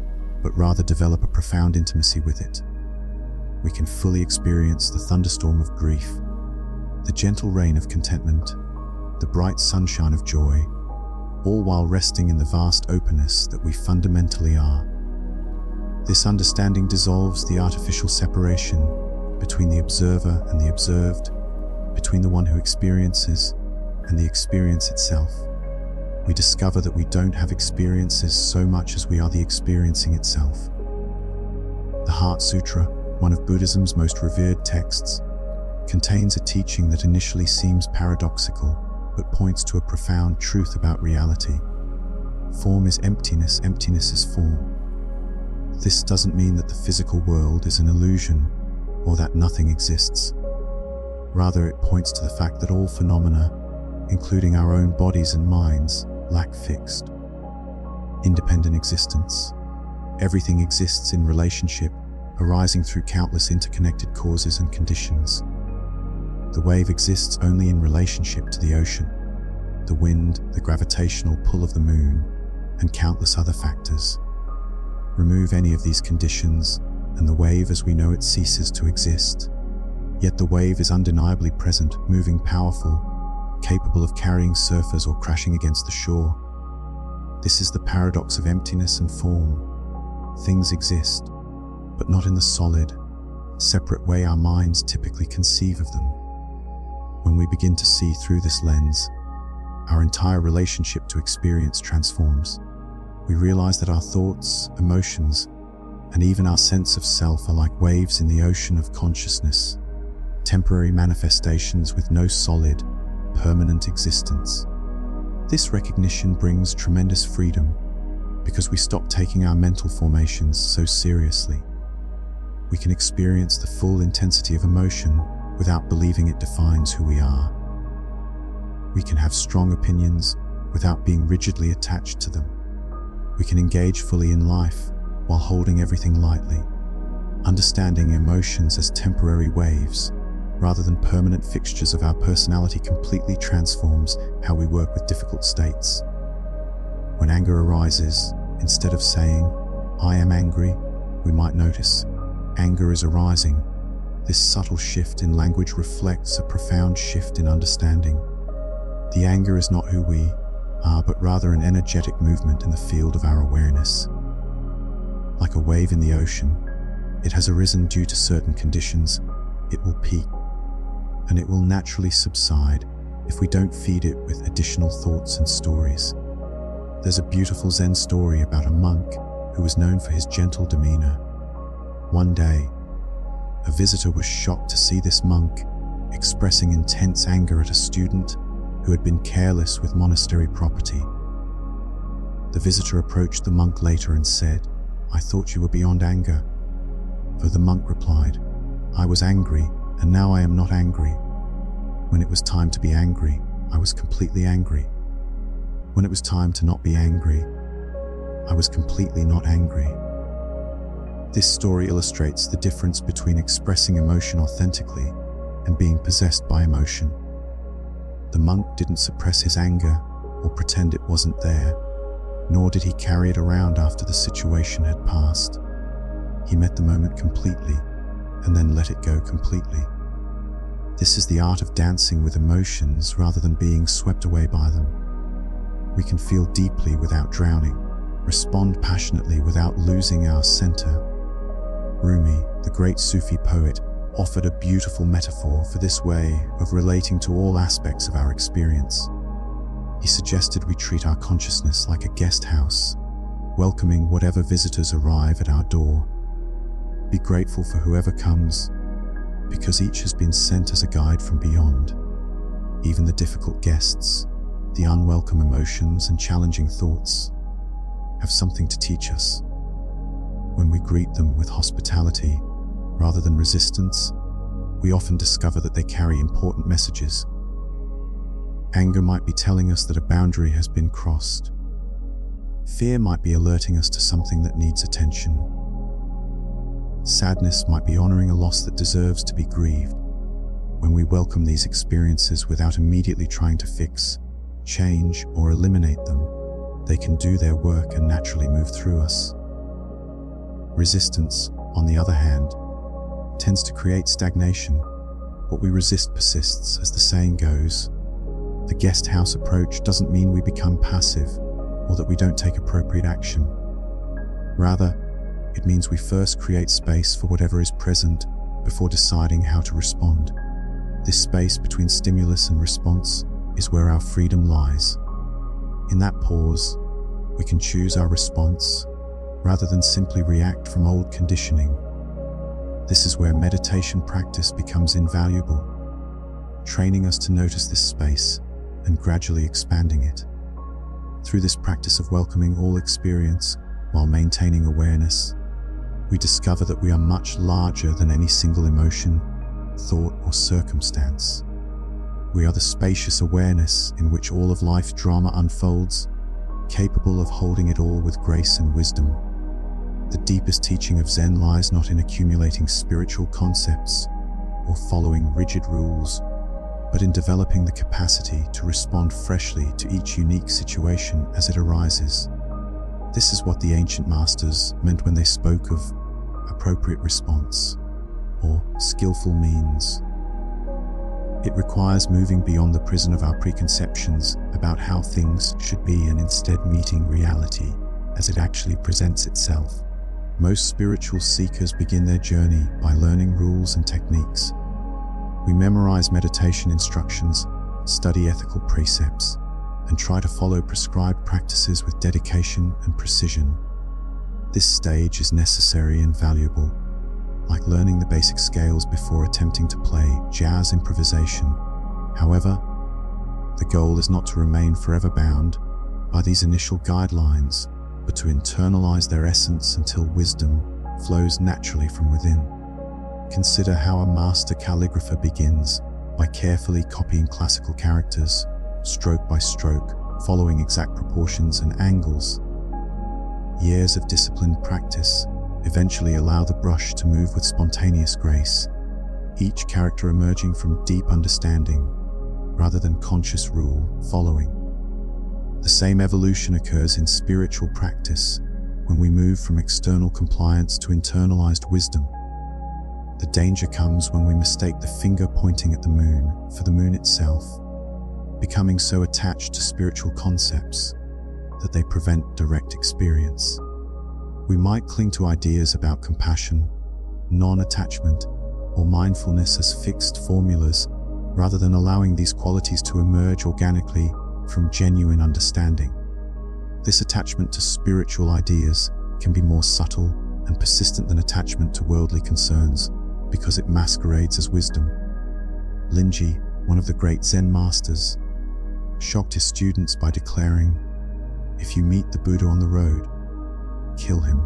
but rather develop a profound intimacy with it. We can fully experience the thunderstorm of grief, the gentle rain of contentment, the bright sunshine of joy, all while resting in the vast openness that we fundamentally are. This understanding dissolves the artificial separation between the observer and the observed, between the one who experiences and the experience itself. We discover that we don't have experiences so much as we are the experiencing itself. The Heart Sutra, one of Buddhism's most revered texts, contains a teaching that initially seems paradoxical, but points to a profound truth about reality. Form is emptiness, emptiness is form. This doesn't mean that the physical world is an illusion or that nothing exists. Rather, it points to the fact that all phenomena, including our own bodies and minds, lack fixed, independent existence. Everything exists in relationship, arising through countless interconnected causes and conditions. The wave exists only in relationship to the ocean, the wind, the gravitational pull of the moon, and countless other factors. Remove any of these conditions, and the wave as we know it ceases to exist. Yet the wave is undeniably present, moving, powerful, capable of carrying surfers or crashing against the shore. This is the paradox of emptiness and form. Things exist, but not in the solid, separate way our minds typically conceive of them. When we begin to see through this lens, our entire relationship to experience transforms. We realize that our thoughts, emotions, and even our sense of self are like waves in the ocean of consciousness, temporary manifestations with no solid, permanent existence. This recognition brings tremendous freedom because we stop taking our mental formations so seriously. We can experience the full intensity of emotion without believing it defines who we are. We can have strong opinions without being rigidly attached to them. We can engage fully in life while holding everything lightly. Understanding emotions as temporary waves rather than permanent fixtures of our personality completely transforms how we work with difficult states. When anger arises, instead of saying, "I am angry," we might notice, "Anger is arising." This subtle shift in language reflects a profound shift in understanding. The anger is not who we are, but rather an energetic movement in the field of our awareness. Like a wave in the ocean, it has arisen due to certain conditions. It will peak, and it will naturally subside if we don't feed it with additional thoughts and stories. There's a beautiful Zen story about a monk who was known for his gentle demeanor. One day, a visitor was shocked to see this monk expressing intense anger at a student who had been careless with monastery property. The visitor approached the monk later and said, "I thought you were beyond anger." For the monk replied, "I was angry, and now I am not angry. When it was time to be angry, I was completely angry. When it was time to not be angry, I was completely not angry." This story illustrates the difference between expressing emotion authentically and being possessed by emotion. The monk didn't suppress his anger or pretend it wasn't there, nor did he carry it around after the situation had passed. He met the moment completely and then let it go completely. This is the art of dancing with emotions rather than being swept away by them. We can feel deeply without drowning, respond passionately without losing our center. Rumi, the great Sufi poet, offered a beautiful metaphor for this way of relating to all aspects of our experience. He suggested we treat our consciousness like a guest house, welcoming whatever visitors arrive at our door. Be grateful for whoever comes, because each has been sent as a guide from beyond. Even the difficult guests, The unwelcome emotions and challenging thoughts have something to teach us. When we greet them with hospitality rather than resistance, we often discover that they carry important messages. Anger might be telling us that a boundary has been crossed. Fear might be alerting us to something that needs attention. Sadness might be honoring a loss that deserves to be grieved. When we welcome these experiences without immediately trying to fix, change, or eliminate them, they can do their work and naturally move through us. Resistance, on the other hand, tends to create stagnation. What we resist persists, as the saying goes. The guest house approach doesn't mean we become passive or that we don't take appropriate action. Rather, it means we first create space for whatever is present before deciding how to respond. This space between stimulus and response is where our freedom lies. In that pause, we can choose our response rather than simply react from old conditioning. This is where meditation practice becomes invaluable, training us to notice this space and gradually expanding it. Through this practice of welcoming all experience while maintaining awareness, we discover that we are much larger than any single emotion, thought, or circumstance. We are the spacious awareness in which all of life's drama unfolds, capable of holding it all with grace and wisdom. The deepest teaching of Zen lies not in accumulating spiritual concepts or following rigid rules, but in developing the capacity to respond freshly to each unique situation as it arises. This is what the ancient masters meant when they spoke of appropriate response or skillful means. It requires moving beyond the prison of our preconceptions about how things should be and instead meeting reality as it actually presents itself. Most spiritual seekers begin their journey by learning rules and techniques. We memorize meditation instructions, study ethical precepts, and try to follow prescribed practices with dedication and precision. This stage is necessary and valuable, like learning the basic scales before attempting to play jazz improvisation. However, the goal is not to remain forever bound by these initial guidelines, but to internalize their essence until wisdom flows naturally from within. Consider how a master calligrapher begins by carefully copying classical characters, stroke by stroke, following exact proportions and angles. Years of disciplined practice eventually allow the brush to move with spontaneous grace, each character emerging from deep understanding rather than conscious rule following. The same evolution occurs in spiritual practice when we move from external compliance to internalized wisdom. The danger comes when we mistake the finger pointing at the moon for the moon itself, becoming so attached to spiritual concepts that they prevent direct experience. We might cling to ideas about compassion, non-attachment, or mindfulness as fixed formulas rather than allowing these qualities to emerge organically from genuine understanding. This attachment to spiritual ideas can be more subtle and persistent than attachment to worldly concerns because it masquerades as wisdom. Linji, one of the great Zen masters, shocked his students by declaring, "If you meet the Buddha on the road, kill him."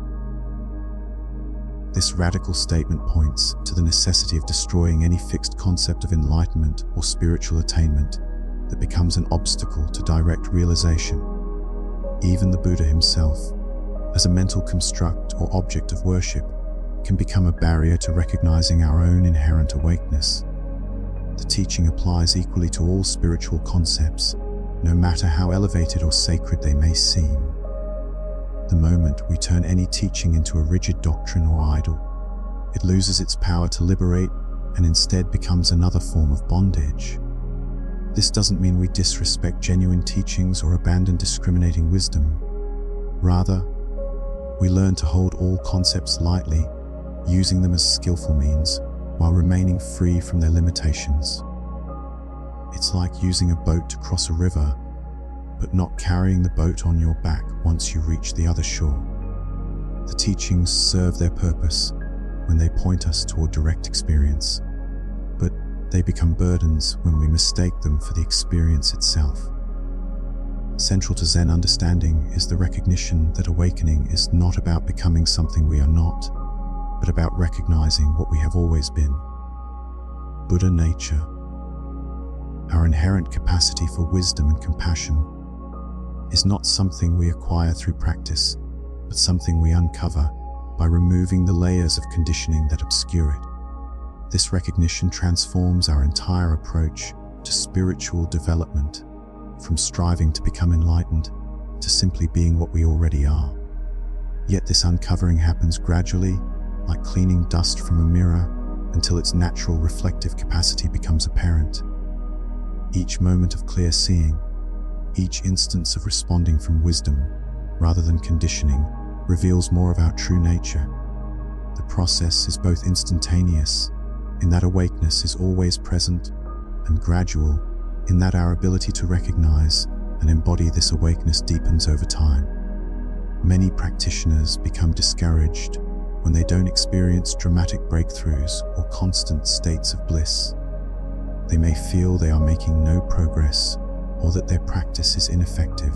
This radical statement points to the necessity of destroying any fixed concept of enlightenment or spiritual attainment that becomes an obstacle to direct realization. Even the Buddha himself, as a mental construct or object of worship, can become a barrier to recognizing our own inherent awakeness. The teaching applies equally to all spiritual concepts, no matter how elevated or sacred they may seem. The moment we turn any teaching into a rigid doctrine or idol, it loses its power to liberate and instead becomes another form of bondage. This doesn't mean we disrespect genuine teachings or abandon discriminating wisdom. Rather, we learn to hold all concepts lightly, using them as skillful means while remaining free from their limitations. It's like using a boat to cross a river, but not carrying the boat on your back once you reach the other shore. The teachings serve their purpose when they point us toward direct experience, but they become burdens when we mistake them for the experience itself. Central to Zen understanding is the recognition that awakening is not about becoming something we are not, but about recognizing what we have always been. Buddha nature. Our inherent capacity for wisdom and compassion is not something we acquire through practice, but something we uncover by removing the layers of conditioning that obscure it. This recognition transforms our entire approach to spiritual development, from striving to become enlightened to simply being what we already are. Yet this uncovering happens gradually, like cleaning dust from a mirror, until its natural reflective capacity becomes apparent. Each moment of clear seeing, each instance of responding from wisdom rather than conditioning, reveals more of our true nature. The process is both instantaneous, in that awakeness is always present, and gradual, in that our ability to recognize and embody this awakeness deepens over time. Many practitioners become discouraged when they don't experience dramatic breakthroughs or constant states of bliss. They may feel they are making no progress or that their practice is ineffective.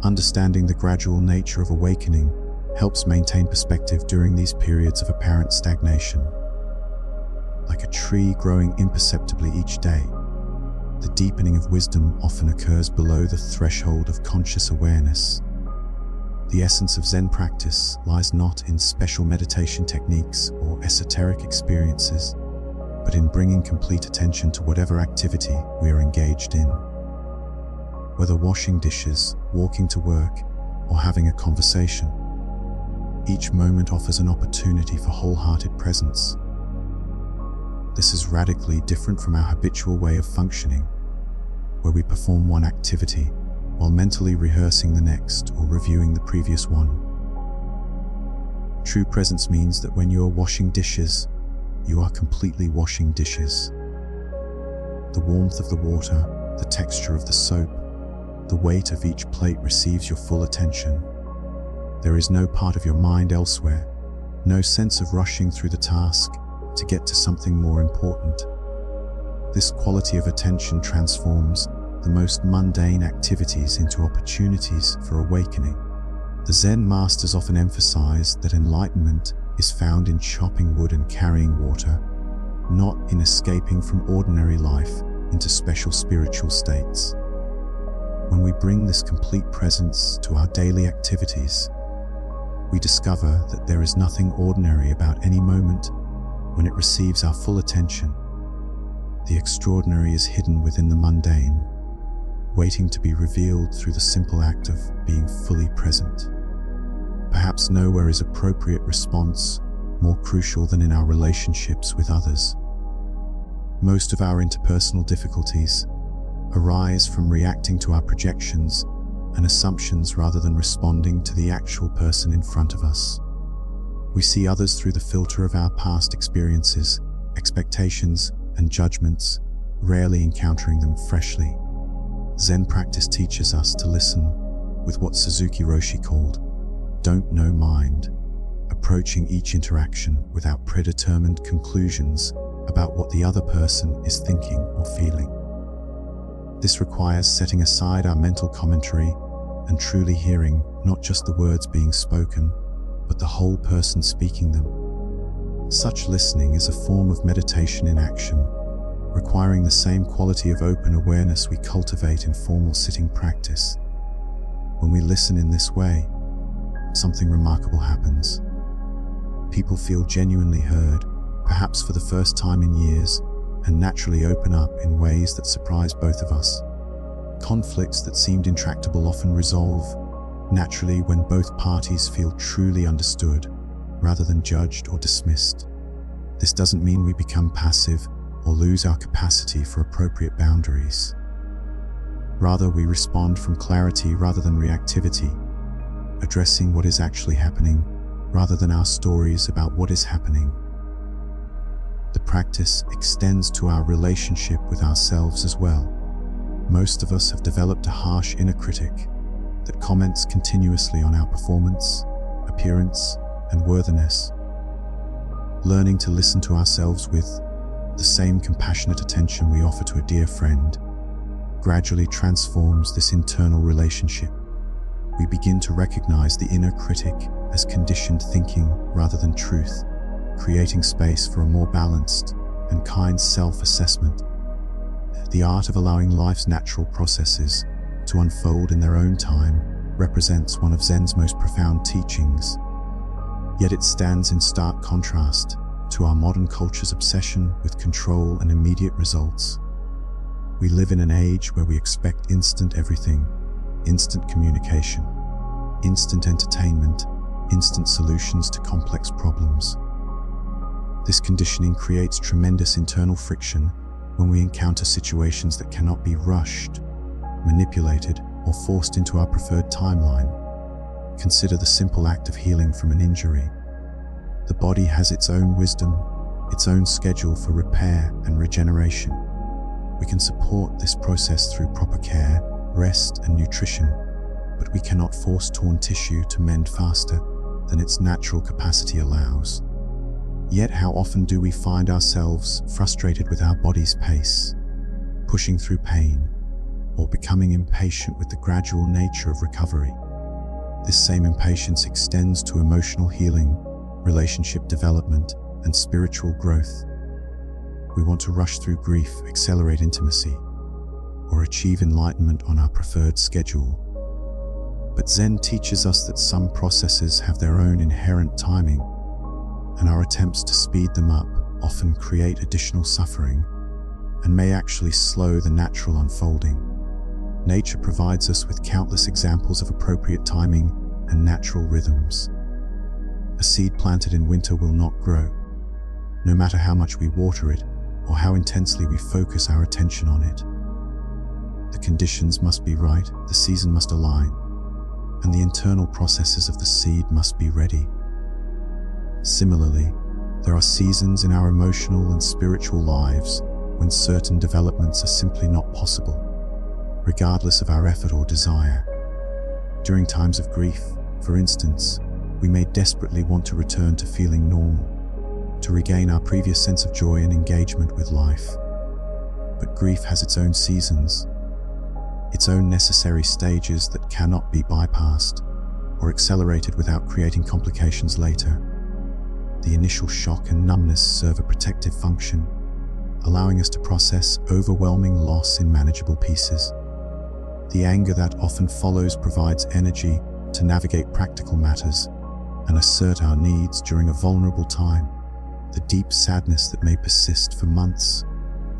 Understanding the gradual nature of awakening helps maintain perspective during these periods of apparent stagnation. Like a tree growing imperceptibly each day, the deepening of wisdom often occurs below the threshold of conscious awareness. The essence of Zen practice lies not in special meditation techniques or esoteric experiences, but in bringing complete attention to whatever activity we are engaged in. Whether washing dishes, walking to work, or having a conversation, each moment offers an opportunity for wholehearted presence. This is radically different from our habitual way of functioning, where we perform one activity while mentally rehearsing the next or reviewing the previous one. True presence means that when you are washing dishes, you are completely washing dishes. The warmth of the water, the texture of the soap, the weight of each plate receives your full attention. There is no part of your mind elsewhere, no sense of rushing through the task to get to something more important. This quality of attention transforms the most mundane activities into opportunities for awakening. The Zen masters often emphasize that enlightenment is found in chopping wood and carrying water, not in escaping from ordinary life into special spiritual states. When we bring this complete presence to our daily activities, we discover that there is nothing ordinary about any moment when it receives our full attention. The extraordinary is hidden within the mundane, waiting to be revealed through the simple act of being fully present. Perhaps nowhere is appropriate response more crucial than in our relationships with others. Most of our interpersonal difficulties arise from reacting to our projections and assumptions rather than responding to the actual person in front of us. We see others through the filter of our past experiences, expectations, and judgments, rarely encountering them freshly. Zen practice teaches us to listen with what Suzuki Roshi called "don't know mind," approaching each interaction without predetermined conclusions about what the other person is thinking or feeling. This requires setting aside our mental commentary and truly hearing not just the words being spoken, but the whole person speaking them. Such listening is a form of meditation in action, requiring the same quality of open awareness we cultivate in formal sitting practice. When we listen in this way, something remarkable happens. People feel genuinely heard, perhaps for the first time in years, and naturally open up in ways that surprise both of us. Conflicts that seemed intractable often resolve naturally when both parties feel truly understood, rather than judged or dismissed. This doesn't mean we become passive or lose our capacity for appropriate boundaries. Rather, we respond from clarity rather than reactivity, addressing what is actually happening rather than our stories about what is happening. The practice extends to our relationship with ourselves as well. Most of us have developed a harsh inner critic that comments continuously on our performance, appearance, and worthiness. Learning to listen to ourselves with the same compassionate attention we offer to a dear friend gradually transforms this internal relationship. We begin to recognize the inner critic as conditioned thinking rather than truth, creating space for a more balanced and kind self-assessment. The art of allowing life's natural processes to unfold in their own time represents one of Zen's most profound teachings, yet it stands in stark contrast to our modern culture's obsession with control and immediate results. We live in an age where we expect instant everything, instant communication, instant entertainment, instant solutions to complex problems. This conditioning creates tremendous internal friction when we encounter situations that cannot be rushed, manipulated, or forced into our preferred timeline. Consider the simple act of healing from an injury. The body has its own wisdom, its own schedule for repair and regeneration. We can support this process through proper care, rest, and nutrition, but we cannot force torn tissue to mend faster than its natural capacity allows. Yet how often do we find ourselves frustrated with our body's pace, pushing through pain, or becoming impatient with the gradual nature of recovery? This same impatience extends to emotional healing, relationship development, and spiritual growth. We want to rush through grief, accelerate intimacy, or achieve enlightenment on our preferred schedule. But Zen teaches us that some processes have their own inherent timing, and our attempts to speed them up often create additional suffering and may actually slow the natural unfolding. Nature provides us with countless examples of appropriate timing and natural rhythms. A seed planted in winter will not grow, no matter how much we water it or how intensely we focus our attention on it. The conditions must be right, the season must align, and the internal processes of the seed must be ready. Similarly, there are seasons in our emotional and spiritual lives when certain developments are simply not possible, regardless of our effort or desire. During times of grief, for instance, we may desperately want to return to feeling normal, to regain our previous sense of joy and engagement with life. But grief has its own seasons, its own necessary stages that cannot be bypassed or accelerated without creating complications later. The initial shock and numbness serve a protective function, allowing us to process overwhelming loss in manageable pieces. The anger that often follows provides energy to navigate practical matters and assert our needs during a vulnerable time. The deep sadness that may persist for months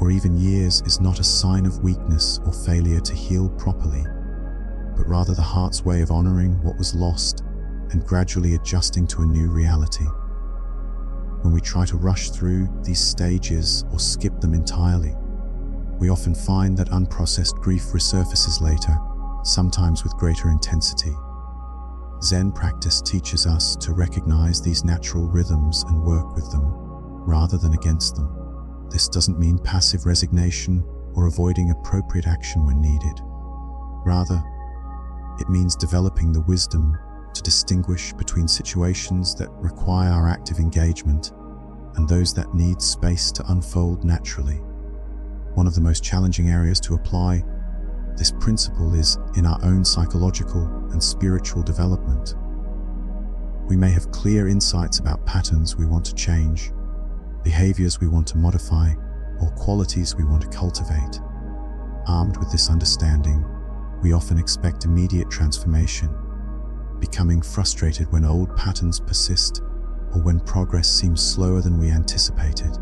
or even years is not a sign of weakness or failure to heal properly, but rather the heart's way of honoring what was lost and gradually adjusting to a new reality. When we try to rush through these stages or skip them entirely, we often find that unprocessed grief resurfaces later, sometimes with greater intensity. Zen practice teaches us to recognize these natural rhythms and work with them, rather than against them. This doesn't mean passive resignation or avoiding appropriate action when needed. Rather, it means developing the wisdom to distinguish between situations that require our active engagement and those that need space to unfold naturally. One of the most challenging areas to apply this principle is in our own psychological and spiritual development. We may have clear insights about patterns we want to change, behaviors we want to modify, or qualities we want to cultivate. Armed with this understanding, we often expect immediate transformation, becoming frustrated when old patterns persist or when progress seems slower than we anticipated.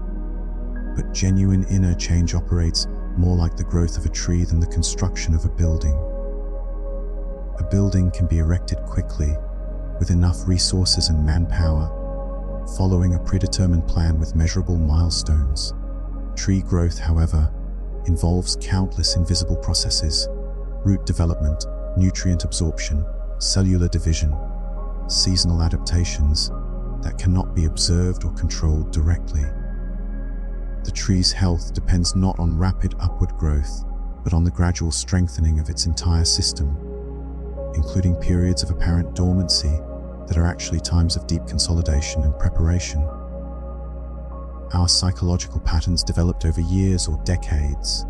But genuine inner change operates more like the growth of a tree than the construction of a building. A building can be erected quickly, with enough resources and manpower, following a predetermined plan with measurable milestones. Tree growth, however, involves countless invisible processes: root development, nutrient absorption, cellular division, seasonal adaptations that cannot be observed or controlled directly. The tree's health depends not on rapid upward growth, but on the gradual strengthening of its entire system, including periods of apparent dormancy that are actually times of deep consolidation and preparation. Our psychological patterns developed over years or decades.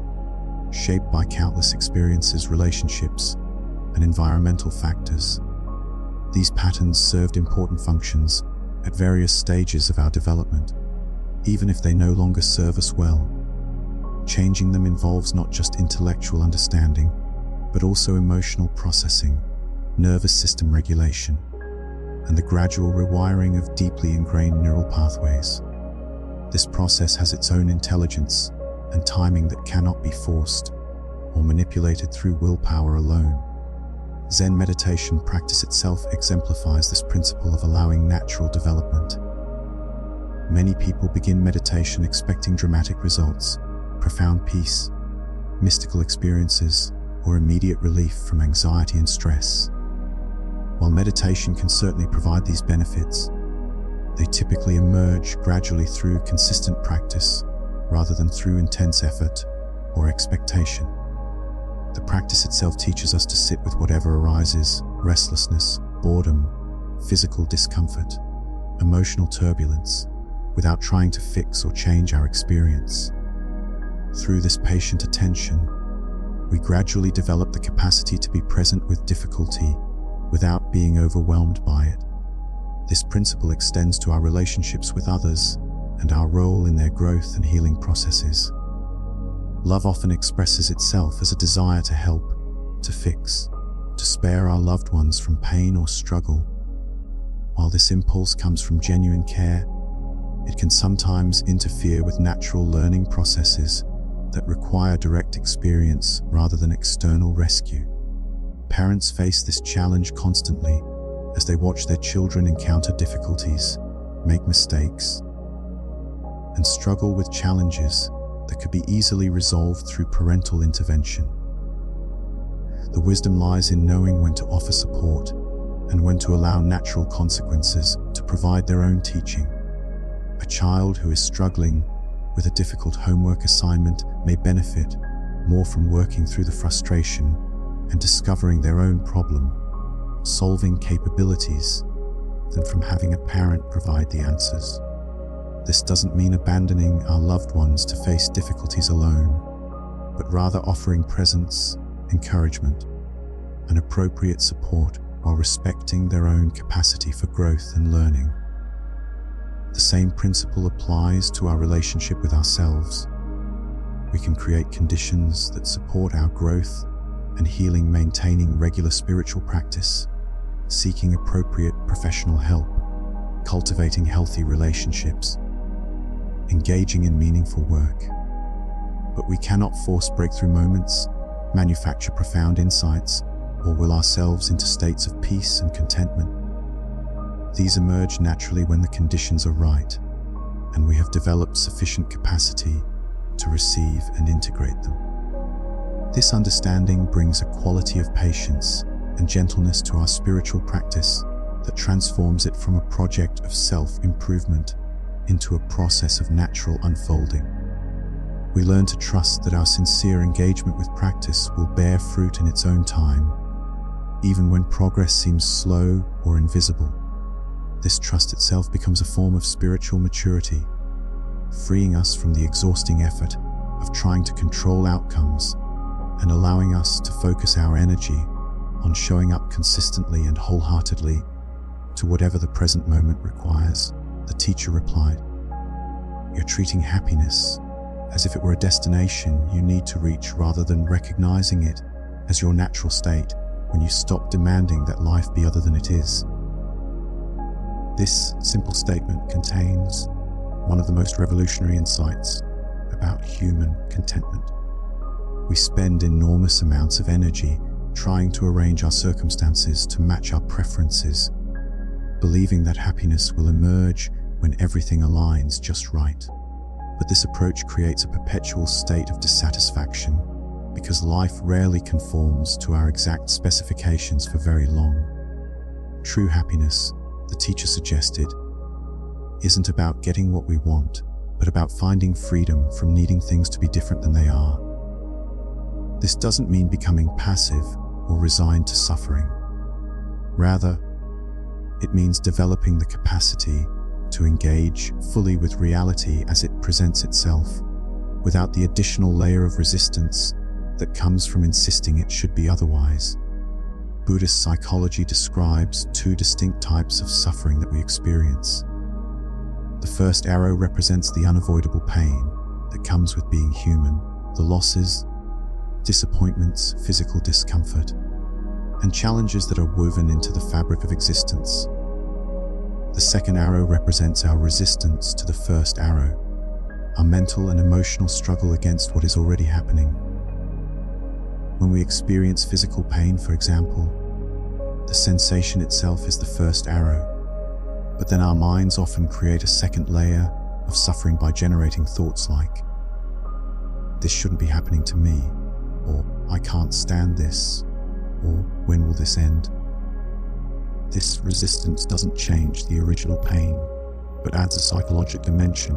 shaped by countless experiences, relationships, and environmental factors. These patterns served important functions at various stages of our development, even if they no longer serve us well. Changing them involves not just intellectual understanding, but also emotional processing, nervous system regulation, and the gradual rewiring of deeply ingrained neural pathways. This process has its own intelligence and timing that cannot be forced or manipulated through willpower alone. Zen meditation practice itself exemplifies this principle of allowing natural development. Many people begin meditation expecting dramatic results, profound peace, mystical experiences, or immediate relief from anxiety and stress. While meditation can certainly provide these benefits, they typically emerge gradually through consistent practice rather than through intense effort or expectation. The practice itself teaches us to sit with whatever arises: restlessness, boredom, physical discomfort, emotional turbulence, without trying to fix or change our experience. Through this patient attention, we gradually develop the capacity to be present with difficulty without being overwhelmed by it. This principle extends to our relationships with others and our role in their growth and healing processes. Love often expresses itself as a desire to help, to fix, to spare our loved ones from pain or struggle. While this impulse comes from genuine care, it can sometimes interfere with natural learning processes that require direct experience rather than external rescue. Parents face this challenge constantly as they watch their children encounter difficulties, make mistakes, and struggle with challenges that could be easily resolved through parental intervention. The wisdom lies in knowing when to offer support and when to allow natural consequences to provide their own teaching. A child who is struggling with a difficult homework assignment may benefit more from working through the frustration and discovering their own problem-solving capabilities than from having a parent provide the answers. This doesn't mean abandoning our loved ones to face difficulties alone, but rather offering presence, encouragement, and appropriate support while respecting their own capacity for growth and learning. The same principle applies to our relationship with ourselves. We can create conditions that support our growth and healing, maintaining regular spiritual practice, seeking appropriate professional help, cultivating healthy relationships, engaging in meaningful work. But we cannot force breakthrough moments, manufacture profound insights, or will ourselves into states of peace and contentment. These emerge naturally when the conditions are right, and we have developed sufficient capacity to receive and integrate them. This understanding brings a quality of patience and gentleness to our spiritual practice that transforms it from a project of self-improvement into a process of natural unfolding. We learn to trust that our sincere engagement with practice will bear fruit in its own time, even when progress seems slow or invisible. This trust itself becomes a form of spiritual maturity, freeing us from the exhausting effort of trying to control outcomes and allowing us to focus our energy on showing up consistently and wholeheartedly to whatever the present moment requires. The teacher replied, "You're treating happiness as if it were a destination you need to reach rather than recognizing it as your natural state when you stop demanding that life be other than it is." This simple statement contains one of the most revolutionary insights about human contentment. We spend enormous amounts of energy trying to arrange our circumstances to match our preferences, believing that happiness will emerge when everything aligns just right. But this approach creates a perpetual state of dissatisfaction because life rarely conforms to our exact specifications for very long. True happiness, the teacher suggested, isn't about getting what we want, but about finding freedom from needing things to be different than they are. This doesn't mean becoming passive or resigned to suffering. Rather, it means developing the capacity to engage fully with reality as it presents itself, without the additional layer of resistance that comes from insisting it should be otherwise. Buddhist psychology describes two distinct types of suffering that we experience. The first arrow represents the unavoidable pain that comes with being human, the losses, disappointments, physical discomfort, and challenges that are woven into the fabric of existence. The second arrow represents our resistance to the first arrow, our mental and emotional struggle against what is already happening. When we experience physical pain, for example, the sensation itself is the first arrow, but then our minds often create a second layer of suffering by generating thoughts like, "This shouldn't be happening to me," or "I can't stand this," or "When will this end?" This resistance doesn't change the original pain, but adds a psychological dimension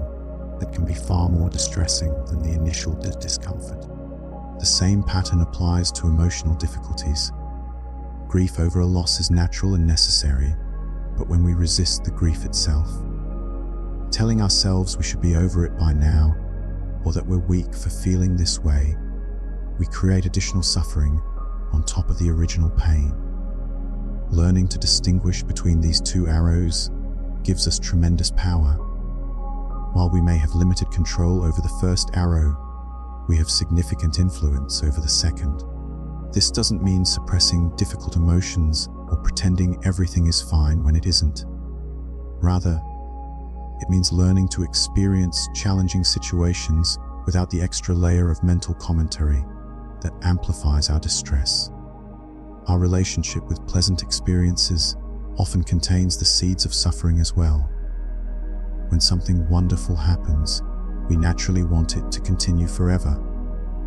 that can be far more distressing than the initial discomfort. The same pattern applies to emotional difficulties. Grief over a loss is natural and necessary, but when we resist the grief itself, telling ourselves we should be over it by now, or that we're weak for feeling this way, we create additional suffering on top of the original pain. Learning to distinguish between these two arrows gives us tremendous power. While we may have limited control over the first arrow, we have significant influence over the second. This doesn't mean suppressing difficult emotions or pretending everything is fine when it isn't. Rather, it means learning to experience challenging situations without the extra layer of mental commentary that amplifies our distress. Our relationship with pleasant experiences often contains the seeds of suffering as well. When something wonderful happens, we naturally want it to continue forever.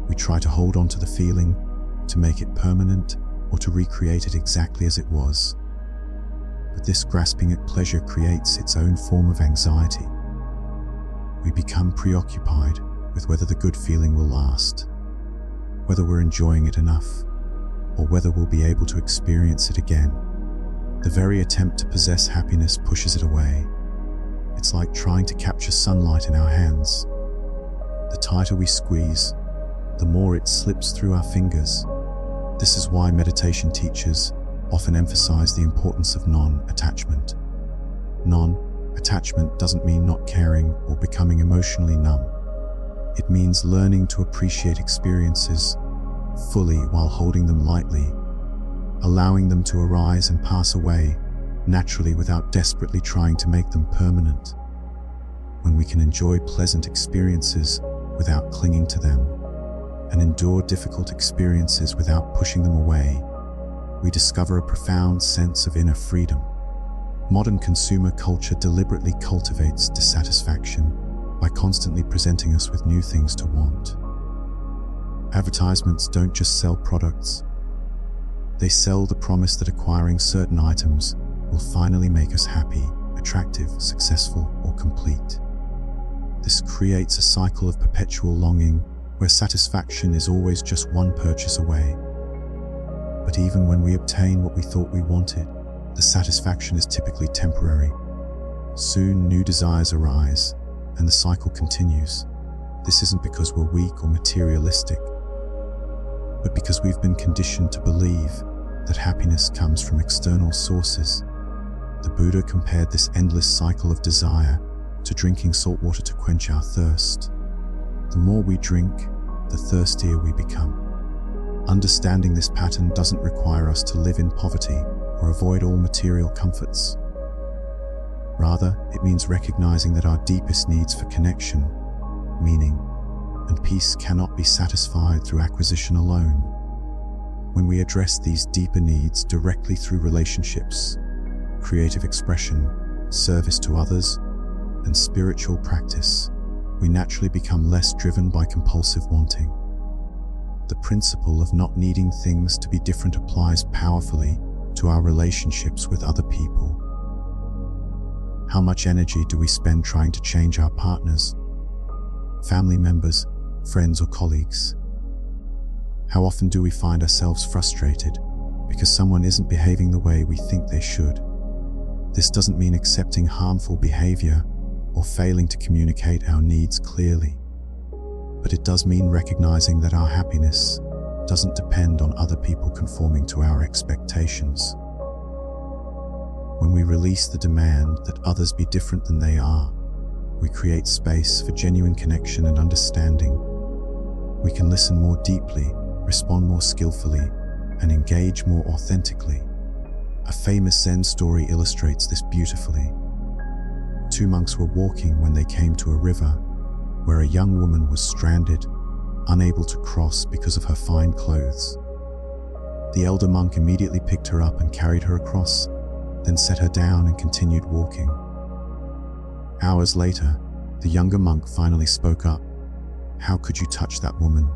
We try to hold on to the feeling, to make it permanent, or to recreate it exactly as it was. But this grasping at pleasure creates its own form of anxiety. We become preoccupied with whether the good feeling will last, whether we're enjoying it enough, or whether we'll be able to experience it again. The very attempt to possess happiness pushes it away. It's like trying to capture sunlight in our hands. The tighter we squeeze, the more it slips through our fingers. This is why meditation teachers often emphasize the importance of non-attachment. Non-attachment doesn't mean not caring or becoming emotionally numb. It means learning to appreciate experiences fully while holding them lightly, allowing them to arise and pass away naturally without desperately trying to make them permanent. When we can enjoy pleasant experiences without clinging to them, and endure difficult experiences without pushing them away, we discover a profound sense of inner freedom. Modern consumer culture deliberately cultivates dissatisfaction by constantly presenting us with new things to want. Advertisements don't just sell products. They sell the promise that acquiring certain items will finally make us happy, attractive, successful, or complete. This creates a cycle of perpetual longing where satisfaction is always just one purchase away. But even when we obtain what we thought we wanted, the satisfaction is typically temporary. Soon new desires arise, and the cycle continues. This isn't because we're weak or materialistic, but because we've been conditioned to believe that happiness comes from external sources. The Buddha compared this endless cycle of desire to drinking salt water to quench our thirst. The more we drink, the thirstier we become. Understanding this pattern doesn't require us to live in poverty or avoid all material comforts. Rather, it means recognizing that our deepest needs for connection, meaning, and peace cannot be satisfied through acquisition alone. When we address these deeper needs directly through relationships, creative expression, service to others, and spiritual practice, we naturally become less driven by compulsive wanting. The principle of not needing things to be different applies powerfully to our relationships with other people. How much energy do we spend trying to change our partners, family members, friends, or colleagues? How often do we find ourselves frustrated because someone isn't behaving the way we think they should? This doesn't mean accepting harmful behavior or failing to communicate our needs clearly, but it does mean recognizing that our happiness doesn't depend on other people conforming to our expectations. When we release the demand that others be different than they are, we create space for genuine connection and understanding. We can listen more deeply, respond more skillfully, and engage more authentically. A famous Zen story illustrates this beautifully. Two monks were walking when they came to a river where a young woman was stranded, unable to cross because of her fine clothes. The elder monk immediately picked her up and carried her across, then set her down and continued walking. Hours later, the younger monk finally spoke up. "How could you touch that woman?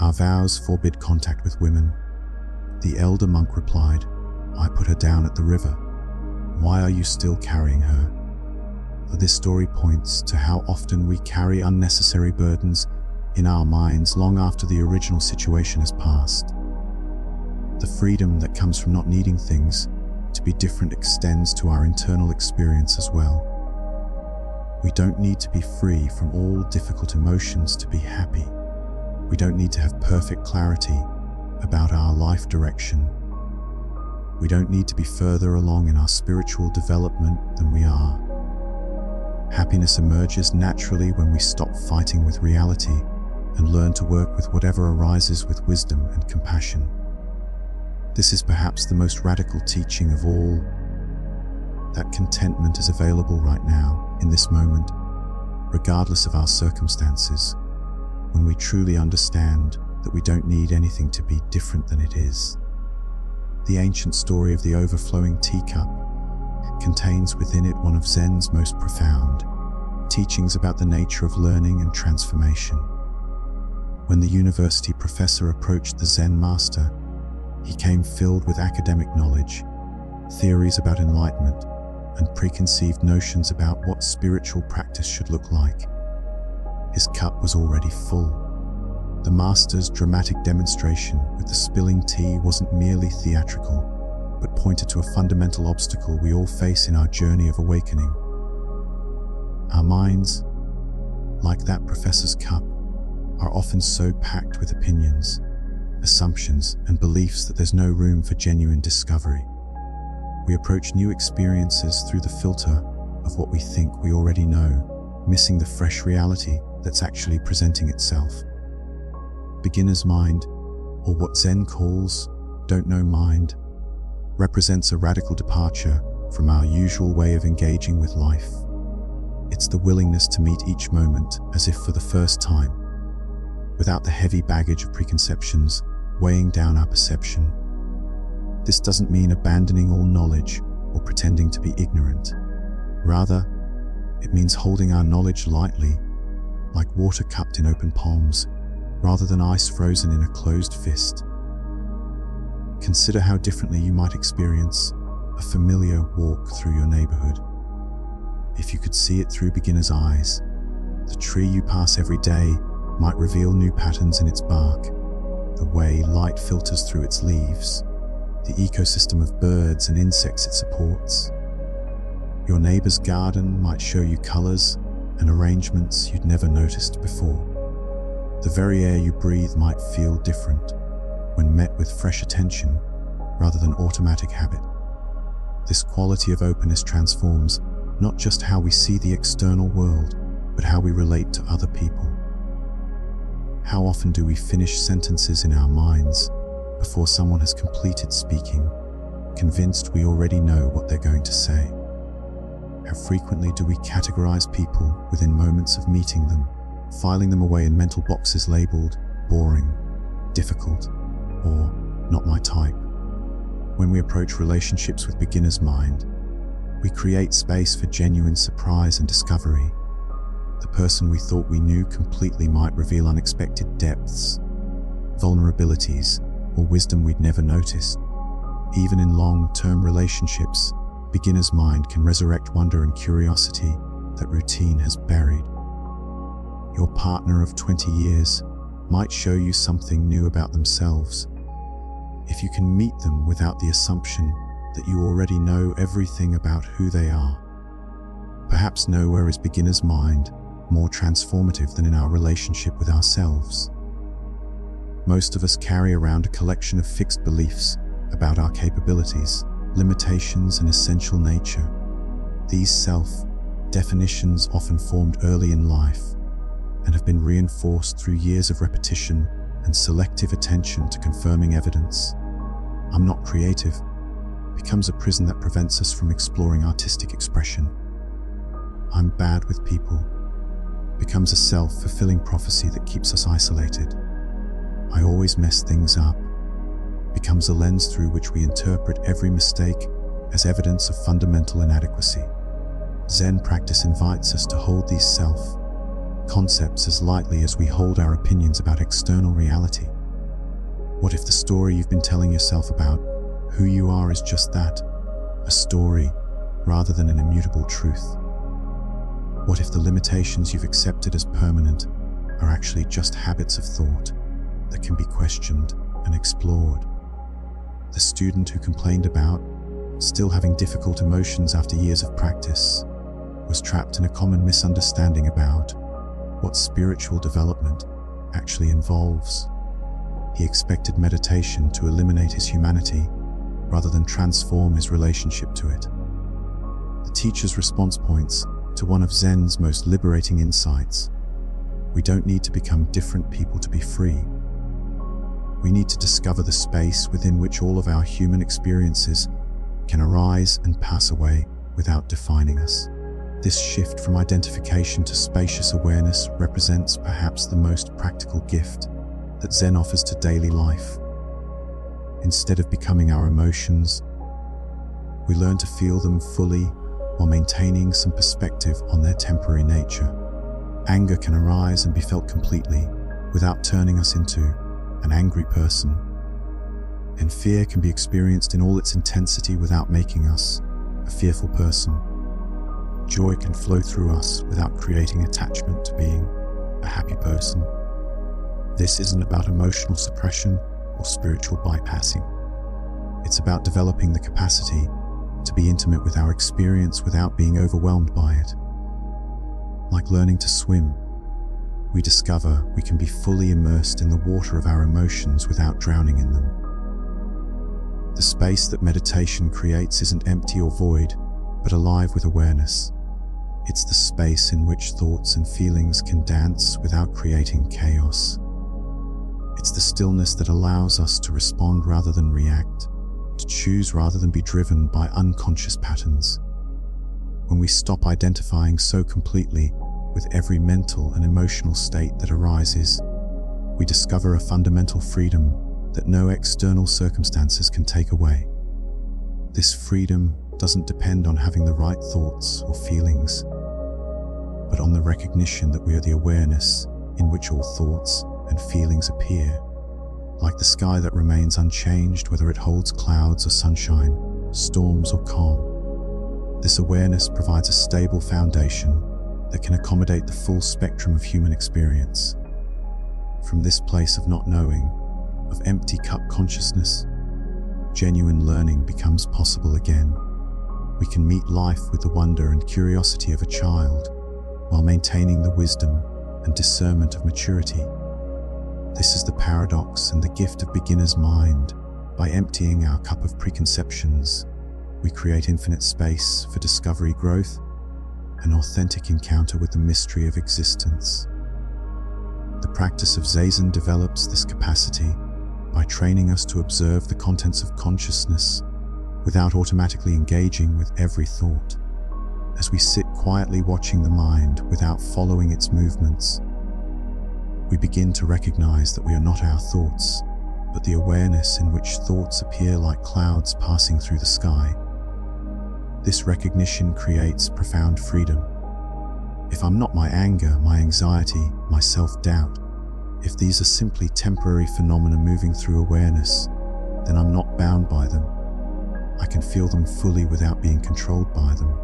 Our vows forbid contact with women." The elder monk replied, "I put her down at the river. Why are you still carrying her?" This story points to how often we carry unnecessary burdens in our minds long after the original situation has passed. The freedom that comes from not needing things to be different extends to our internal experience as well. We don't need to be free from all difficult emotions to be happy. We don't need to have perfect clarity about our life direction. We don't need to be further along in our spiritual development than we are. Happiness emerges naturally when we stop fighting with reality and learn to work with whatever arises with wisdom and compassion. This is perhaps the most radical teaching of all, that contentment is available right now, in this moment, regardless of our circumstances, when we truly understand that we don't need anything to be different than it is. The ancient story of the overflowing teacup contains within it one of Zen's most profound teachings about the nature of learning and transformation. When the university professor approached the Zen master, he came filled with academic knowledge, theories about enlightenment, and preconceived notions about what spiritual practice should look like. His cup was already full. The master's dramatic demonstration with the spilling tea wasn't merely theatrical, but pointed to a fundamental obstacle we all face in our journey of awakening. Our minds, like that professor's cup, are often so packed with opinions, assumptions, and beliefs that there's no room for genuine discovery. We approach new experiences through the filter of what we think we already know, missing the fresh reality that's actually presenting itself. Beginner's mind, or what Zen calls don't know mind, represents a radical departure from our usual way of engaging with life. It's the willingness to meet each moment as if for the first time, without the heavy baggage of preconceptions weighing down our perception. This doesn't mean abandoning all knowledge or pretending to be ignorant. Rather, it means holding our knowledge lightly, like water cupped in open palms, rather than ice frozen in a closed fist. Consider how differently you might experience a familiar walk through your neighborhood. If you could see it through beginner's eyes, the tree you pass every day might reveal new patterns in its bark, the way light filters through its leaves, the ecosystem of birds and insects it supports. Your neighbor's garden might show you colors and arrangements you'd never noticed before. The very air you breathe might feel different when met with fresh attention rather than automatic habit. This quality of openness transforms not just how we see the external world, but how we relate to other people. How often do we finish sentences in our minds before someone has completed speaking, convinced we already know what they're going to say? How frequently do we categorize people within moments of meeting them, filing them away in mental boxes labeled boring, difficult, or not my type? When we approach relationships with beginner's mind, we create space for genuine surprise and discovery. The person we thought we knew completely might reveal unexpected depths, vulnerabilities, or wisdom we'd never noticed. Even in long-term relationships, beginner's mind can resurrect wonder and curiosity that routine has buried. Your partner of 20 years might show you something new about themselves. If you can meet them without the assumption that you already know everything about who they are. Perhaps nowhere is beginner's mind more transformative than in our relationship with ourselves. Most of us carry around a collection of fixed beliefs about our capabilities, limitations, and essential nature. These self-definitions often formed early in life and have been reinforced through years of repetition and selective attention to confirming evidence. "I'm not creative" becomes a prison that prevents us from exploring artistic expression. "I'm bad with people" becomes a self-fulfilling prophecy that keeps us isolated. "I always mess things up" becomes a lens through which we interpret every mistake as evidence of fundamental inadequacy. Zen practice invites us to hold these self-concepts as lightly as we hold our opinions about external reality. What if the story you've been telling yourself about who you are is just that, a story, rather than an immutable truth? What if the limitations you've accepted as permanent are actually just habits of thought that can be questioned and explored? The student who complained about still having difficult emotions after years of practice was trapped in a common misunderstanding about what spiritual development actually involves. He expected meditation to eliminate his humanity rather than transform his relationship to it. The teacher's response points to one of Zen's most liberating insights. We don't need to become different people to be free. We need to discover the space within which all of our human experiences can arise and pass away without defining us. This shift from identification to spacious awareness represents perhaps the most practical gift that Zen offers to daily life. Instead of becoming our emotions, we learn to feel them fully while maintaining some perspective on their temporary nature. Anger can arise and be felt completely without turning us into an angry person. And fear can be experienced in all its intensity without making us a fearful person. Joy can flow through us without creating attachment to being a happy person. This isn't about emotional suppression or spiritual bypassing. It's about developing the capacity to be intimate with our experience without being overwhelmed by it. Like learning to swim, we discover we can be fully immersed in the water of our emotions without drowning in them. The space that meditation creates isn't empty or void, but alive with awareness. It's the space in which thoughts and feelings can dance without creating chaos. It's the stillness that allows us to respond rather than react, to choose rather than be driven by unconscious patterns. When we stop identifying so completely with every mental and emotional state that arises, we discover a fundamental freedom that no external circumstances can take away. This freedom doesn't depend on having the right thoughts or feelings, but on the recognition that we are the awareness in which all thoughts and feelings appear, like the sky that remains unchanged whether it holds clouds or sunshine, storms or calm. This awareness provides a stable foundation that can accommodate the full spectrum of human experience. From this place of not knowing, of empty cup consciousness, genuine learning becomes possible again. We can meet life with the wonder and curiosity of a child, while maintaining the wisdom and discernment of maturity. This is the paradox and the gift of beginner's mind. By emptying our cup of preconceptions, we create infinite space for discovery, growth, an authentic encounter with the mystery of existence. The practice of Zazen develops this capacity by training us to observe the contents of consciousness without automatically engaging with every thought. As we sit quietly watching the mind without following its movements, we begin to recognize that we are not our thoughts, but the awareness in which thoughts appear like clouds passing through the sky. This recognition creates profound freedom. If I'm not my anger, my anxiety, my self-doubt, if these are simply temporary phenomena moving through awareness, then I'm not bound by them. I can feel them fully without being controlled by them.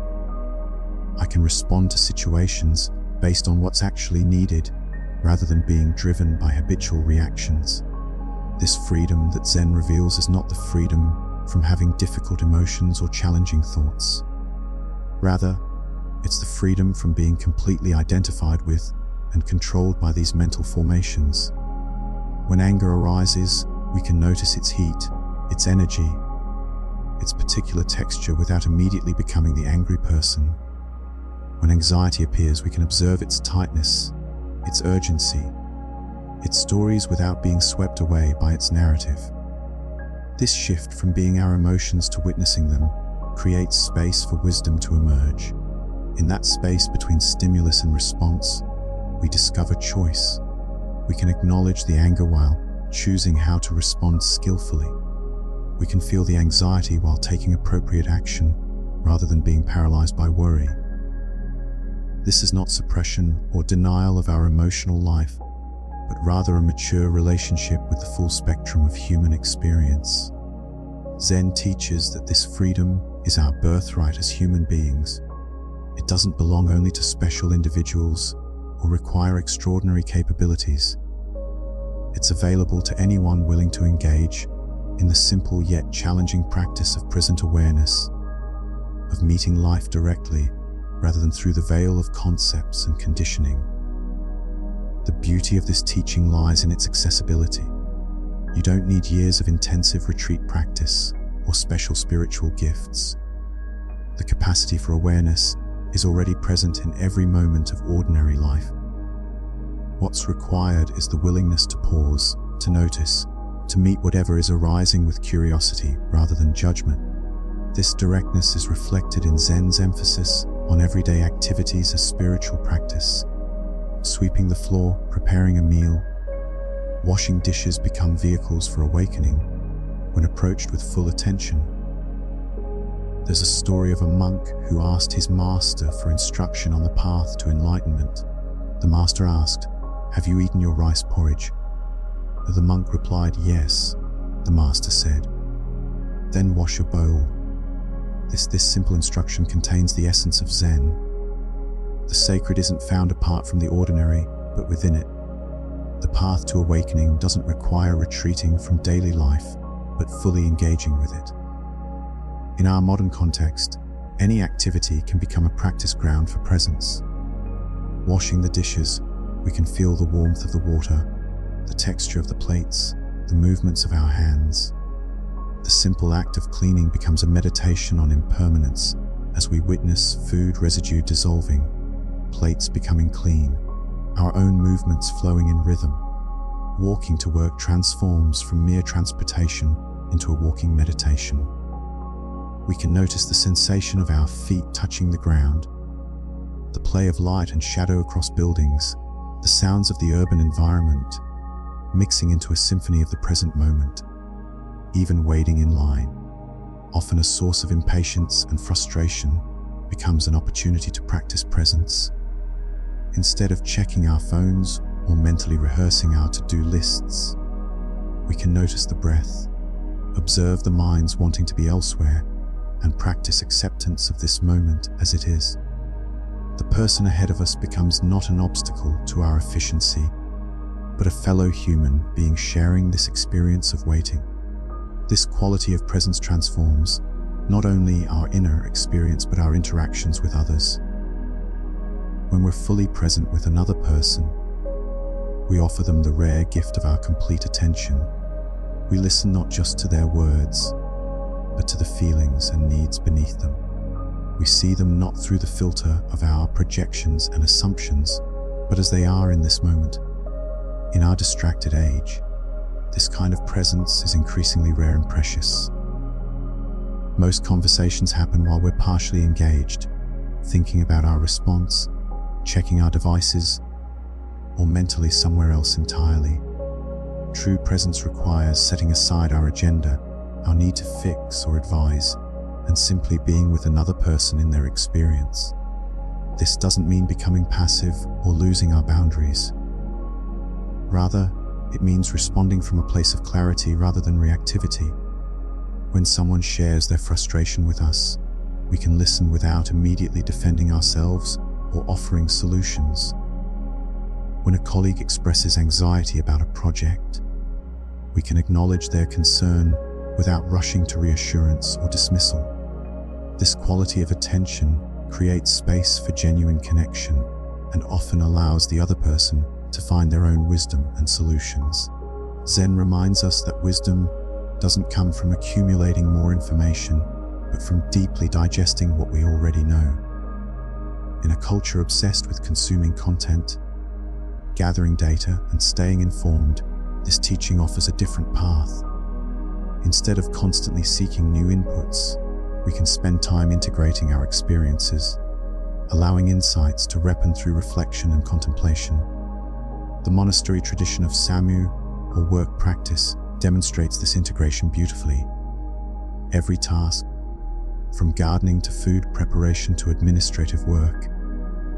I can respond to situations based on what's actually needed, rather than being driven by habitual reactions. This freedom that Zen reveals is not the freedom from having difficult emotions or challenging thoughts. Rather, it's the freedom from being completely identified with and controlled by these mental formations. When anger arises, we can notice its heat, its energy, its particular texture without immediately becoming the angry person. When anxiety appears, we can observe its tightness, its urgency, its stories without being swept away by its narrative. This shift from being our emotions to witnessing them creates space for wisdom to emerge. In that space between stimulus and response, we discover choice. We can acknowledge the anger while choosing how to respond skillfully. We can feel the anxiety while taking appropriate action rather than being paralyzed by worry. This is not suppression or denial of our emotional life, but rather a mature relationship with the full spectrum of human experience. Zen teaches that this freedom is our birthright as human beings. It doesn't belong only to special individuals or require extraordinary capabilities. It's available to anyone willing to engage in the simple yet challenging practice of present awareness, of meeting life directly rather than through the veil of concepts and conditioning. The beauty of this teaching lies in its accessibility. You don't need years of intensive retreat practice or special spiritual gifts. The capacity for awareness is already present in every moment of ordinary life. What's required is the willingness to pause, to notice, to meet whatever is arising with curiosity rather than judgment. This directness is reflected in Zen's emphasis on everyday activities as spiritual practice. Sweeping the floor, preparing a meal, washing dishes become vehicles for awakening when approached with full attention. There's a story of a monk who asked his master for instruction on the path to enlightenment. The master asked, "Have you eaten your rice porridge?" The monk replied, "Yes." The master said, "Then wash your bowl." This simple instruction contains the essence of Zen. The sacred isn't found apart from the ordinary, but within it. The path to awakening doesn't require retreating from daily life, but fully engaging with it. In our modern context, any activity can become a practice ground for presence. Washing the dishes, we can feel the warmth of the water, the texture of the plates, the movements of our hands. The simple act of cleaning becomes a meditation on impermanence as we witness food residue dissolving, plates becoming clean, our own movements flowing in rhythm. Walking to work transforms from mere transportation into a walking meditation. We can notice the sensation of our feet touching the ground, the play of light and shadow across buildings, the sounds of the urban environment, mixing into a symphony of the present moment. Even waiting in line, often a source of impatience and frustration, becomes an opportunity to practice presence. Instead of checking our phones or mentally rehearsing our to-do lists, we can notice the breath, observe the minds wanting to be elsewhere, and practice acceptance of this moment as it is. The person ahead of us becomes not an obstacle to our efficiency, but a fellow human being sharing this experience of waiting. This quality of presence transforms not only our inner experience but our interactions with others. When we're fully present with another person, we offer them the rare gift of our complete attention. We listen not just to their words, but to the feelings and needs beneath them. We see them not through the filter of our projections and assumptions, but as they are in this moment. In our distracted age, this kind of presence is increasingly rare and precious. Most conversations happen while we're partially engaged, thinking about our response, checking our devices, or mentally somewhere else entirely. True presence requires setting aside our agenda, our need to fix or advise, and simply being with another person in their experience. This doesn't mean becoming passive or losing our boundaries. Rather, it means responding from a place of clarity rather than reactivity. When someone shares their frustration with us, we can listen without immediately defending ourselves or offering solutions. When a colleague expresses anxiety about a project, we can acknowledge their concern without rushing to reassurance or dismissal. This quality of attention creates space for genuine connection and often allows the other person to find their own wisdom and solutions. Zen reminds us that wisdom doesn't come from accumulating more information, but from deeply digesting what we already know. In a culture obsessed with consuming content, gathering data, and staying informed, this teaching offers a different path. Instead of constantly seeking new inputs, we can spend time integrating our experiences, allowing insights to ripen through reflection and contemplation. The monastery tradition of Samu, or work practice, demonstrates this integration beautifully. Every task, from gardening to food preparation to administrative work,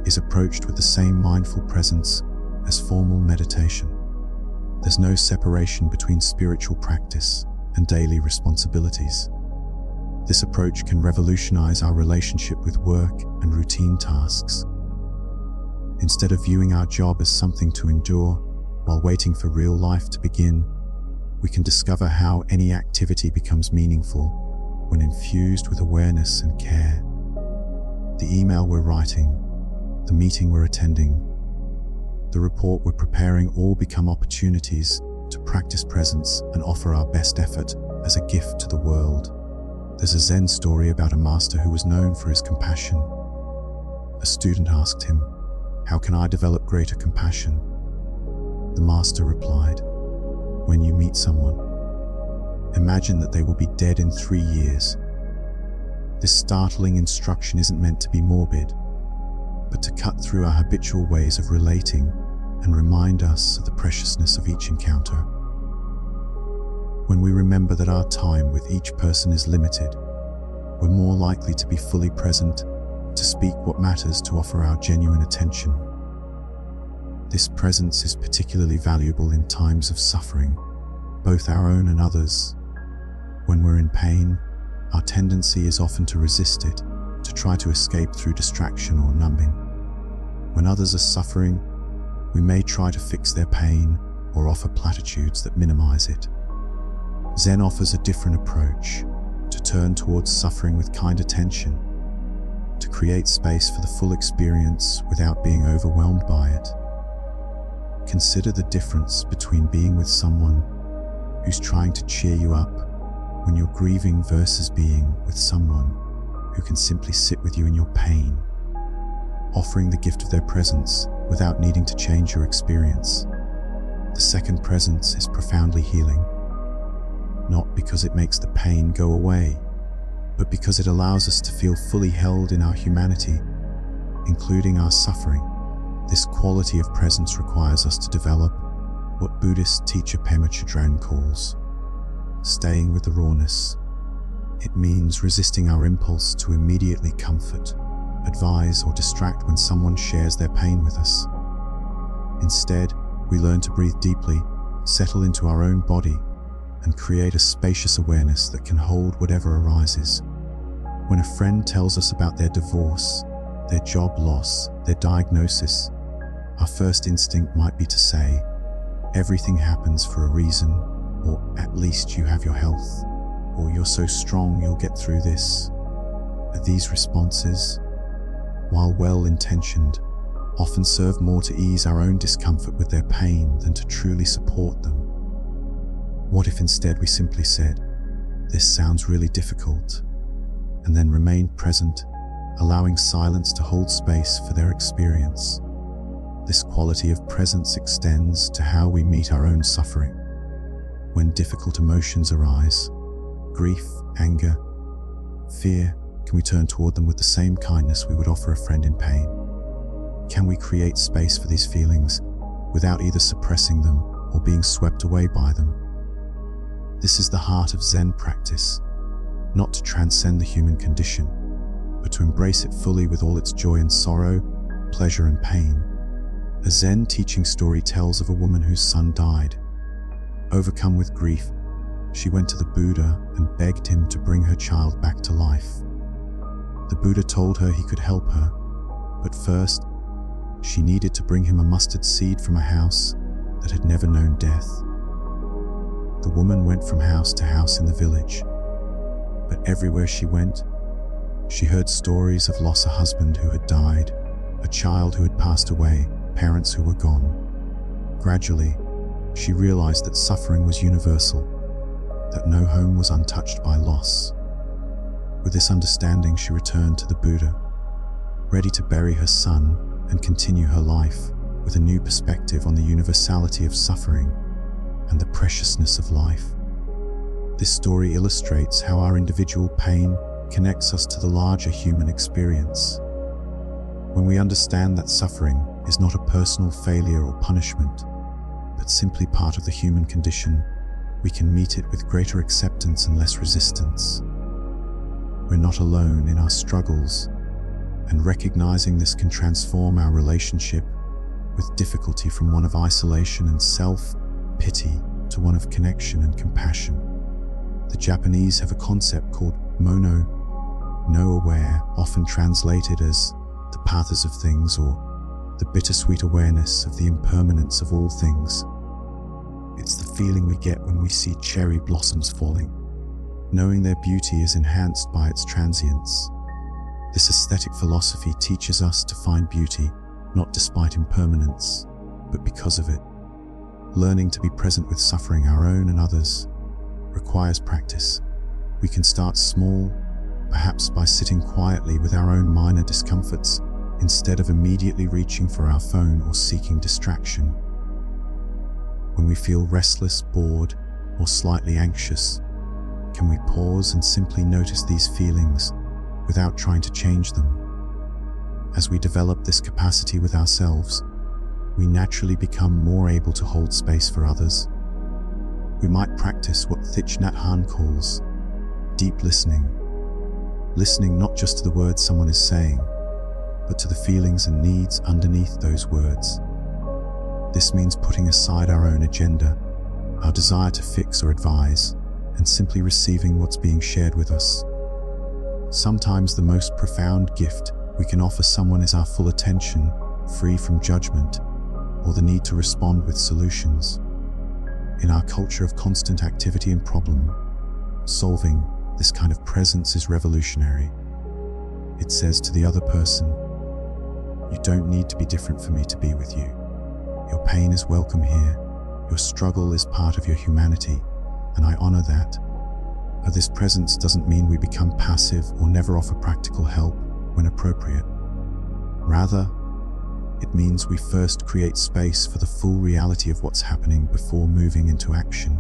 is approached with the same mindful presence as formal meditation. There's no separation between spiritual practice and daily responsibilities. This approach can revolutionize our relationship with work and routine tasks. Instead of viewing our job as something to endure while waiting for real life to begin, we can discover how any activity becomes meaningful when infused with awareness and care. The email we're writing, the meeting we're attending, the report we're preparing all become opportunities to practice presence and offer our best effort as a gift to the world. There's a Zen story about a master who was known for his compassion. A student asked him, "How can I develop greater compassion?" The master replied, "When you meet someone, imagine that they will be dead in 3 years." This startling instruction isn't meant to be morbid, but to cut through our habitual ways of relating and remind us of the preciousness of each encounter. When we remember that our time with each person is limited, we're more likely to be fully present, to speak what matters, to offer our genuine attention. This presence is particularly valuable in times of suffering, both our own and others. When we're in pain, our tendency is often to resist it, to try to escape through distraction or numbing. When others are suffering, we may try to fix their pain or offer platitudes that minimize it. Zen offers a different approach, to turn towards suffering with kind attention, to create space for the full experience without being overwhelmed by it. Consider the difference between being with someone who's trying to cheer you up when you're grieving versus being with someone who can simply sit with you in your pain, offering the gift of their presence without needing to change your experience. The second presence is profoundly healing, not because it makes the pain go away, but because it allows us to feel fully held in our humanity, including our suffering. This quality of presence requires us to develop what Buddhist teacher Pema Chodron calls staying with the rawness. It means resisting our impulse to immediately comfort, advise, or distract when someone shares their pain with us. Instead, we learn to breathe deeply, settle into our own body, and create a spacious awareness that can hold whatever arises. When a friend tells us about their divorce, their job loss, their diagnosis, our first instinct might be to say, "Everything happens for a reason," or "At least you have your health," or "You're so strong, you'll get through this." But these responses, while well-intentioned, often serve more to ease our own discomfort with their pain than to truly support them. What if instead we simply said, "This sounds really difficult," and then remained present, allowing silence to hold space for their experience? This quality of presence extends to how we meet our own suffering. When difficult emotions arise, grief, anger, fear, can we turn toward them with the same kindness we would offer a friend in pain? Can we create space for these feelings without either suppressing them or being swept away by them? This is the heart of Zen practice, not to transcend the human condition, but to embrace it fully with all its joy and sorrow, pleasure and pain. A Zen teaching story tells of a woman whose son died. Overcome with grief, she went to the Buddha and begged him to bring her child back to life. The Buddha told her he could help her, but first, she needed to bring him a mustard seed from a house that had never known death. The woman went from house to house in the village, but everywhere she went, she heard stories of loss: a husband who had died, a child who had passed away, parents who were gone. Gradually, she realized that suffering was universal, that no home was untouched by loss. With this understanding, she returned to the Buddha, ready to bury her son and continue her life with a new perspective on the universality of suffering and the preciousness of life. This story illustrates how our individual pain connects us to the larger human experience. When we understand that suffering is not a personal failure or punishment, but simply part of the human condition, we can meet it with greater acceptance and less resistance. We're not alone in our struggles, and recognizing this can transform our relationship with difficulty from one of isolation and self-pity to one of connection and compassion. The Japanese have a concept called mono, no aware, often translated as the pathos of things or the bittersweet awareness of the impermanence of all things. It's the feeling we get when we see cherry blossoms falling, knowing their beauty is enhanced by its transience. This aesthetic philosophy teaches us to find beauty not despite impermanence, but because of it. Learning to be present with suffering, our own and others, requires practice. We can start small, perhaps by sitting quietly with our own minor discomforts, instead of immediately reaching for our phone or seeking distraction. When we feel restless, bored, or slightly anxious, can we pause and simply notice these feelings without trying to change them? As we develop this capacity with ourselves, we naturally become more able to hold space for others. We might practice what Thich Nhat Hanh calls deep listening. Listening not just to the words someone is saying, but to the feelings and needs underneath those words. This means putting aside our own agenda, our desire to fix or advise, and simply receiving what's being shared with us. Sometimes the most profound gift we can offer someone is our full attention, free from judgment or the need to respond with solutions. In our culture of constant activity and problem solving, this kind of presence is revolutionary. It says to the other person, "You don't need to be different for me to be with you. Your pain is welcome here. Your struggle is part of your humanity, and I honor that." But this presence doesn't mean we become passive or never offer practical help when appropriate. Rather, it means we first create space for the full reality of what's happening before moving into action.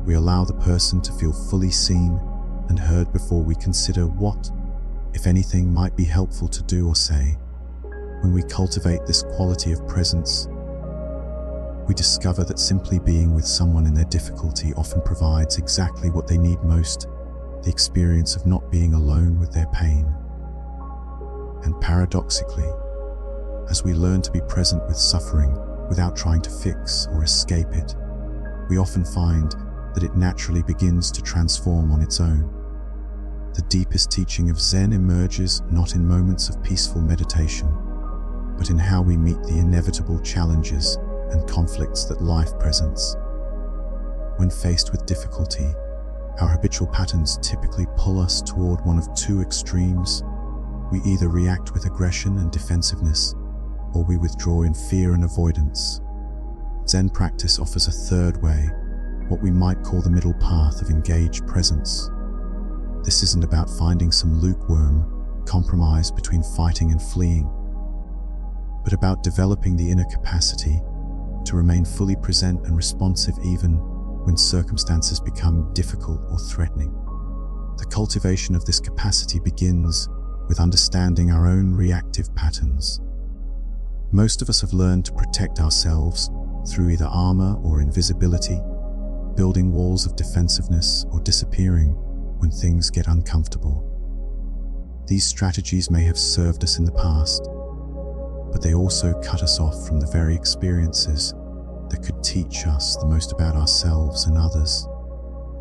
We allow the person to feel fully seen and heard before we consider what, if anything, might be helpful to do or say. When we cultivate this quality of presence, we discover that simply being with someone in their difficulty often provides exactly what they need most, the experience of not being alone with their pain. And paradoxically, as we learn to be present with suffering without trying to fix or escape it, we often find that it naturally begins to transform on its own. The deepest teaching of Zen emerges not in moments of peaceful meditation, but in how we meet the inevitable challenges and conflicts that life presents. When faced with difficulty, our habitual patterns typically pull us toward one of two extremes. We either react with aggression and defensiveness, or we withdraw in fear and avoidance. Zen practice offers a third way, what we might call the middle path of engaged presence. This isn't about finding some lukewarm compromise between fighting and fleeing, but about developing the inner capacity to remain fully present and responsive even when circumstances become difficult or threatening. The cultivation of this capacity begins with understanding our own reactive patterns. Most of us have learned to protect ourselves through either armor or invisibility, building walls of defensiveness or disappearing when things get uncomfortable. These strategies may have served us in the past, but they also cut us off from the very experiences that could teach us the most about ourselves and others.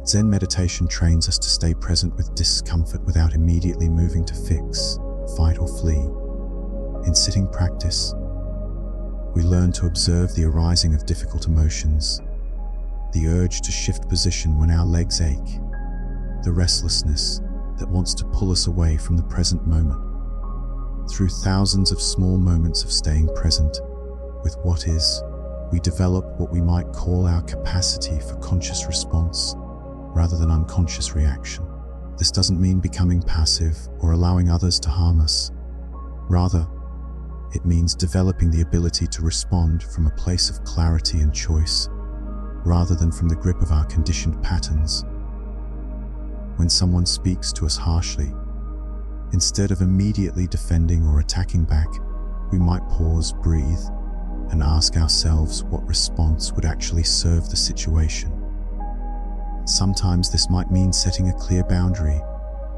Zen meditation trains us to stay present with discomfort without immediately moving to fix, fight, or flee. In sitting practice, we learn to observe the arising of difficult emotions, the urge to shift position when our legs ache, the restlessness that wants to pull us away from the present moment. Through thousands of small moments of staying present with what is, we develop what we might call our capacity for conscious response rather than unconscious reaction. This doesn't mean becoming passive or allowing others to harm us. Rather, it means developing the ability to respond from a place of clarity and choice, rather than from the grip of our conditioned patterns. When someone speaks to us harshly, instead of immediately defending or attacking back, we might pause, breathe, and ask ourselves what response would actually serve the situation. Sometimes this might mean setting a clear boundary.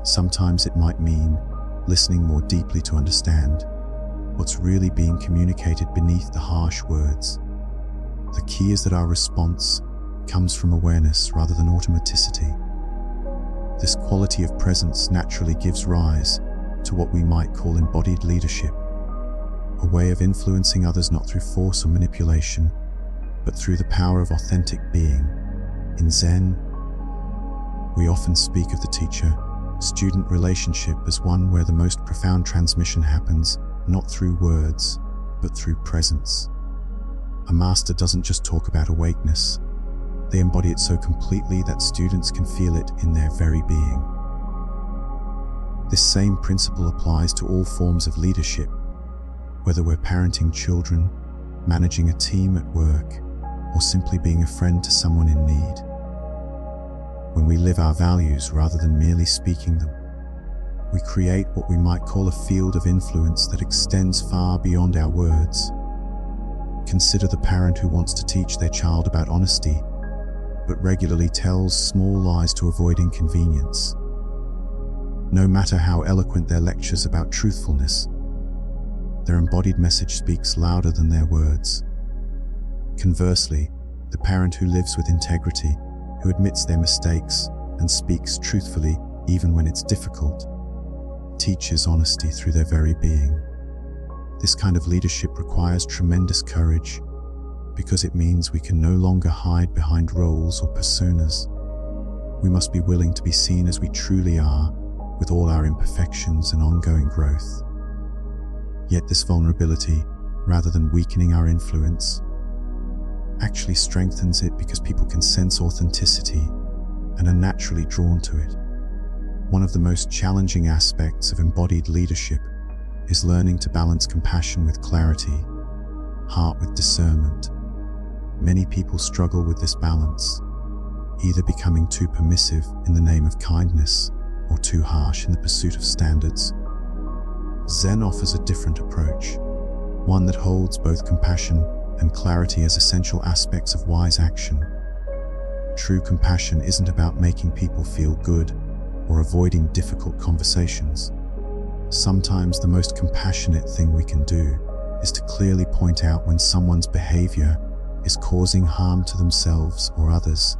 Sometimes it might mean listening more deeply to understand what's really being communicated beneath the harsh words. The key is that our response comes from awareness rather than automaticity. This quality of presence naturally gives rise to what we might call embodied leadership, a way of influencing others not through force or manipulation, but through the power of authentic being. In Zen, we often speak of the teacher-student relationship as one where the most profound transmission happens not through words, but through presence. A master doesn't just talk about awakeness, they embody it so completely that students can feel it in their very being. This same principle applies to all forms of leadership, whether we're parenting children, managing a team at work, or simply being a friend to someone in need. When we live our values rather than merely speaking them, we create what we might call a field of influence that extends far beyond our words. Consider the parent who wants to teach their child about honesty, but regularly tells small lies to avoid inconvenience. No matter how eloquent their lectures about truthfulness, their embodied message speaks louder than their words. Conversely, the parent who lives with integrity, who admits their mistakes and speaks truthfully even when it's difficult, teaches honesty through their very being. This kind of leadership requires tremendous courage because it means we can no longer hide behind roles or personas. We must be willing to be seen as we truly are, with all our imperfections and ongoing growth. Yet this vulnerability, rather than weakening our influence, actually strengthens it because people can sense authenticity and are naturally drawn to it. One of the most challenging aspects of embodied leadership is learning to balance compassion with clarity, heart with discernment. Many people struggle with this balance, either becoming too permissive in the name of kindness or too harsh in the pursuit of standards. Zen offers a different approach, one that holds both compassion and clarity as essential aspects of wise action. True compassion isn't about making people feel good or avoiding difficult conversations. Sometimes the most compassionate thing we can do is to clearly point out when someone's behavior is causing harm to themselves or others.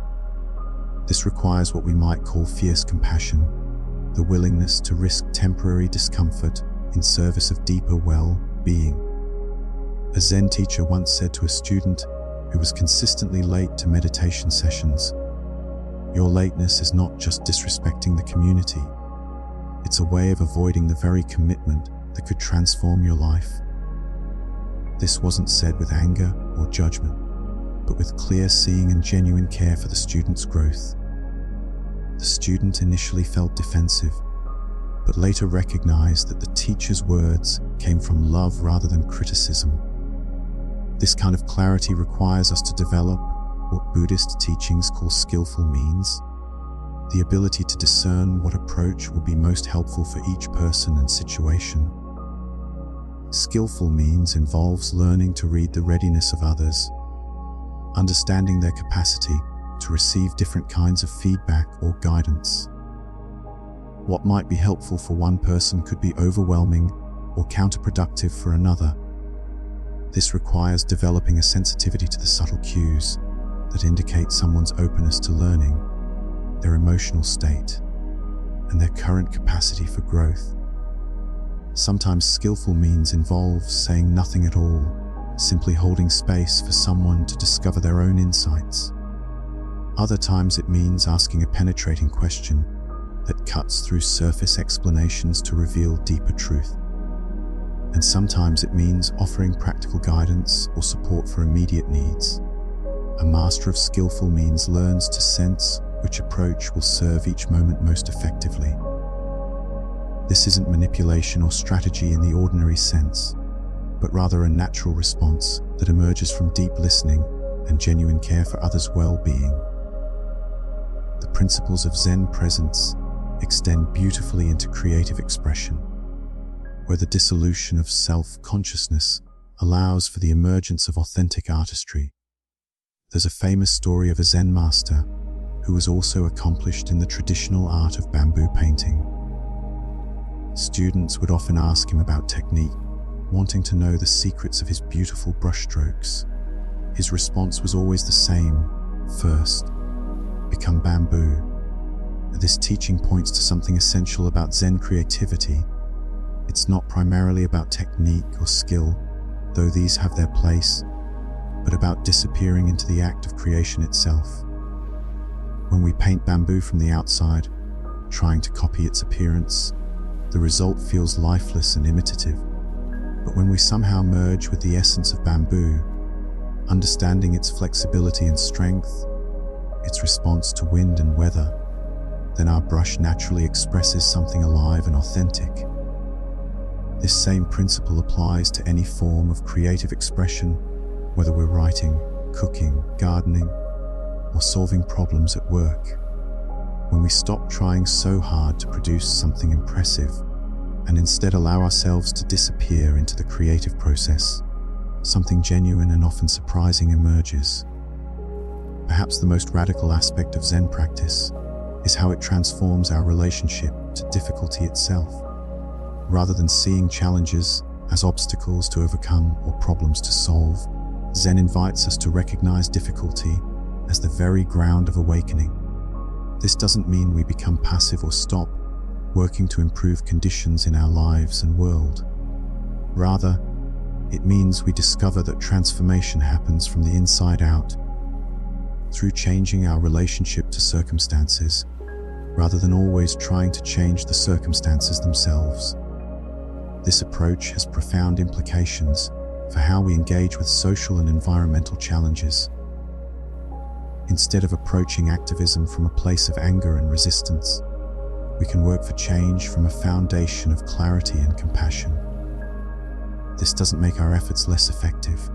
This requires what we might call fierce compassion, the willingness to risk temporary discomfort in service of deeper well-being. A Zen teacher once said to a student who was consistently late to meditation sessions, "Your lateness is not just disrespecting the community, it's a way of avoiding the very commitment that could transform your life." This wasn't said with anger or judgment, but with clear seeing and genuine care for the student's growth. The student initially felt defensive, but later recognized that the teacher's words came from love rather than criticism. This kind of clarity requires us to develop what Buddhist teachings call skillful means, the ability to discern what approach will be most helpful for each person and situation. Skillful means involves learning to read the readiness of others, understanding their capacity to receive different kinds of feedback or guidance. What might be helpful for one person could be overwhelming or counterproductive for another. This requires developing a sensitivity to the subtle cues that indicate someone's openness to learning, their emotional state, and their current capacity for growth. Sometimes skillful means involves saying nothing at all, simply holding space for someone to discover their own insights. Other times it means asking a penetrating question that cuts through surface explanations to reveal deeper truth. and sometimes it means offering practical guidance or support for immediate needs. A master of skillful means learns to sense which approach will serve each moment most effectively. This isn't manipulation or strategy in the ordinary sense, but rather a natural response that emerges from deep listening and genuine care for others' well-being. The principles of Zen presence extend beautifully into creative expression, where the dissolution of self-consciousness allows for the emergence of authentic artistry. There's a famous story of a Zen master who was also accomplished in the traditional art of bamboo painting. Students would often ask him about technique, wanting to know the secrets of his beautiful brushstrokes. His response was always the same: first, become bamboo. This teaching points to something essential about Zen creativity. It's not primarily about technique or skill, though these have their place, but about disappearing into the act of creation itself. When we paint bamboo from the outside, trying to copy its appearance, the result feels lifeless and imitative. But when we somehow merge with the essence of bamboo, understanding its flexibility and strength, its response to wind and weather, then our brush naturally expresses something alive and authentic. This same principle applies to any form of creative expression, whether we're writing, cooking, gardening, or solving problems at work. When we stop trying so hard to produce something impressive and instead allow ourselves to disappear into the creative process, something genuine and often surprising emerges. Perhaps the most radical aspect of Zen practice is how it transforms our relationship to difficulty itself. Rather than seeing challenges as obstacles to overcome or problems to solve, Zen invites us to recognize difficulty as the very ground of awakening. This doesn't mean we become passive or stop working to improve conditions in our lives and world. Rather, it means we discover that transformation happens from the inside out, through changing our relationship to circumstances, rather than always trying to change the circumstances themselves. This approach has profound implications for how we engage with social and environmental challenges. Instead of approaching activism from a place of anger and resistance, we can work for change from a foundation of clarity and compassion. This doesn't make our efforts less effective.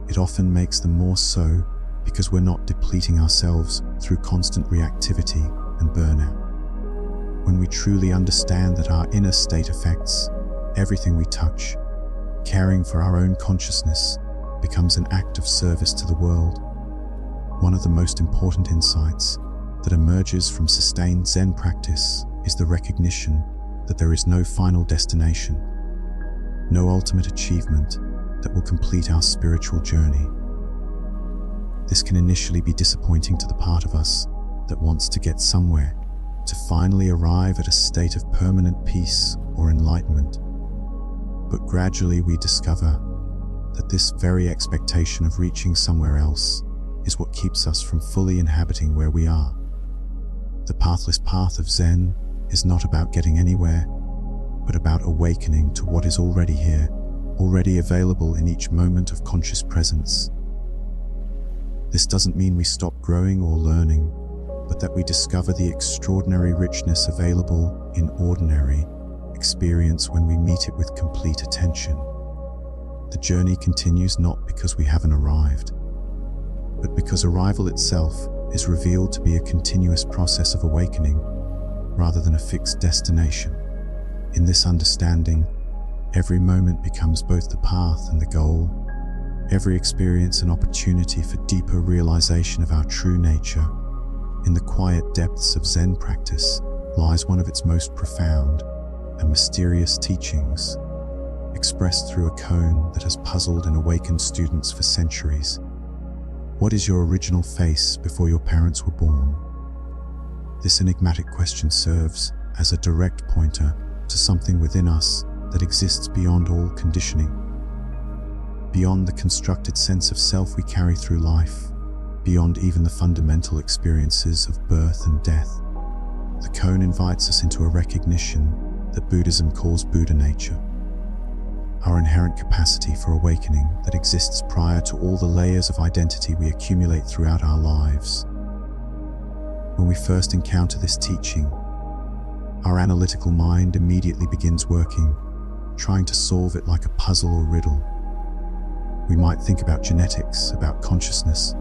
It often makes them more so because we're not depleting ourselves through constant reactivity and burnout. When we truly understand that our inner state affects everything we touch, caring for our own consciousness becomes an act of service to the world. One of the most important insights that emerges from sustained Zen practice is the recognition that there is no final destination, no ultimate achievement that will complete our spiritual journey. This can initially be disappointing to the part of us that wants to get somewhere, to finally arrive at a state of permanent peace or enlightenment. But gradually we discover that this very expectation of reaching somewhere else is what keeps us from fully inhabiting where we are. The pathless path of Zen is not about getting anywhere, but about awakening to what is already here, already available in each moment of conscious presence. This doesn't mean we stop growing or learning, but that we discover the extraordinary richness available in ordinary experience when we meet it with complete attention. The journey continues not because we haven't arrived, but because arrival itself is revealed to be a continuous process of awakening rather than a fixed destination. In this understanding, every moment becomes both the path and the goal, every experience an opportunity for deeper realization of our true nature. In the quiet depths of Zen practice lies one of its most profound and mysterious teachings, expressed through a koan that has puzzled and awakened students for centuries. What is your original face before your parents were born? This enigmatic question serves as a direct pointer to something within us that exists beyond all conditioning, beyond the constructed sense of self we carry through life, beyond even the fundamental experiences of birth and death. The koan invites us into a recognition that Buddhism calls Buddha nature. our inherent capacity for awakening that exists prior to all the layers of identity we accumulate throughout our lives. When we first encounter this teaching, our analytical mind immediately begins working, trying to solve it like a puzzle or riddle. We might think about genetics, about consciousness,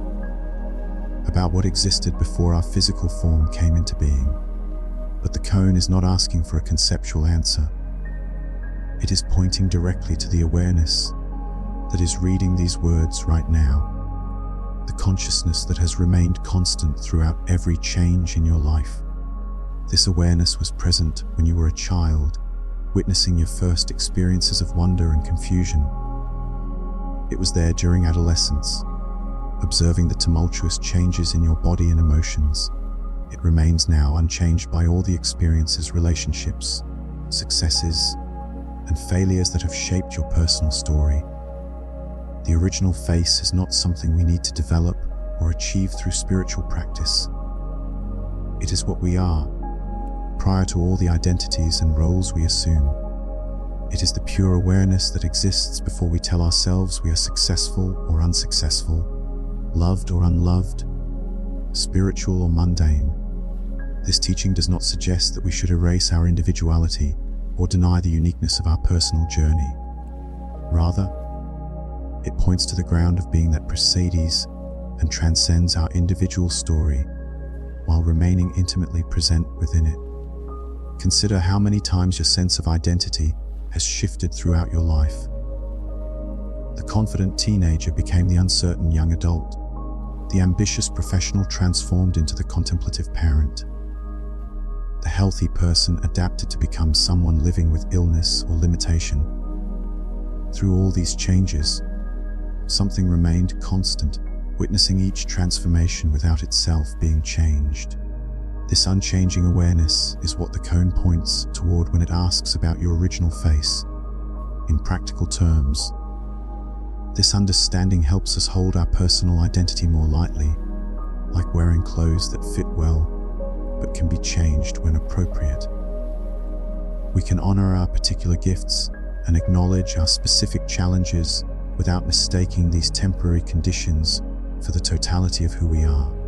about what existed before our physical form came into being. But the koan is not asking for a conceptual answer. It is pointing directly to the awareness that is reading these words right now, the consciousness that has remained constant throughout every change in your life. This awareness was present when you were a child, witnessing your first experiences of wonder and confusion. It was there during adolescence, observing the tumultuous changes in your body and emotions. It remains now unchanged by all the experiences, relationships, successes, and failures that have shaped your personal story. The original face is not something we need to develop or achieve through spiritual practice. It is what we are, prior to all the identities and roles we assume. It is the pure awareness that exists before we tell ourselves we are successful or unsuccessful, loved or unloved, spiritual or mundane. This teaching does not suggest that we should erase our individuality or deny the uniqueness of our personal journey. Rather, it points to the ground of being that precedes and transcends our individual story while remaining intimately present within it. Consider how many times your sense of identity has shifted throughout your life. The confident teenager became the uncertain young adult. The ambitious professional transformed into the contemplative parent. The healthy person adapted to become someone living with illness or limitation. Through all these changes, something remained constant, witnessing each transformation without itself being changed. This unchanging awareness is what the koan points toward when it asks about your original face. In practical terms, this understanding helps us hold our personal identity more lightly, like wearing clothes that fit well, but can be changed when appropriate. We can honor our particular gifts and acknowledge our specific challenges without mistaking these temporary conditions for the totality of who we are.